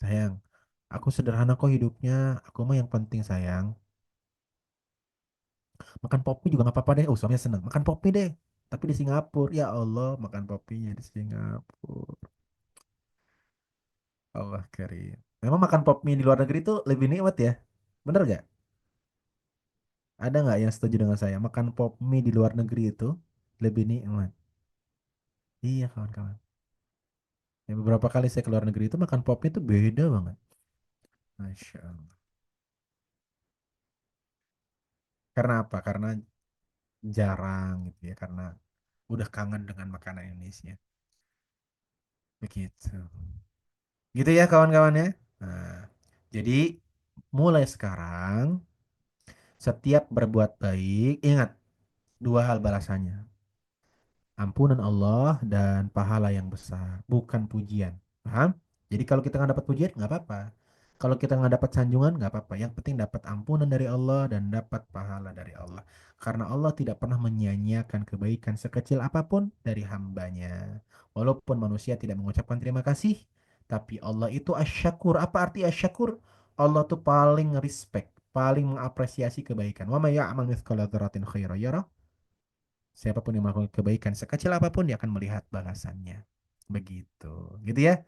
Sayang, aku sederhana kok hidupnya. Aku mah yang penting sayang. Makan pop mie juga nggak apa-apa deh. Oh, suaminya seneng. Makan pop mie deh. Tapi di Singapura. Ya Allah, makan pop mie di Singapura. Allah karim. Memang makan pop mie di luar negeri itu lebih nikmat ya? Bener gak? Ada nggak yang setuju dengan saya? Makan pop mie di luar negeri itu lebih nikmat. Iya kawan-kawan. Ya, beberapa kali saya ke luar negeri itu makan pop mie itu beda banget. Masya Allah. Karena apa? Karena jarang gitu ya. Karena udah kangen dengan makanan Indonesia. Begitu. Gitu ya kawan-kawan ya. Nah, jadi mulai sekarang setiap berbuat baik, ingat dua hal balasannya. Ampunan Allah dan pahala yang besar, bukan pujian. Paham? Jadi kalau kita nggak dapat pujian, nggak apa-apa. Kalau kita nggak dapat sanjungan, nggak apa-apa. Yang penting dapat ampunan dari Allah dan dapat pahala dari Allah. Karena Allah tidak pernah menyia-nyiakan kebaikan sekecil apapun dari hambanya. Walaupun manusia tidak mengucapkan terima kasih, tapi Allah itu asyakur. Apa arti asyakur? Allah tuh paling respect, paling mengapresiasi kebaikan. Wa may ya'mal mithqala dzarratin khairan yarah. Siapapun yang melakukan kebaikan sekecil apapun, dia akan melihat balasannya. Begitu. Gitu ya.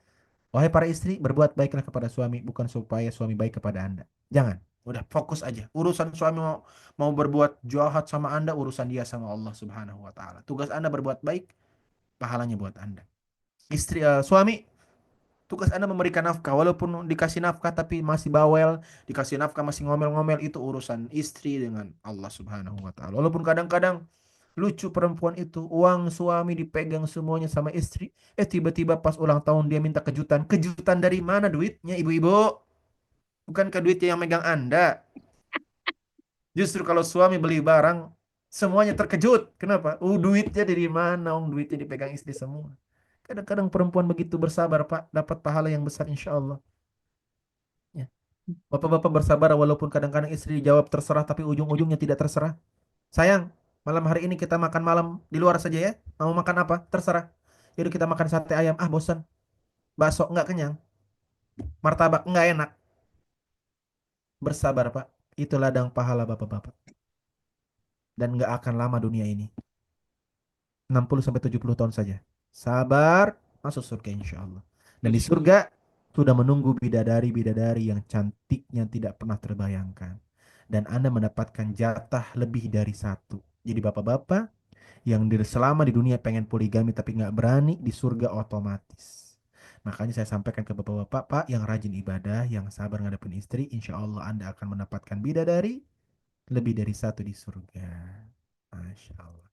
Wahai para istri, berbuat baiklah kepada suami, bukan supaya suami baik kepada Anda. Jangan. Udah fokus aja. Urusan suami mau berbuat jahat sama Anda, urusan dia sama Allah Subhanahu wa taala. Tugas Anda berbuat baik, pahalanya buat Anda. Suami, tugas Anda memberikan nafkah. Walaupun dikasih nafkah tapi masih bawel, dikasih nafkah masih ngomel-ngomel, itu urusan istri dengan Allah Subhanahu wa taala. Walaupun kadang-kadang lucu perempuan itu, uang suami dipegang semuanya sama istri. Tiba-tiba pas ulang tahun dia minta kejutan. Kejutan dari mana duitnya, ibu-ibu? Bukankah duitnya yang megang Anda? Justru kalau suami beli barang, semuanya terkejut. Kenapa? Duitnya dari mana? Duitnya dipegang istri semua. Kadang-kadang perempuan begitu bersabar, Pak. Dapat pahala yang besar insya Allah. Ya. Bapak-bapak bersabar walaupun kadang-kadang istri jawab terserah, tapi ujung-ujungnya tidak terserah. Sayang, malam hari ini kita makan malam di luar saja ya. Mau makan apa? Terserah. Yaudah kita makan sate ayam. Ah, bosan. Bakso nggak kenyang. Martabak nggak enak. Bersabar, Pak. Itu ladang pahala bapak-bapak. Dan nggak akan lama dunia ini. 60 sampai 70 tahun saja. Sabar, masuk surga insya Allah. Dan di surga sudah menunggu bidadari-bidadari yang cantiknya tidak pernah terbayangkan. Dan Anda mendapatkan jatah lebih dari satu. Jadi bapak-bapak yang selama di dunia pengen poligami tapi nggak berani, di surga otomatis. Makanya saya sampaikan ke bapak-bapak, Pak, yang rajin ibadah, yang sabar ngadepin istri, insya Allah Anda akan mendapatkan bidadari lebih dari satu di surga. Masya Allah.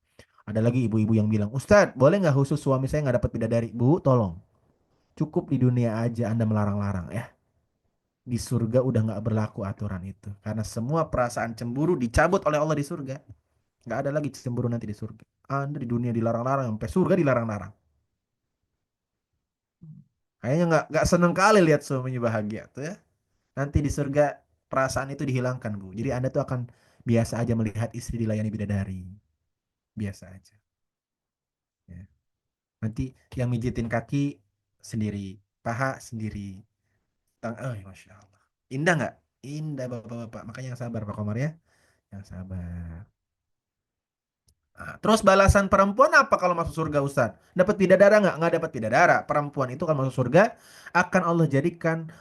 Ada lagi ibu-ibu yang bilang, Ustadz, boleh nggak khusus suami saya nggak dapat bidadari? Bu, tolong. Cukup di dunia aja Anda melarang-larang ya. Di surga udah nggak berlaku aturan itu. Karena semua perasaan cemburu dicabut oleh Allah di surga. Nggak ada lagi cemburu nanti di surga. Anda di dunia dilarang-larang, sampai surga dilarang-larang. Kayaknya nggak seneng kali lihat suaminya bahagia tuh ya. Nanti di surga perasaan itu dihilangkan, Bu. Jadi Anda tuh akan biasa aja melihat istri dilayani bidadari. Biasa aja. Ya. Nanti yang mijitin kaki sendiri, paha sendiri. Oh, Masya Allah. Indah nggak? Indah bapak-bapak. Makanya yang sabar Pak Komar ya. Yang sabar. Nah, terus balasan perempuan apa kalau masuk surga Ustaz? Dapat bidadara nggak? Nggak dapat bidadara. Perempuan itu kalau masuk surga akan Allah jadikan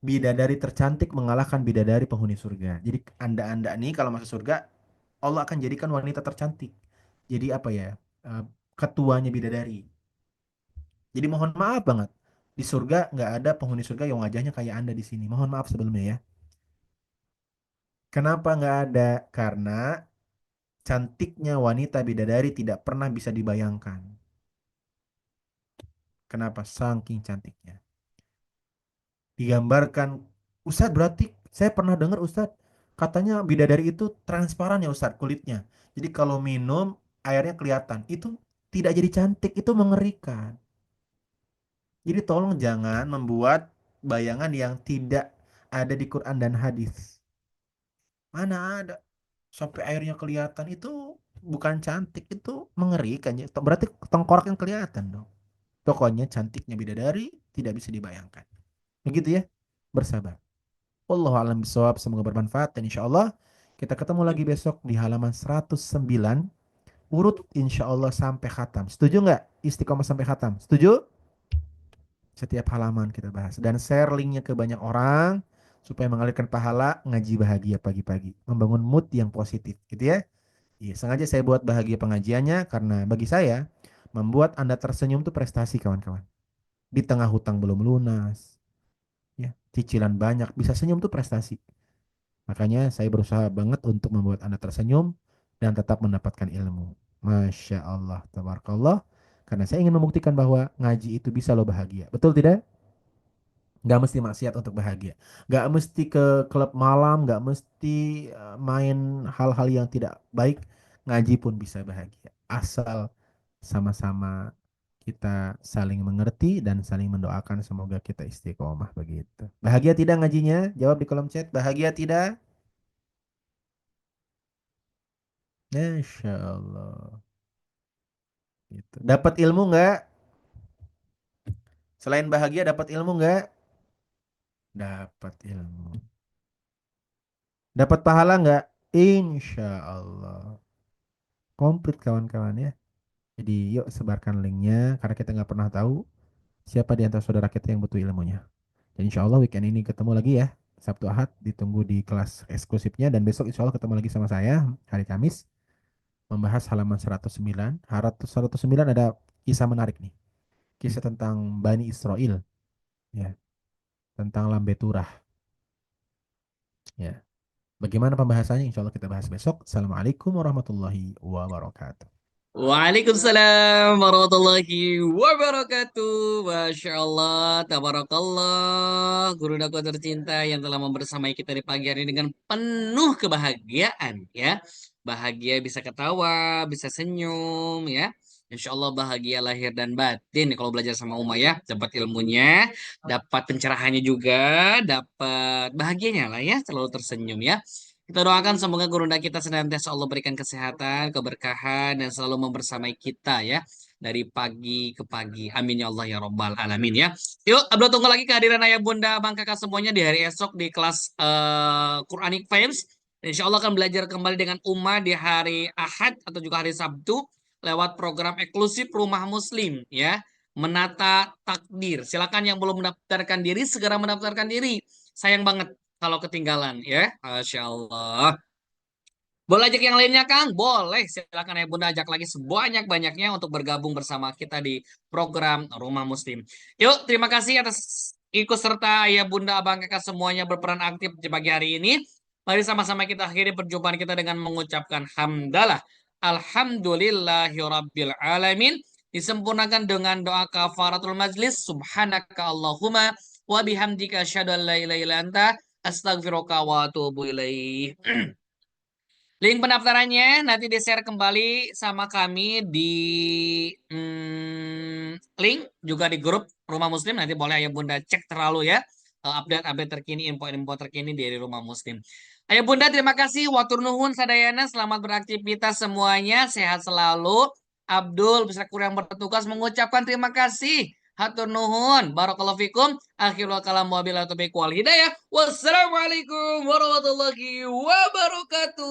bidadari tercantik mengalahkan bidadari penghuni surga. Jadi anda-anda nih kalau masuk surga Allah akan jadikan wanita tercantik. Jadi apa ya? eh, Ketuanya bidadari. Jadi mohon maaf banget. Di surga nggak ada penghuni surga yang wajahnya kayak Anda di sini. Mohon maaf sebelumnya ya. Kenapa nggak ada? Karena cantiknya wanita bidadari tidak pernah bisa dibayangkan. Kenapa? Saking cantiknya. Digambarkan, Ustadz berarti saya pernah dengar Ustadz, katanya bidadari itu transparan ya Ustadz kulitnya. Jadi kalau minum airnya kelihatan. Itu tidak jadi cantik, itu mengerikan. Jadi tolong jangan membuat bayangan yang tidak ada di Quran dan hadis. Mana ada sampai airnya kelihatan, itu bukan cantik, itu mengerikan ya. Berarti tengkoraknya kelihatan dong. Pokoknya cantiknya bidadari tidak bisa dibayangkan. Begitu ya. Bersabar. Wallahu a'lam bishawab. Semoga bermanfaat dan insya Allah kita ketemu lagi besok di halaman 109. Urut insya Allah sampai khatam. Setuju nggak? Istiqomah sampai khatam. Setuju? Setiap halaman kita bahas. Dan share linknya ke banyak orang supaya mengalirkan pahala ngaji bahagia pagi-pagi. Membangun mood yang positif gitu ya. Iya, sengaja saya buat bahagia pengajiannya karena bagi saya membuat Anda tersenyum itu prestasi kawan-kawan. Di tengah hutang belum lunas, ya, cicilan banyak, bisa senyum tuh prestasi. Makanya saya berusaha banget untuk membuat Anda tersenyum dan tetap mendapatkan ilmu. Masya Allah, tabarakallah. Karena saya ingin membuktikan bahwa ngaji itu bisa lo bahagia. Betul tidak? Gak mesti maksiat untuk bahagia. Gak mesti ke klub malam, gak mesti main hal-hal yang tidak baik. Ngaji pun bisa bahagia. Asal sama-sama kita saling mengerti dan saling mendoakan semoga kita istiqomah begitu. Bahagia tidak ngajinya? Jawab di kolom chat. Bahagia tidak? Masya Allah. Gitu. Dapat ilmu nggak? Selain bahagia dapat ilmu nggak? Dapat ilmu. Dapat pahala nggak? Insya Allah. Komplit kawan-kawan ya. Jadi yuk sebarkan linknya karena kita nggak pernah tahu siapa di antara saudara kita yang butuh ilmunya. Dan insya Allah weekend ini ketemu lagi ya. Sabtu Ahad ditunggu di kelas eksklusifnya dan besok insya Allah ketemu lagi sama saya hari Kamis membahas halaman 109. 109 ada kisah menarik nih. Kisah tentang Bani Israel ya, tentang Lambe Turah. Ya. Bagaimana pembahasannya? Insya Allah kita bahas besok. Assalamualaikum warahmatullahi wabarakatuh. Waalaikumsalam warahmatullahi wabarakatuh. Masya Allah, tabarakallah, guru dakwah tercinta yang telah membersamai kita di pagi hari ini dengan penuh kebahagiaan ya. Bahagia bisa ketawa, bisa senyum ya. Insya Allah bahagia lahir dan batin kalau belajar sama Uma ya. Dapat ilmunya, dapat pencerahannya juga, dapat bahagianya lah ya. Selalu tersenyum ya. Kita doakan semoga gurunda kita senantiasa Allah berikan kesehatan, keberkahan, dan selalu membersamai kita ya. Dari pagi ke pagi. Amin ya Allah ya Rabbal Alamin ya. Yuk, Abdul tunggu lagi kehadiran ayah bunda abang kakak semuanya di hari esok di kelas Quranic Vibes. Insya Allah akan belajar kembali dengan Uma di hari Ahad atau juga hari Sabtu lewat program eksklusif Rumah Muslim ya. Menata takdir. Silakan yang belum mendaftarkan diri segera mendaftarkan diri. Sayang banget kalau ketinggalan ya. Masya Allah. Boleh ajak yang lainnya Kang? Boleh. Silakan ya Bunda ajak lagi sebanyak-banyaknya untuk bergabung bersama kita di program Rumah Muslim. Yuk, terima kasih atas ikut serta ya Bunda, Abang, Kakak semuanya berperan aktif di pagi hari ini. Mari sama-sama kita akhiri perjumpaan kita dengan mengucapkan hamdalah. Alhamdulillahirabbil alamin. Disempurnakan dengan doa kafaratul majlis. Subhanaka Allahumma wa bihamdika asyhadu an la ilaha illa anta astaghfiruka wa atubu ilaih. Link pendaftarannya nanti di-share kembali sama kami di link juga di grup Rumah Muslim. Nanti boleh Ayah Bunda cek terlalu ya. Update-update terkini, info-info terkini dari Rumah Muslim. Ayah Bunda terima kasih. Watur nuhun sadayana. Selamat beraktivitas semuanya. Sehat selalu. Abdul beserta kru yang bertugas mengucapkan terima kasih. Hatur nuhun. Barakallahu fikum. Akhirul kalam wabillahi taufiq wal hidayah. Wassalamualaikum warahmatullahi wabarakatuh.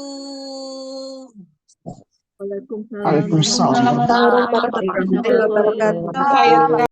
Waalaikumsalam. Warahmatullahi wabarakatuh.